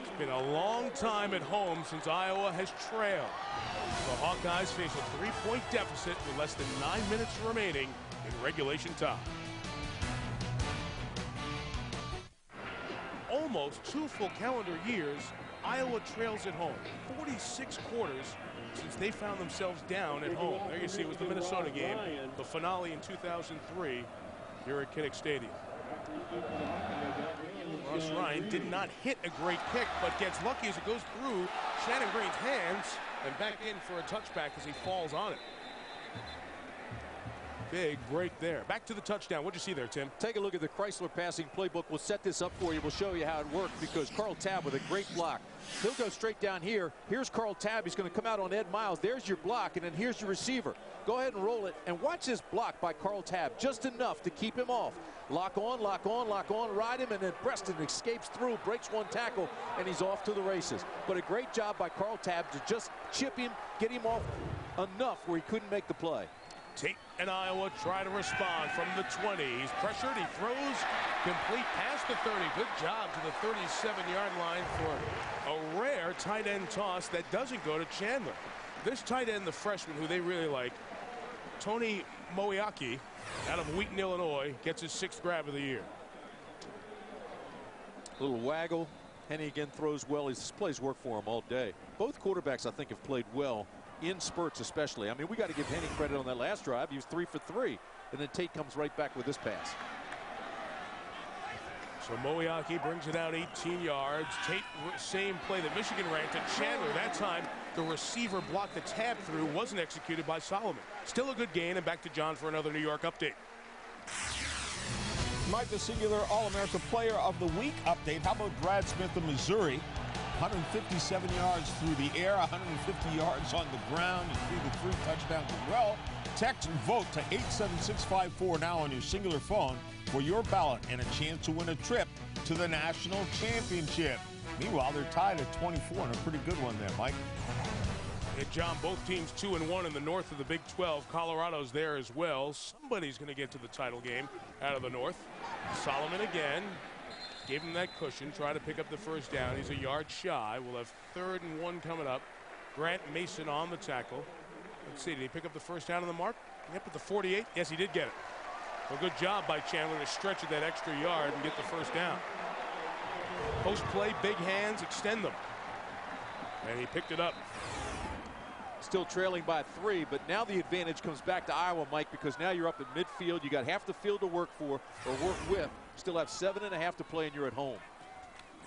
It's been a long time at home since Iowa has trailed. The Hawkeyes face a 3-point deficit with less than 9 minutes remaining in regulation time. Almost 2 full calendar years, Iowa trails at home. 46 quarters since they found themselves down at home. There you see it was the Minnesota game, the finale in 2003 here at Kinnick Stadium. Ross Ryan did not hit a great kick, but gets lucky as it goes through Shannon Green's hands and back in for a touchback as he falls on it. Big break there. Back to the touchdown. What'd you see there, Tim? Take a look at the Chrysler passing playbook. We'll set this up for you. We'll show you how it worked because Carl Tabb with a great block. He'll go straight down here. Here's Carl Tabb. He's going to come out on Ed Miles. There's your block, and then here's your receiver. Go ahead and roll it, and watch this block by Carl Tabb. Just enough to keep him off. Lock on, lock on, lock on, ride him, and then Preston escapes through, breaks 1 tackle, and he's off to the races. But a great job by Carl Tabb to just chip him, get him off enough where he couldn't make the play. Tate and Iowa try to respond from the 20. He's pressured. He throws complete past the 30. Good job to the 37-yard line for a rare tight end toss that doesn't go to Chandler. This tight end, the freshman, who they really like, Tony Moiaki, out of Wheaton, Illinois, gets his 6th grab of the year. A little waggle. Henny again throws well. His plays work for him all day. Both quarterbacks, I think, have played well in spurts especially. I mean, we got to give Henny credit on that last drive. He was 3 for 3. And then Tate comes right back with this pass. So Moiaki brings it out 18 yards. Tate, same play that Michigan ran to Chandler. That time, the receiver blocked the tab through, wasn't executed by Solomon. Still a good gain, and back to John for another New York update. Mike, the singular All-America Player of the Week update. How about Brad Smith of Missouri? 157 yards through the air, 150 yards on the ground. He threw 3 touchdowns as well. Text vote to 87654 now on your singular phone for your ballot and a chance to win a trip to the national championship. Meanwhile, they're tied at 24 and a pretty good one there, Mike. And John, both teams 2-1 in the north of the Big 12. Colorado's there as well. Somebody's going to get to the title game out of the north. Solomon again. Gave him that cushion, try to pick up the first down. He's a yard shy. We'll have 3rd and 1 coming up. Grant Mason on the tackle. Let's see, did he pick up the first down on the mark? Yep, at the 48. Yes, he did get it. Well, good job by Chandler to stretch it that extra yard and get the first down. Post play, big hands, extend them. And he picked it up. Still trailing by 3, but now the advantage comes back to Iowa, Mike, because now you're up at midfield. You got half the field to work for or work with. Still have 7.5 to play, and you're at home.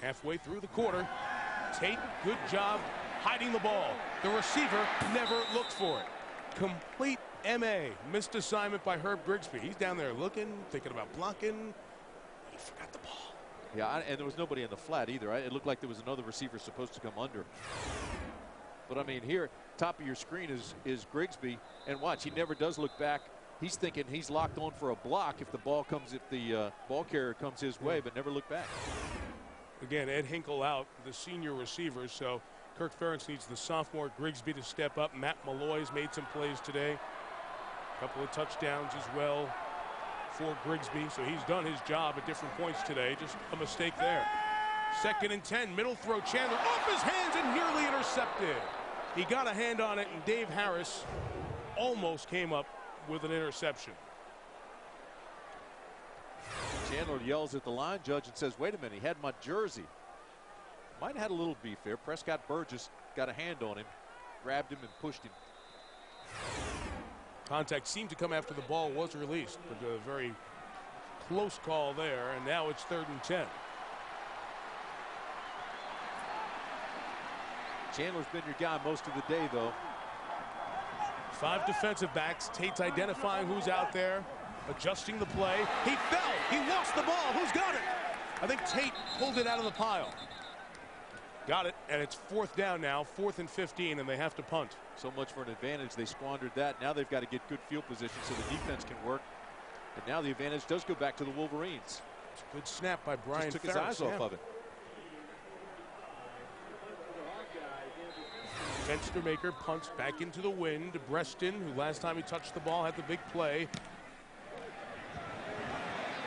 Halfway through the quarter, Tate, good job hiding the ball. The receiver never looked for it. Complete MA. Missed assignment by Herb Grigsby. He's down there looking, thinking about blocking. He forgot the ball. Yeah, and there was nobody in the flat either. It looked like there was another receiver supposed to come under. But, I mean, here, top of your screen is Grigsby. And watch, he never does look back. He's thinking he's locked on for a block if the ball carrier comes his way, but never look back. Again, Ed Hinkle out, the senior receiver, so Kirk Ferentz needs the sophomore Grigsby to step up. Matt Malloy's made some plays today. A couple of touchdowns as well for Grigsby, so he's done his job at different points today. Just a mistake there. 2nd and 10, middle throw, Chandler off his hands and nearly intercepted. He got a hand on it, and Dave Harris almost came up with an interception. Chandler yells at the line judge and says, wait a minute, he had my jersey. Might have had a little beef there. Prescott Burgess got a hand on him, grabbed him and pushed him. Contact seemed to come after the ball was released, but a very close call there, and now it's 3rd and 10. Chandler's been your guy most of the day, though. 5 defensive backs. Tate's identifying who's out there, adjusting the play. He fell. He lost the ball. Who's got it? I think Tate pulled it out of the pile. Got it, and it's 4th down now, 4th and 15, and they have to punt. So much for an advantage. They squandered that. Now they've got to get good field position so the defense can work. And now the advantage does go back to the Wolverines. It's a good snap by Brian Just took his eyes off of it. Fenstermaker punts back into the wind. Breston, who last time he touched the ball had the big play.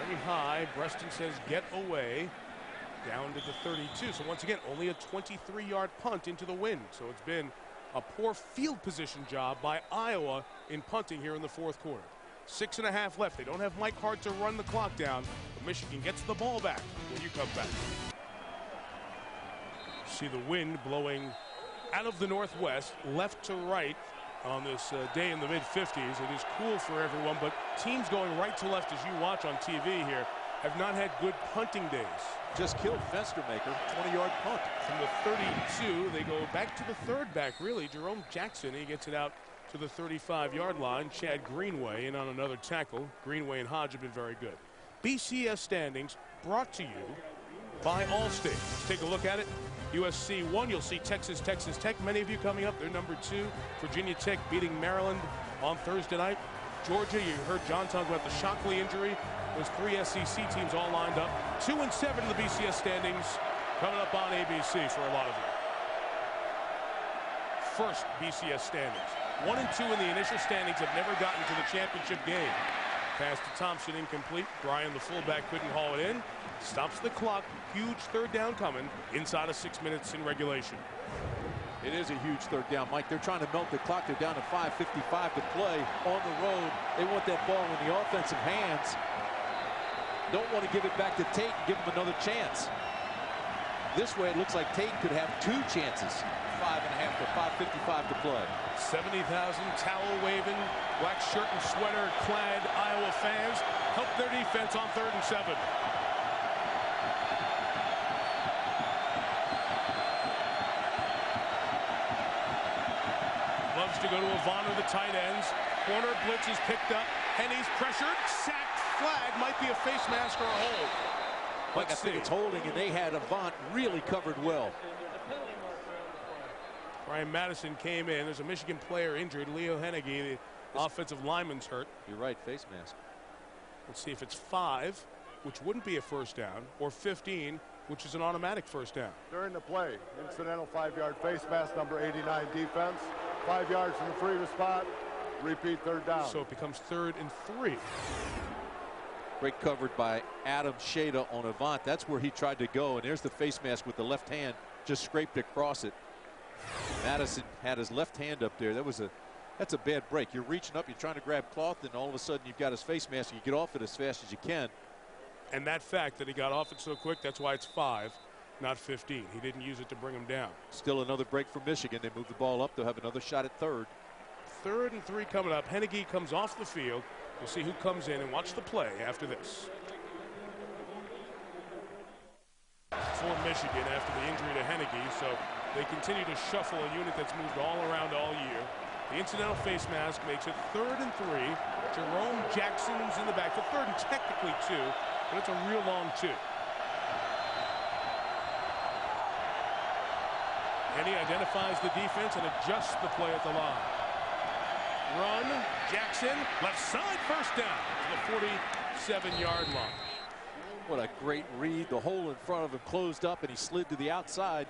Very high. Breston says get away. Down to the 32. So once again, only a 23-yard punt into the wind. So it's been a poor field position job by Iowa in punting here in the 4th quarter. 6.5 left. They don't have Mike Hart to run the clock down, but Michigan gets the ball back when you come back. See the wind blowing out of the northwest, left to right on this day in the mid-50s. It is cool for everyone, but teams going right to left as you watch on TV here have not had good punting days. Just killed Fenstermaker, 20-yard punt. From the 32, they go back to the 3rd back, really. Jerome Jackson, he gets it out to the 35-yard line. Chad Greenway in on another tackle. Greenway and Hodge have been very good. BCS standings brought to you by Allstate. Let's take a look at it. USC 1, you'll see Texas Tech. Many of you coming up. They're number 2. Virginia Tech beating Maryland on Thursday night. Georgia, you heard John talk about the Shockley injury. Those 3 SEC teams all lined up. 2 and 7 in the BCS standings. Coming up on ABC for a lot of you. First BCS standings. 1 and 2 in the initial standings have never gotten to the championship game. Pass to Thompson incomplete. Bryan, the fullback, couldn't haul it in. Stops the clock. Huge 3rd down coming inside of 6 minutes in regulation. It is a huge 3rd down, Mike. They're trying to melt the clock. They're down to 5:55 to play on the road. They want that ball in the offensive hands. Don't want to give it back to Tate and give him another chance. This way, it looks like Tate could have 2 chances. 5.5 to 5:55 to play. 70,000 towel waving, black shirt and sweater clad Iowa fans help their defense on 3rd and 7. Loves to go to Avant or the tight ends. Corner blitz is picked up. Henny's pressured, sacked, flag. Might be a face mask or a hold. Mike, I think it's holding, and they had Avant really covered well. Brian Madison came in. There's a Michigan player injured. Leo Hennigy, the offensive lineman's hurt. You're right, face mask. Let's see if it's 5, which wouldn't be a 1st down, or 15, which is an automatic 1st down. During the play, incidental 5-yard face mask, number 89 defense. 5 yards from the freedom spot. Repeat 3rd down. So it becomes 3rd and 3. Great covered by Adam Shada on Avant. That's where he tried to go, and there's the face mask with the left hand, just scraped across it. Madison had his left hand up there. That's a bad break. You're reaching up, you're trying to grab cloth, and all of a sudden you've got his face mask. You get off it as fast as you can. And that fact that he got off it so quick, that's why it's 5, not 15. He didn't use it to bring him down. Still another break for Michigan. They move the ball up. They'll have another shot at 3rd. 3rd and 3 coming up. Hennigy comes off the field. We'll see who comes in and watch the play after this. For Michigan after the injury to Hennigy, so they continue to shuffle a unit that's moved all around all year. The incidental face mask makes it 3rd and 3. Jerome Jackson's in the back for 3rd and technically 2, but it's a real long 2. Henny identifies the defense and adjusts the play at the line. Run, Jackson, left side, 1st down to the 47-yard line. What a great read. The hole in front of him closed up, and he slid to the outside.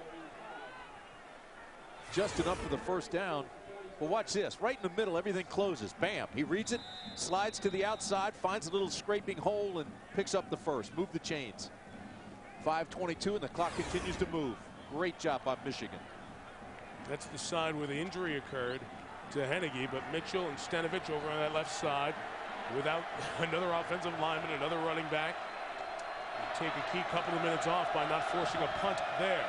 Just enough for the 1st down. But watch this. Right in the middle, everything closes. Bam. He reads it, slides to the outside, finds a little scraping hole, and picks up the 1st. Move the chains. 5:22, and the clock continues to move. Great job by Michigan. That's the side where the injury occurred to Hennigy, but Mitchell and Stenovich over on that left side without another offensive lineman, another running back. Take a key couple of minutes off by not forcing a punt there.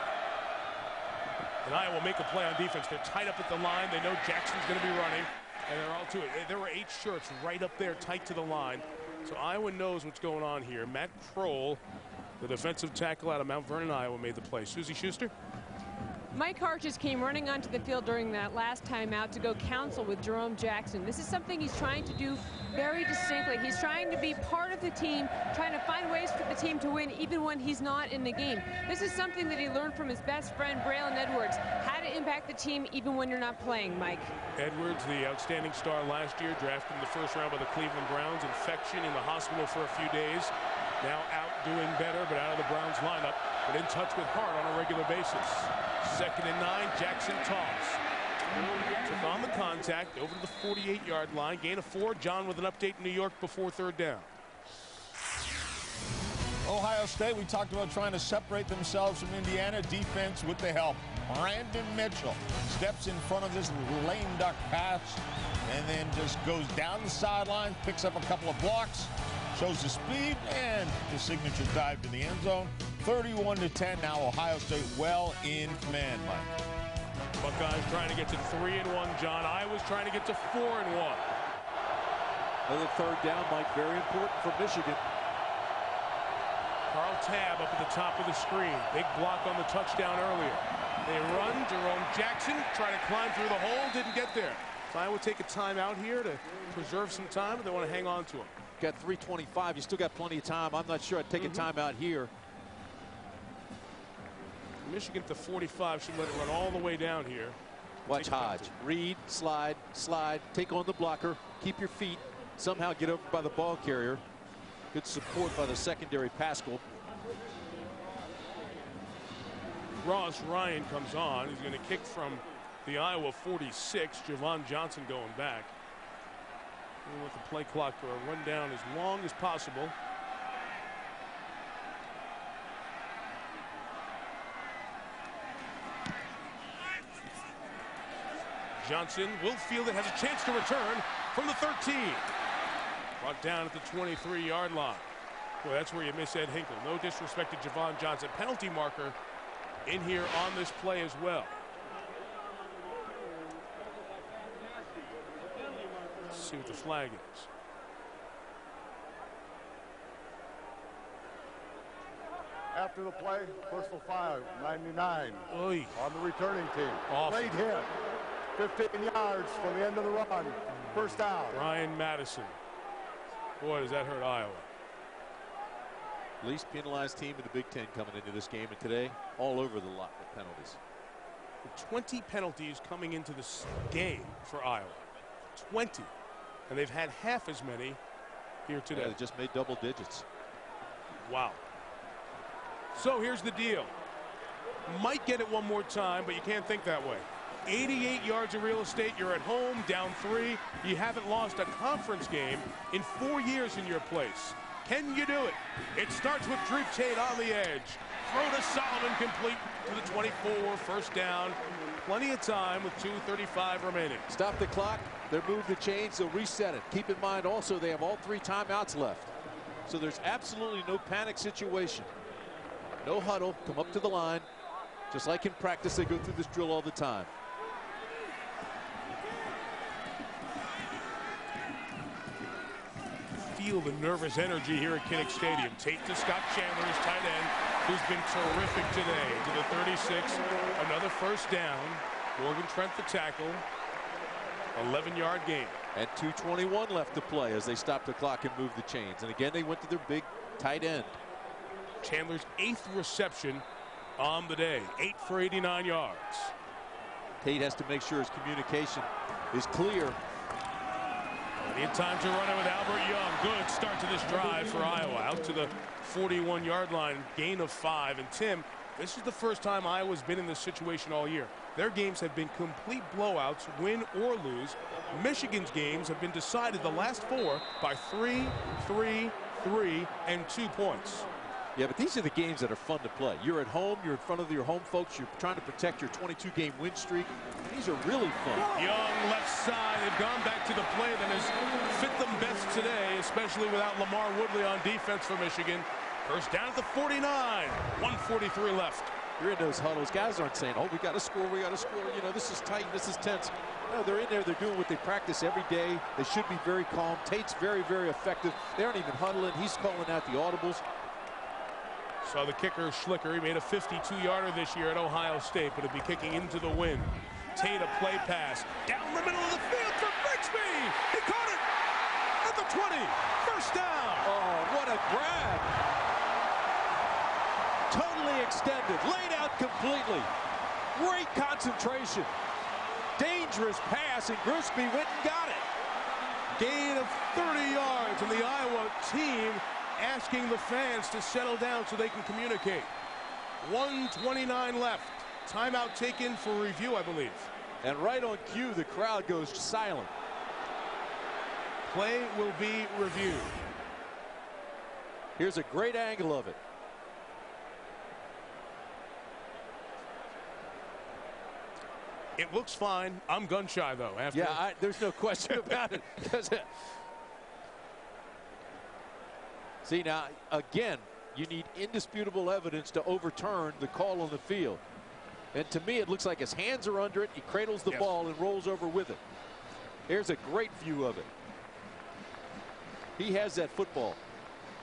And Iowa will make a play on defense. They're tight up at the line. They know Jackson's going to be running, and they're all to it. There were 8 shirts right up there tight to the line. So Iowa knows what's going on here. Matt Kroll, the defensive tackle out of Mount Vernon, Iowa, made the play. Susie Schuster? Mike Hart just came running onto the field during that last timeout to go counsel with Jerome Jackson. This is something he's trying to do very distinctly. He's trying to be part of the team, trying to find ways for the team to win even when he's not in the game. This is something that he learned from his best friend, Braylon Edwards, how to impact the team even when you're not playing, Mike. Edwards, the outstanding star last year, drafted in the first round by the Cleveland Browns. Infection in the hospital for a few days. Now out doing better, but out of the Browns lineup, but in touch with Hart on a regular basis. 2nd and 9, Jackson toss. Took on the contact over to the 48-yard line. Gain of 4. John with an update in New York before 3rd down. Ohio State, we talked about trying to separate themselves from Indiana. Defense with the help. Brandon Mitchell steps in front of this lame duck pass and then just goes down the sideline, picks up a couple of blocks, shows the speed, and the signature dive to the end zone. 31-10. Now Ohio State well in command, Mike. Buckeyes trying to get to 3-1, John. Iowa's trying to get to 4-1. Another 3rd down, Mike. Very important for Michigan. Carl Tabb up at the top of the screen. Big block on the touchdown earlier. They run. Jerome Jackson trying to climb through the hole. Didn't get there. So Iowa take a timeout here to preserve some time, but they want to hang on to him. Got 3:25. You still got plenty of time. I'm not sure I'd take a timeout here. Michigan at the 45 should let it run all the way down here. Watch Hodge. Read, slide, slide, take on the blocker, keep your feet, somehow get over by the ball carrier. Good support by the secondary Pascal. Ross Ryan comes on. He's going to kick from the Iowa 46. Javon Johnson going back. We'll let the play clock run down as long as possible. Johnson will field it, has a chance to return from the 13. Brought down at the 23-yard line. Boy, that's where you miss Ed Hinkle. No disrespect to Javon Johnson. Penalty marker in here on this play as well. Let's see what the flag is. After the play, personal foul, 99 Oy. on the returning team. Awful. Late hit. 15 yards from the end of the run. First down. Ryan Madison. Boy, does that hurt Iowa. Least penalized team in the Big Ten coming into this game, and today all over the lot with penalties. 20 penalties coming into this game for Iowa. 20. And they've had half as many here today. Yeah, they just made double digits. Wow. So here's the deal. Might get it one more time, but you can't think that way. 88 yards of real estate. You're at home, down 3. You haven't lost a conference game in 4 years in your place. Can you do it? It starts with Drew Tate on the edge. Throw to Solomon, complete to the 24. First down. Plenty of time with 2:35 remaining. Stop the clock. They'll move the chains. They'll reset it. Keep in mind also they have all 3 timeouts left. So there's absolutely no panic situation. No huddle. Come up to the line. Just like in practice, they go through this drill all the time. Feel the nervous energy here at Kinnick Stadium. Tate to Scott Chandler, his tight end, who's been terrific today. To the 36, another first down. Morgan Trent the tackle. 11-yard gain. And 2:21 left to play as they stop the clock and move the chains. And again, they went to their big tight end. Chandler's 8th reception on the day. 8 for 89 yards. Tate has to make sure his communication is clear. Plenty of time to run it with Albert Young. Good start to this drive for Iowa. Out to the 41-yard line. Gain of 5. And Tim, this is the first time Iowa's been in this situation all year. Their games have been complete blowouts, win or lose. Michigan's games have been decided the last 4 by 3, 3, 3, and 2 points. Yeah, but these are the games that are fun to play. You're at home. You're in front of your home folks. You're trying to protect your 22-game win streak. These are really fun. Young left side. They've gone back to the play that has fit them best today, especially without Lamar Woodley on defense for Michigan. First down at the 49. 1:43 left. You're in those huddles. Guys aren't saying, oh, we got to score, we got to score. You know, this is tight, this is tense. No, they're in there. They're doing what they practice every day. They should be very calm. Tate's very, very effective. They aren't even huddling. He's calling out the audibles. Saw the kicker, Schlicker. He made a 52-yarder this year at Ohio State, but he'll be kicking into the wind. Tate, a play pass. Down the middle of the field for Grigsby. He caught it at the 20. First down. Oh, what a grab. Totally extended. Laid out completely. Great concentration. Dangerous pass, and Grigsby went and got it. Gain of 30 yards, and the Iowa team asking the fans to settle down so they can communicate. 1:29 left. Timeout taken for review, I believe. And right on cue, the crowd goes silent. Play will be reviewed. Here's a great angle of it. It looks fine. I'm gun shy, though. After Yeah, there's no question about it. See, now, again, you need indisputable evidence to overturn the call on the field. And to me, it looks like his hands are under it. He cradles the ball and rolls over with it. Here's a great view of it. He has that football.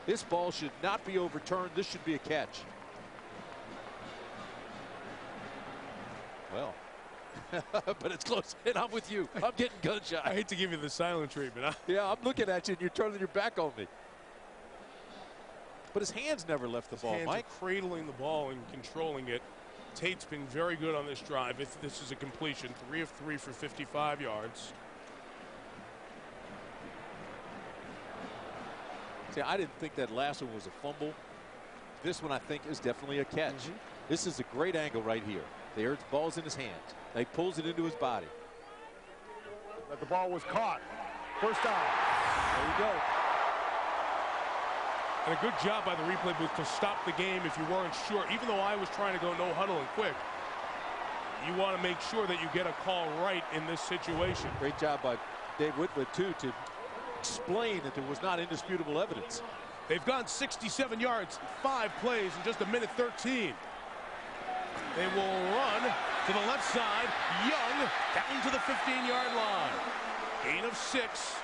This ball should not be overturned. This should be a catch. Well, but it's close, and I'm with you. I'm getting gun shy. I hate to give you the silent treatment. Yeah, I'm looking at you, and you're turning your back on me. But his hands never left the ball, Hands Mike. are cradling the ball and controlling it. Tate's been very good on this drive. If this is a completion, 3 of 3 for 55 yards. See, I didn't think that last one was a fumble. This one, I think, is definitely a catch. This is a great angle right here. There, the ball's in his hands. He pulls it into his body. But the ball was caught. First down. There you go. And a good job by the replay booth to stop the game if you weren't sure. Even though I was trying to go no huddle and quick, you want to make sure that you get a call right in this situation. Great job by Dave Whitwood, too, to explain that there was not indisputable evidence. They've gone 67 yards, 5 plays in just a minute 13. They will run to the left side. Young down to the 15-yard line. Gain of 6.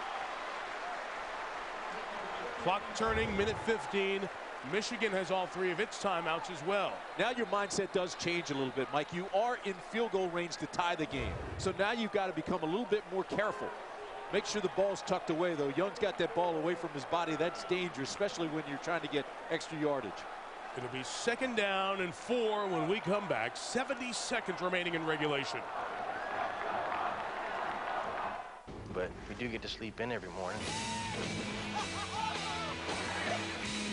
Clock turning, minute 15. Michigan has all 3 of its timeouts as well. Now your mindset does change a little bit, Mike. You are in field goal range to tie the game. So now you've got to become a little bit more careful. Make sure the ball's tucked away, though. Young's got that ball away from his body. That's dangerous, especially when you're trying to get extra yardage. It'll be 2nd down and 4 when we come back. 70 seconds remaining in regulation. But we do get to sleep in every morning.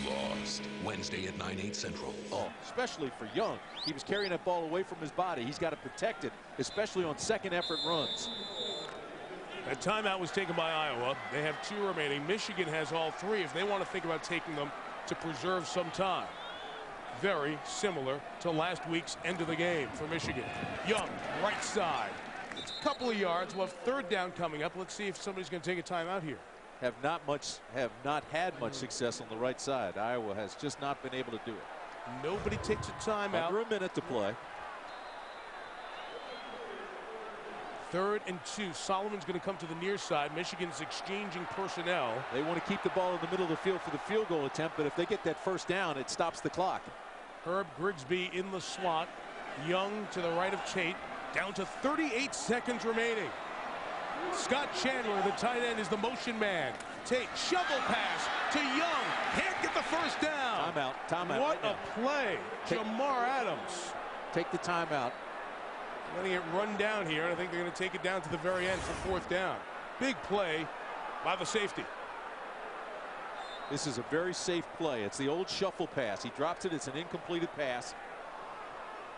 Lost, Wednesday at 9/8 Central. Oh, especially for Young. He was carrying that ball away from his body. He's got to protect it, especially on second effort runs. That timeout was taken by Iowa. They have 2 remaining. Michigan has all 3 if they want to think about taking them to preserve some time. Very similar to last week's end of the game for Michigan. Young, right side. It's a couple of yards. We'll have 3rd down coming up. Let's see if somebody's going to take a timeout here. Have not had much success on the right side. Iowa has just not been able to do it. Nobody takes a timeout. Under a minute to play. 3rd and 2. Solomon's going to come to the near side. Michigan's exchanging personnel. They want to keep the ball in the middle of the field for the field goal attempt, but if they get that 1st down, it stops the clock. Herb Grigsby in the slot. Young to the right of Tate. Down to 38 seconds remaining. Scott Chandler, the tight end, is the motion man. Tate, shovel pass to Young. Can't get the 1st down. Timeout. What a play. Jamar Adams. Take the timeout. Letting it run down here. I think they're going to take it down to the very end for 4th down. Big play by the safety. This is a very safe play. It's the old shuffle pass. He drops it. It's an incompleted pass.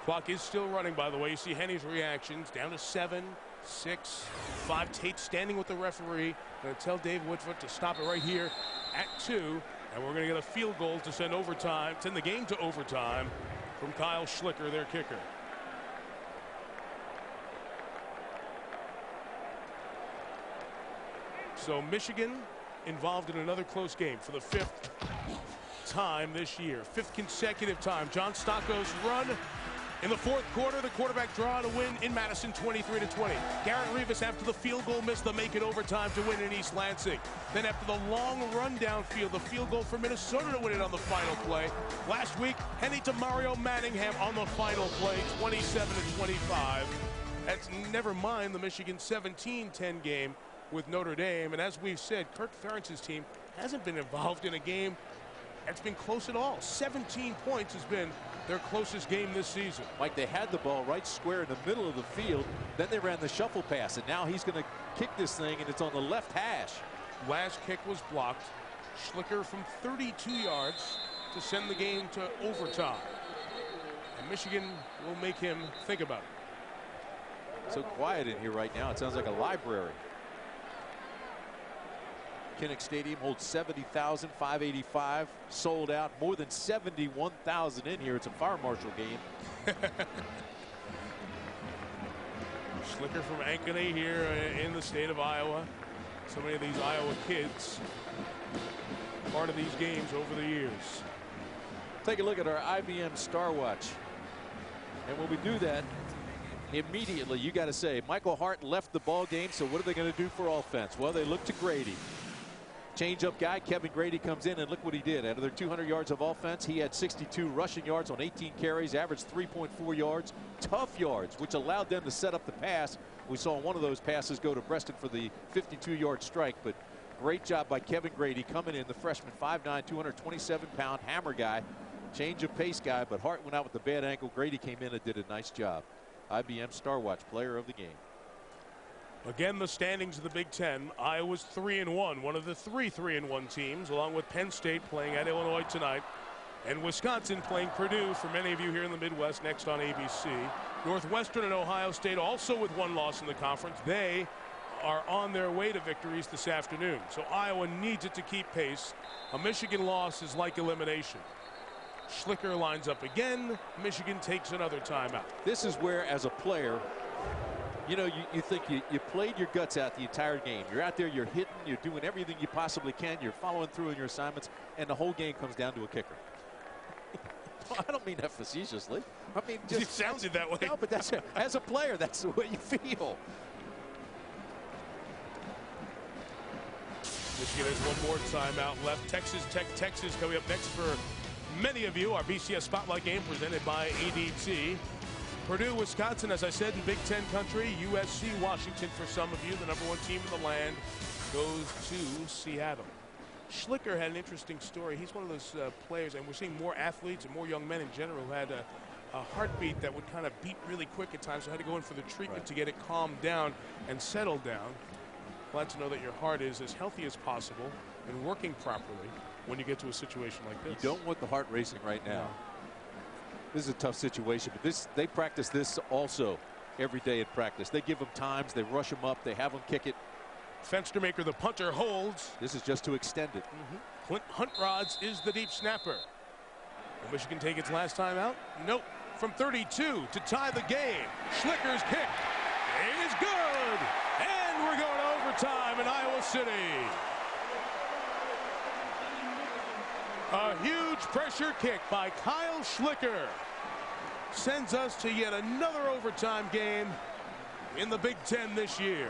Clock is still running, by the way. You see Henny's reactions. Down to 7, 6, 5. Tate standing with the referee. Going to tell Dave Whitfoot to stop it right here at 2. And we're going to get a field goal to send the game to overtime from Kyle Schlicker, their kicker. So Michigan involved in another close game for the 5th time this year. 5th consecutive time. John Stocco's run In the fourth quarter, the quarterback draw to win in Madison 23-20. Garrett Rivas after the field goal missed the make it overtime to win in East Lansing. Then after the long run downfield, the field goal for Minnesota to win it on the final play. Last week, Henny to Mario Manningham on the final play, 27-25. That's never mind the Michigan 17-10 game with Notre Dame. And as we've said, Kirk Ferentz's team hasn't been involved in a game that's been close at all. 17 points has been their closest game this season. Mike, they had the ball right square in the middle of the field. Then they ran the shuffle pass, and now he's going to kick this thing, and it's on the left hash. Last kick was blocked. Schlicker from 32 yards to send the game to overtime. And Michigan will make him think about it. So quiet in here right now. It sounds like a library. Kinnick Stadium holds 70,585, sold out, more than 71,000 in here. It's a fire marshal game. Schlicker from Ankeny here in the state of Iowa. So many of these Iowa kids part of these games over the years. Take a look at our IBM Star Watch. And when we do that, immediately you got to say Michael Hart left the ball game, so what are they going to do for offense? Well, they look to Grady. Change-up guy Kevin Grady comes in, and look what he did. Out of their 200 yards of offense, he had 62 rushing yards on 18 carries, averaged 3.4 yards, tough yards, which allowed them to set up the pass. We saw one of those passes go to Preston for the 52-yard strike, but great job by Kevin Grady coming in, the freshman, 5'9", 227-pound hammer guy, change of pace guy, but Hart went out with a bad ankle. Grady came in and did a nice job. IBM Star Watch player of the game. Again, the standings of the Big Ten. Iowa's 3-1, one of the three 3-1 teams, along with Penn State playing at Illinois tonight, and Wisconsin playing Purdue for many of you here in the Midwest next on ABC. Northwestern and Ohio State also with one loss in the conference. They are on their way to victories this afternoon. So Iowa needs it to keep pace. A Michigan loss is like elimination. Schlicker lines up again. Michigan takes another timeout. This is where, as a player, you know, you think you played your guts out the entire game. You're out there, you're hitting, you're doing everything you possibly can, you're following through in your assignments, and the whole game comes down to a kicker. I don't mean that facetiously. I mean, just it sounded that way. No, but that's as a player, that's the way you feel. Michigan has one more timeout left. Texas coming up next for many of you. Our BCS Spotlight game presented by ADT. Purdue, Wisconsin, as I said, in Big Ten country. USC, Washington for some of you. The #1 team in the land goes to Seattle. Schlicker had an interesting story. He's one of those players, and we're seeing more athletes and more young men in general who had a heartbeat that would kind of beat really quick at times. So had to go in for the treatment to get it calmed down and settled down. Glad to know that your heart is as healthy as possible and working properly when you get to a situation like this. You don't want the heart racing right now. No. This is a tough situation, but they practice this also every day in practice. They give them times, they rush them up, they have them kick it. Fenstermaker, the punter, holds. This is just to extend it. Clint Huntrods is the deep snapper. Will Michigan take its last time out? Nope. From 32 to tie the game. Schlicker's kick. It is good. And we're going to overtime in Iowa City. A huge pressure kick by Kyle Schlicker sends us to yet another overtime game in the Big Ten this year.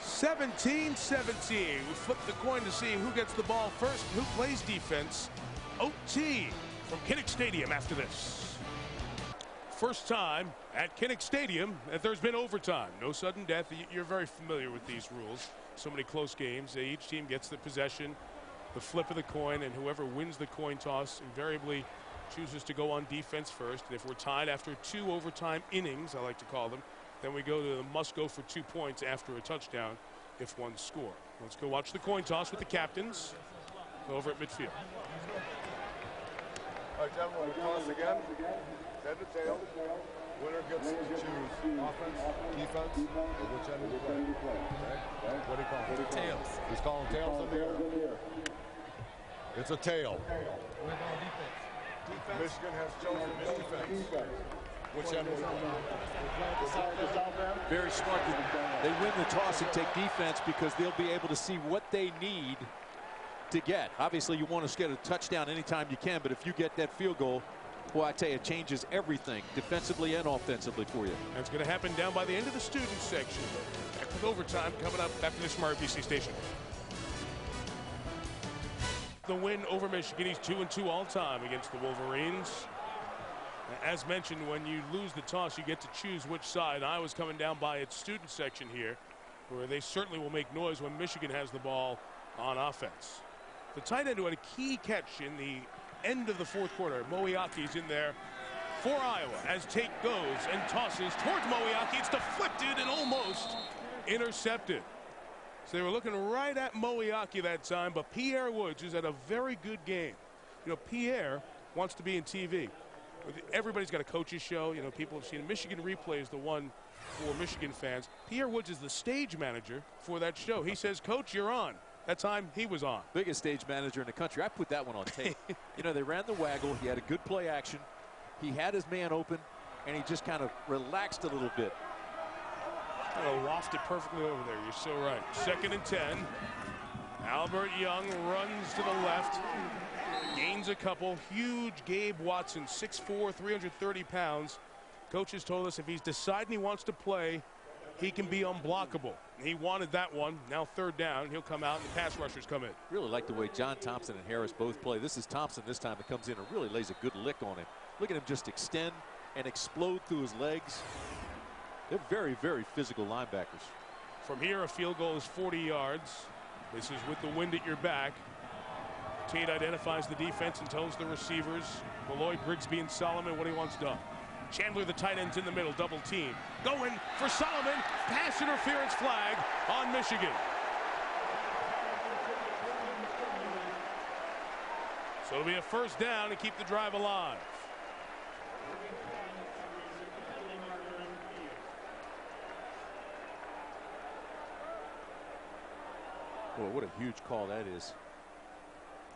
17-17. We flip the coin to see who gets the ball first, who plays defense. OT from Kinnick Stadium after this. First time at Kinnick Stadium that there's been overtime. No sudden death. You're very familiar with these rules. So many close games. Each team gets the possession, the flip of the coin, and whoever wins the coin toss invariably chooses to go on defense first. And if we're tied after 2 overtime innings, I like to call them, then we go to the must go for 2 points after a touchdown if one score. Let's go watch the coin toss with the captains over at midfield. All right, gentlemen, we toss again. Head to tail. Winner gets to choose offense, defense, or which end we play. Okay? What do you call it? Tails. He's calling tails in the air. It's a tail. We're going defense. Michigan has chosen defense. Which end will Very smart. They win the toss and take defense because they'll be able to see what they need to get. Obviously, you want to get a touchdown anytime you can, but if you get that field goal, Well, I tell you, it changes everything defensively and offensively for you. That's going to happen down by the end of the student section. Back with overtime coming up after this from our ABC station. The win over Michigan. He's 2-2 all time against the Wolverines. As mentioned, when you lose the toss, you get to choose which side. Iowa's coming down by its student section here, where they certainly will make noise when Michigan has the ball on offense. The tight end who had a key catch in the end of the fourth quarter. Moeaki's in there for Iowa as Tate goes and tosses towards Moeaki. It's deflected and almost intercepted. So they were looking right at Moeaki that time, but Pierre Woods has had a very good game. You know, Pierre wants to be in TV. Everybody's got a coach's show. You know, people have seen Michigan Replay is the one for Michigan fans. Pierre Woods is the stage manager for that show. He says, "Coach, you're on." That time he was on. Biggest stage manager in the country. I put that one on tape. You know, they ran the waggle. He had a good play action. He had his man open, and he just kind of relaxed a little bit. Kind of lofted perfectly over there. You're so right. 2nd and 10. Albert Young runs to the left. Gains a couple. Huge Gabe Watson, 6'4", 330 pounds. Coaches told us if he's deciding he wants to play, he can be unblockable. He wanted that one. Now 3rd down. He'll come out and the pass rushers come in. Really like the way John Thompson and Harris both play. This is Thompson this time that comes in and really lays a good lick on him. Look at him just extend and explode through his legs. They're very, very physical linebackers. From here, a field goal is 40 yards. This is with the wind at your back. Tate identifies the defense and tells the receivers, Malloy, Grigsby, and Solomon, what he wants done. Chandler, the tight end's in the middle, double team. Going for Solomon. Pass interference flag on Michigan. So it'll be a 1st down to keep the drive alive. Boy, what a huge call that is.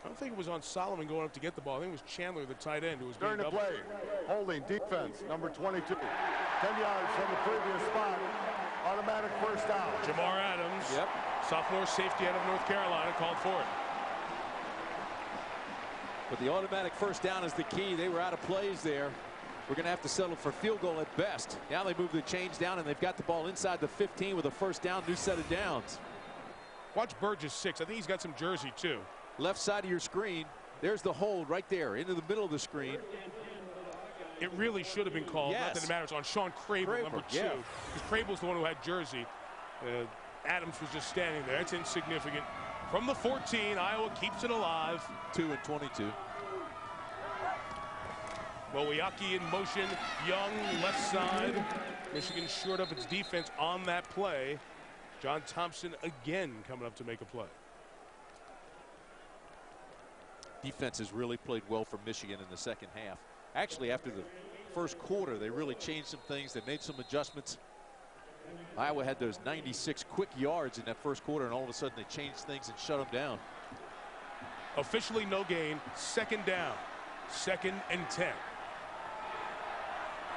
I don't think it was on Solomon going up to get the ball. I think it was Chandler, the tight end, who was During the play, holding defense, number 22. 10 yards from the previous spot. Automatic 1st down. Jamar Adams, sophomore safety out of North Carolina, called for it. But the automatic 1st down is the key. They were out of plays there. We're going to have to settle for field goal at best. Now they move the chains down, and they've got the ball inside the 15 with a 1st down, new set of downs. Watch Burgess 6. I think he's got some jersey, too. Left side of your screen, there's the hold right there into the middle of the screen. It really should have been called. Not that it matters, on Sean Crable, number 2. Because Crable's the one who had jersey. Adams was just standing there. It's insignificant. From the 14, Iowa keeps it alive. 2 and 22. Moeaki in motion. Young, left side. Michigan shored up its defense on that play. John Thompson again coming up to make a play. Defense has really played well for Michigan in the 2nd half. Actually, after the 1st quarter, they really changed some things. They made some adjustments. Iowa had those 96 quick yards in that 1st quarter, and all of a sudden they changed things and shut them down. Officially no gain. 2nd down. 2nd and 10.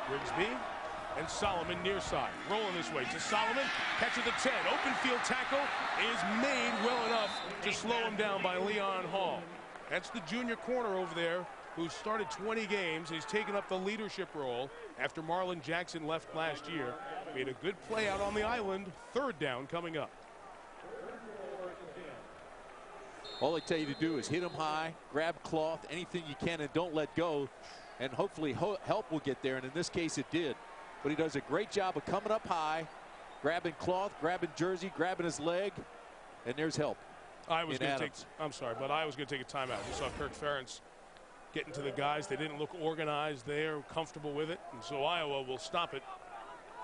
Grigsby and Solomon near side. Rolling this way to Solomon. Catch at the 10. Open field tackle is made well enough to slow him down by Leon Hall. That's the junior corner over there who started 20 games. He's taken up the leadership role after Marlon Jackson left last year. Made a good play out on the island. 3rd down coming up. All they tell you to do is hit him high, grab cloth, anything you can, and don't let go. And hopefully help will get there, and in this case it did. But he does a great job of coming up high, grabbing cloth, grabbing jersey, grabbing his leg, and there's help. I was going to take a timeout. We saw Kirk Ferentz getting to the guys. They didn't look organized there, comfortable with it. And so Iowa will stop it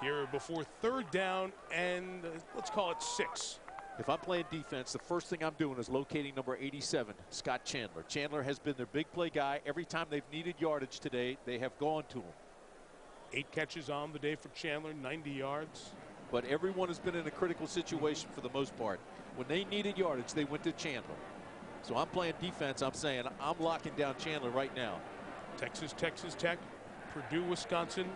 here before 3rd down and let's call it 6. If I'm playing defense, the first thing I'm doing is locating number 87, Scott Chandler. Chandler has been their big play guy. Every time they've needed yardage today, they have gone to him. 8 catches on the day for Chandler, 90 yards. But everyone has been in a critical situation for the most part. When they needed yardage, they went to Chandler. So I'm playing defense. I'm saying I'm locking down Chandler right now. Texas Tech, Purdue, Wisconsin,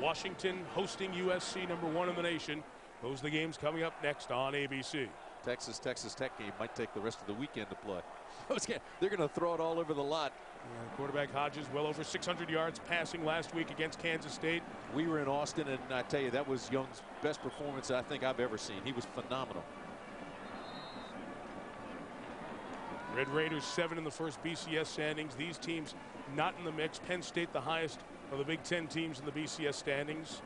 Washington hosting USC, number 1 in the nation. Those are the games coming up next on ABC. Texas Tech game might take the rest of the weekend to play. They're going to throw it all over the lot. Quarterback Hodges, well over 600 yards passing last week against Kansas State. We were in Austin, and I tell you, that was Young's best performance I think I've ever seen. He was phenomenal. Red Raiders 7 in the first BCS standings. These teams not in the mix. Penn State the highest of the Big Ten teams in the BCS standings.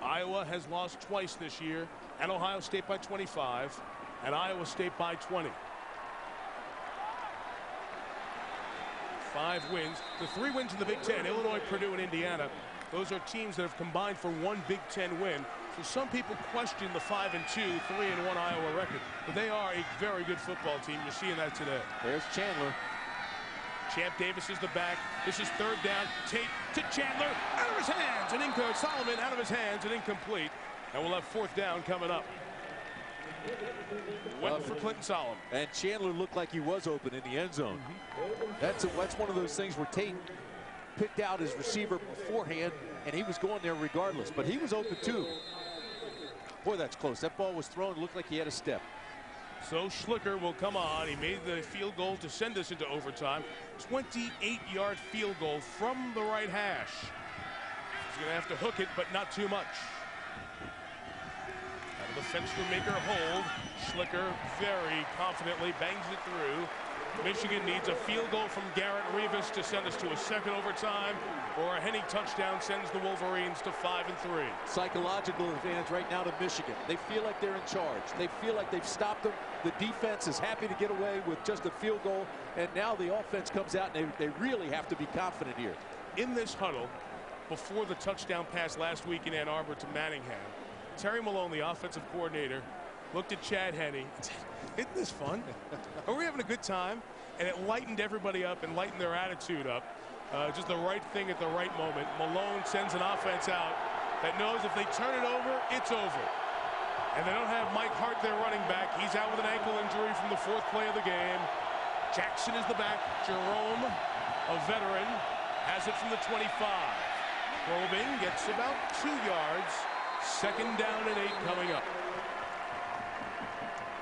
Iowa has lost twice this year, and Ohio State by 25, and Iowa State by 20. 5 wins. The 3 wins in the Big Ten, Illinois, Purdue, and Indiana. Those are teams that have combined for 1 Big Ten win. So some people question the 5-2, 3-1 Iowa record. But they are a very good football team. You're seeing that today. There's Chandler. Champ Davis is the back. This is 3rd down. Tate to Chandler. Out of his hands. And incomplete. Solomon out of his hands and incomplete. And we'll have 4th down coming up. Went for Clinton Solomon. And Chandler looked like he was open in the end zone. That's one of those things where Tate picked out his receiver beforehand, and he was going there regardless. But he was open too. Boy, that's close. That ball was thrown. Looked like he had a step. So Schlicker will come on. He made the field goal to send us into overtime. 28-yard field goal from the right hash. He's going to have to hook it, but not too much. Out of the fence for maker hold. Schlicker very confidently bangs it through. Michigan needs a field goal from Garrett Rivas to send us to a 2nd overtime, or a Henning touchdown sends the Wolverines to 5-3. Psychological advantage right now to Michigan. They feel like they're in charge. They feel like they've stopped them. The defense is happy to get away with just a field goal, and now the offense comes out, and they really have to be confident here. In this huddle, before the touchdown pass last week in Ann Arbor to Manningham, Terry Malone, the offensive coordinator, looked at Chad Henne and said, "Isn't this fun? Are we having a good time?" And it lightened everybody up and lightened their attitude up. Just the right thing at the right moment. Malone sends an offense out that knows if they turn it over, it's over. And they don't have Mike Hart, their running back. He's out with an ankle injury from the 4th play of the game. Jackson is the back. Jerome, a veteran, has it from the 25. Probing gets about 2 yards. 2nd down and 8 coming up.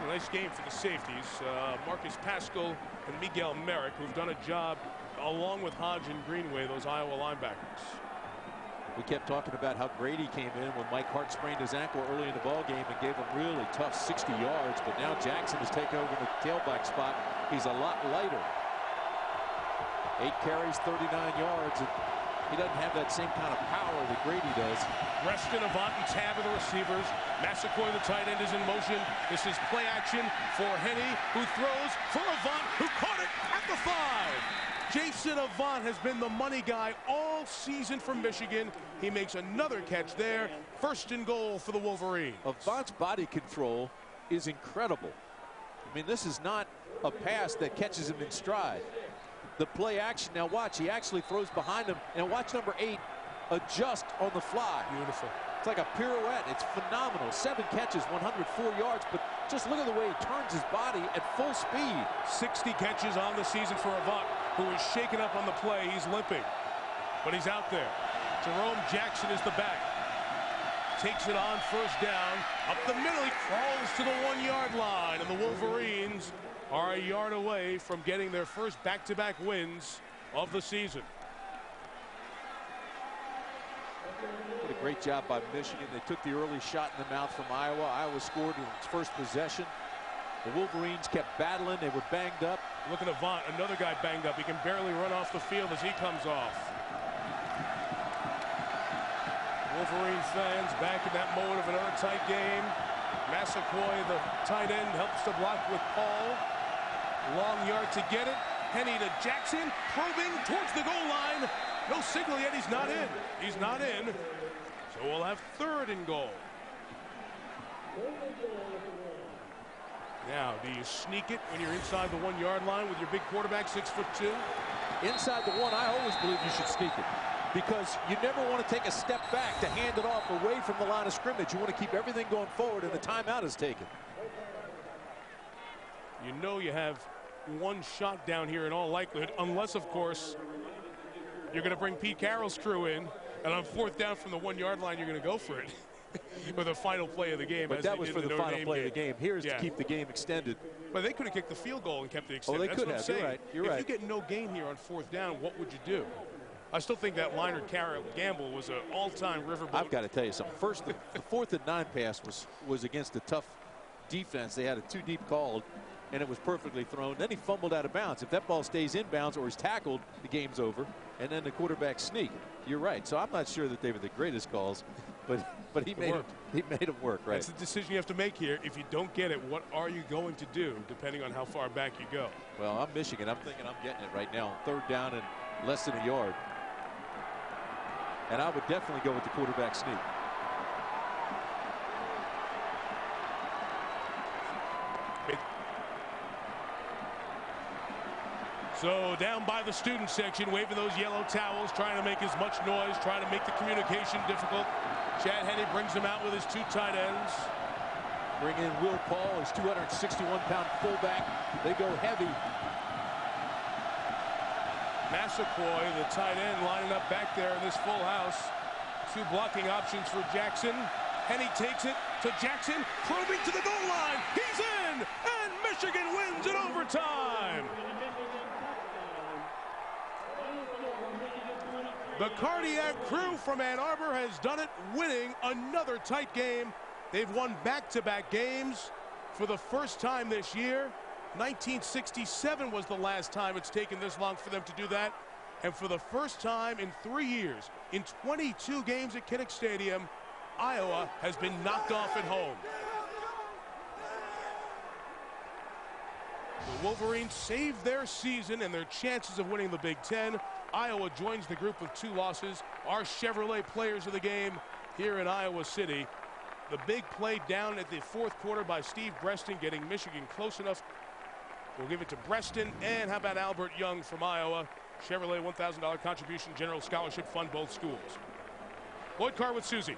A nice game for the safeties. Marcus Pascal and Miguel Merrick, who've done a job along with Hodge and Greenway, those Iowa linebackers. We kept talking about how Grady came in when Mike Hart sprained his ankle early in the ball game and gave him really tough 60 yards. But now Jackson has taken over the tailback spot. He's a lot lighter. 8 carries, 39 yards. He doesn't have that same kind of power that Grady does. Reston, Avant, and Tab are the receivers. Massaquoi, the tight end, is in motion. This is play action for Henne, who throws for Avant, who caught it at the 5. Jason Avant has been the money guy all season for Michigan. He makes another catch there. 1st and goal for the Wolverines. Avant's body control is incredible. I mean, this is not a pass that catches him in stride. The play action, now watch, he actually throws behind him, and watch number 8 adjust on the fly. Beautiful. It's like a pirouette. It's phenomenal. 7 catches, 104 yards, but just look at the way he turns his body at full speed. 60 catches on the season for Avant, who is shaken up on the play. He's limping, but he's out there. Jerome Jackson is the back. Takes it on 1st down. Up the middle, he crawls to the 1-yard line, and the Wolverines are a yard away from getting their first back-to-back wins of the season. What a great job by Michigan. They took the early shot in the mouth from Iowa. Iowa scored in its first possession. The Wolverines kept battling. They were banged up. Look at Avant, another guy banged up. He can barely run off the field as he comes off. Wolverine fans back in that mode of another tight game. Massaquoi, the tight end, helps to block with Paul. Long yard to get it. Henne to Jackson, probing towards the goal line. No signal yet. He's not in. He's not in. So we'll have 3rd and goal. Now, do you sneak it when you're inside the 1-yard line with your big quarterback, 6'2"? Inside the 1, I always believe you should sneak it, because you never want to take a step back to hand it off away from the line of scrimmage. You want to keep everything going forward, and the timeout is taken. You know you have 1 shot down here in all likelihood, unless, of course, you're going to bring Pete Carroll's crew in, and on 4th down from the 1-yard line, you're going to go for it. with the final play of the game. But that was for the final play of the game. Here's to keep the game extended. But they could have kicked the field goal and kept it extended. Oh, they That's could what have. I'm saying. You're right. If you get no gain here on 4th down, what would you do? I still think that liner gamble was an all-time riverboat. I've got to tell you something. First, the 4th and 9 pass was against a tough defense. They had a too deep called, and it was perfectly thrown. Then he fumbled out of bounds. If that ball stays in bounds or is tackled, the game's over. And then the quarterback sneak. You're right. So I'm not sure that they were the greatest calls, but he made them work. Right. That's the decision you have to make here. If you don't get it, what are you going to do, depending on how far back you go? Well, I'm Michigan. I'm thinking I'm getting it right now. 3rd down and less than a yard. And I would definitely go with the quarterback sneak. So down by the student section, waving those yellow towels, trying to make as much noise, trying to make the communication difficult. Chad Henne brings them out with his 2 tight ends. Bring in Will Paul, his 261-pound fullback. They go heavy. Massaquoi, the tight end, lining up back there in this full house. 2 blocking options for Jackson. Henne takes it to Jackson, probing to the goal line. He's in, and Michigan wins in overtime. The cardiac crew from Ann Arbor has done it, winning another tight game. They've won back-to-back games for the first time this year. 1967 was the last time it's taken this long for them to do that. And for the first time in 3 years, in 22 games at Kinnick Stadium, Iowa has been knocked off at home. The Wolverines saved their season and their chances of winning the Big Ten. Iowa joins the group of 2 losses. Our Chevrolet players of the game here in Iowa City. The big play down at the 4th quarter by Steve Breston, getting Michigan close enough. We'll give it to Breston. And how about Albert Young from Iowa? Chevrolet $1,000 contribution, general scholarship fund, both schools. Lloyd Carr with Susie.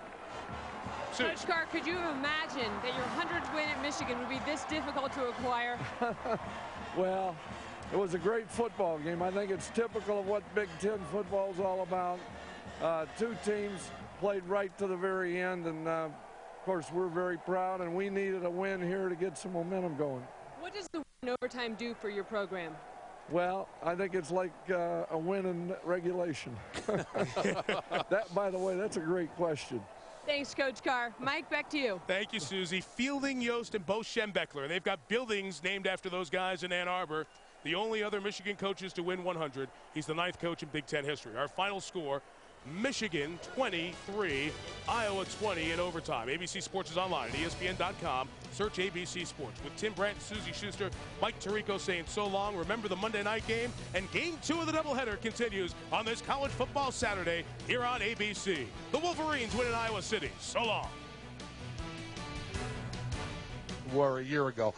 Coach Carr, could you imagine that your 100th win at Michigan would be this difficult to acquire? Well, it was a great football game. I think it's typical of what Big Ten football is all about. 2 teams played right to the very end, and of course we're very proud, and we needed a win here to get some momentum going. What does the win in overtime do for your program? Well, I think it's like a win in regulation. That, by the way, that's a great question. Thanks, Coach Carr. Mike, back to you. Thank you, Susie. Fielding Yost and Bo Schembechler. And they've got buildings named after those guys in Ann Arbor. The only other Michigan coaches to win 100. He's the 9th coach in Big Ten history. Our final score, Michigan 23, Iowa 20 in overtime. ABC Sports is online at ESPN.com. Search ABC Sports. With Tim Brandt, Susie Schuster, Mike Tirico saying so long. Remember the Monday night game, and game 2 of the doubleheader continues on this college football Saturday here on ABC. The Wolverines win in Iowa City. So long. Were a year ago.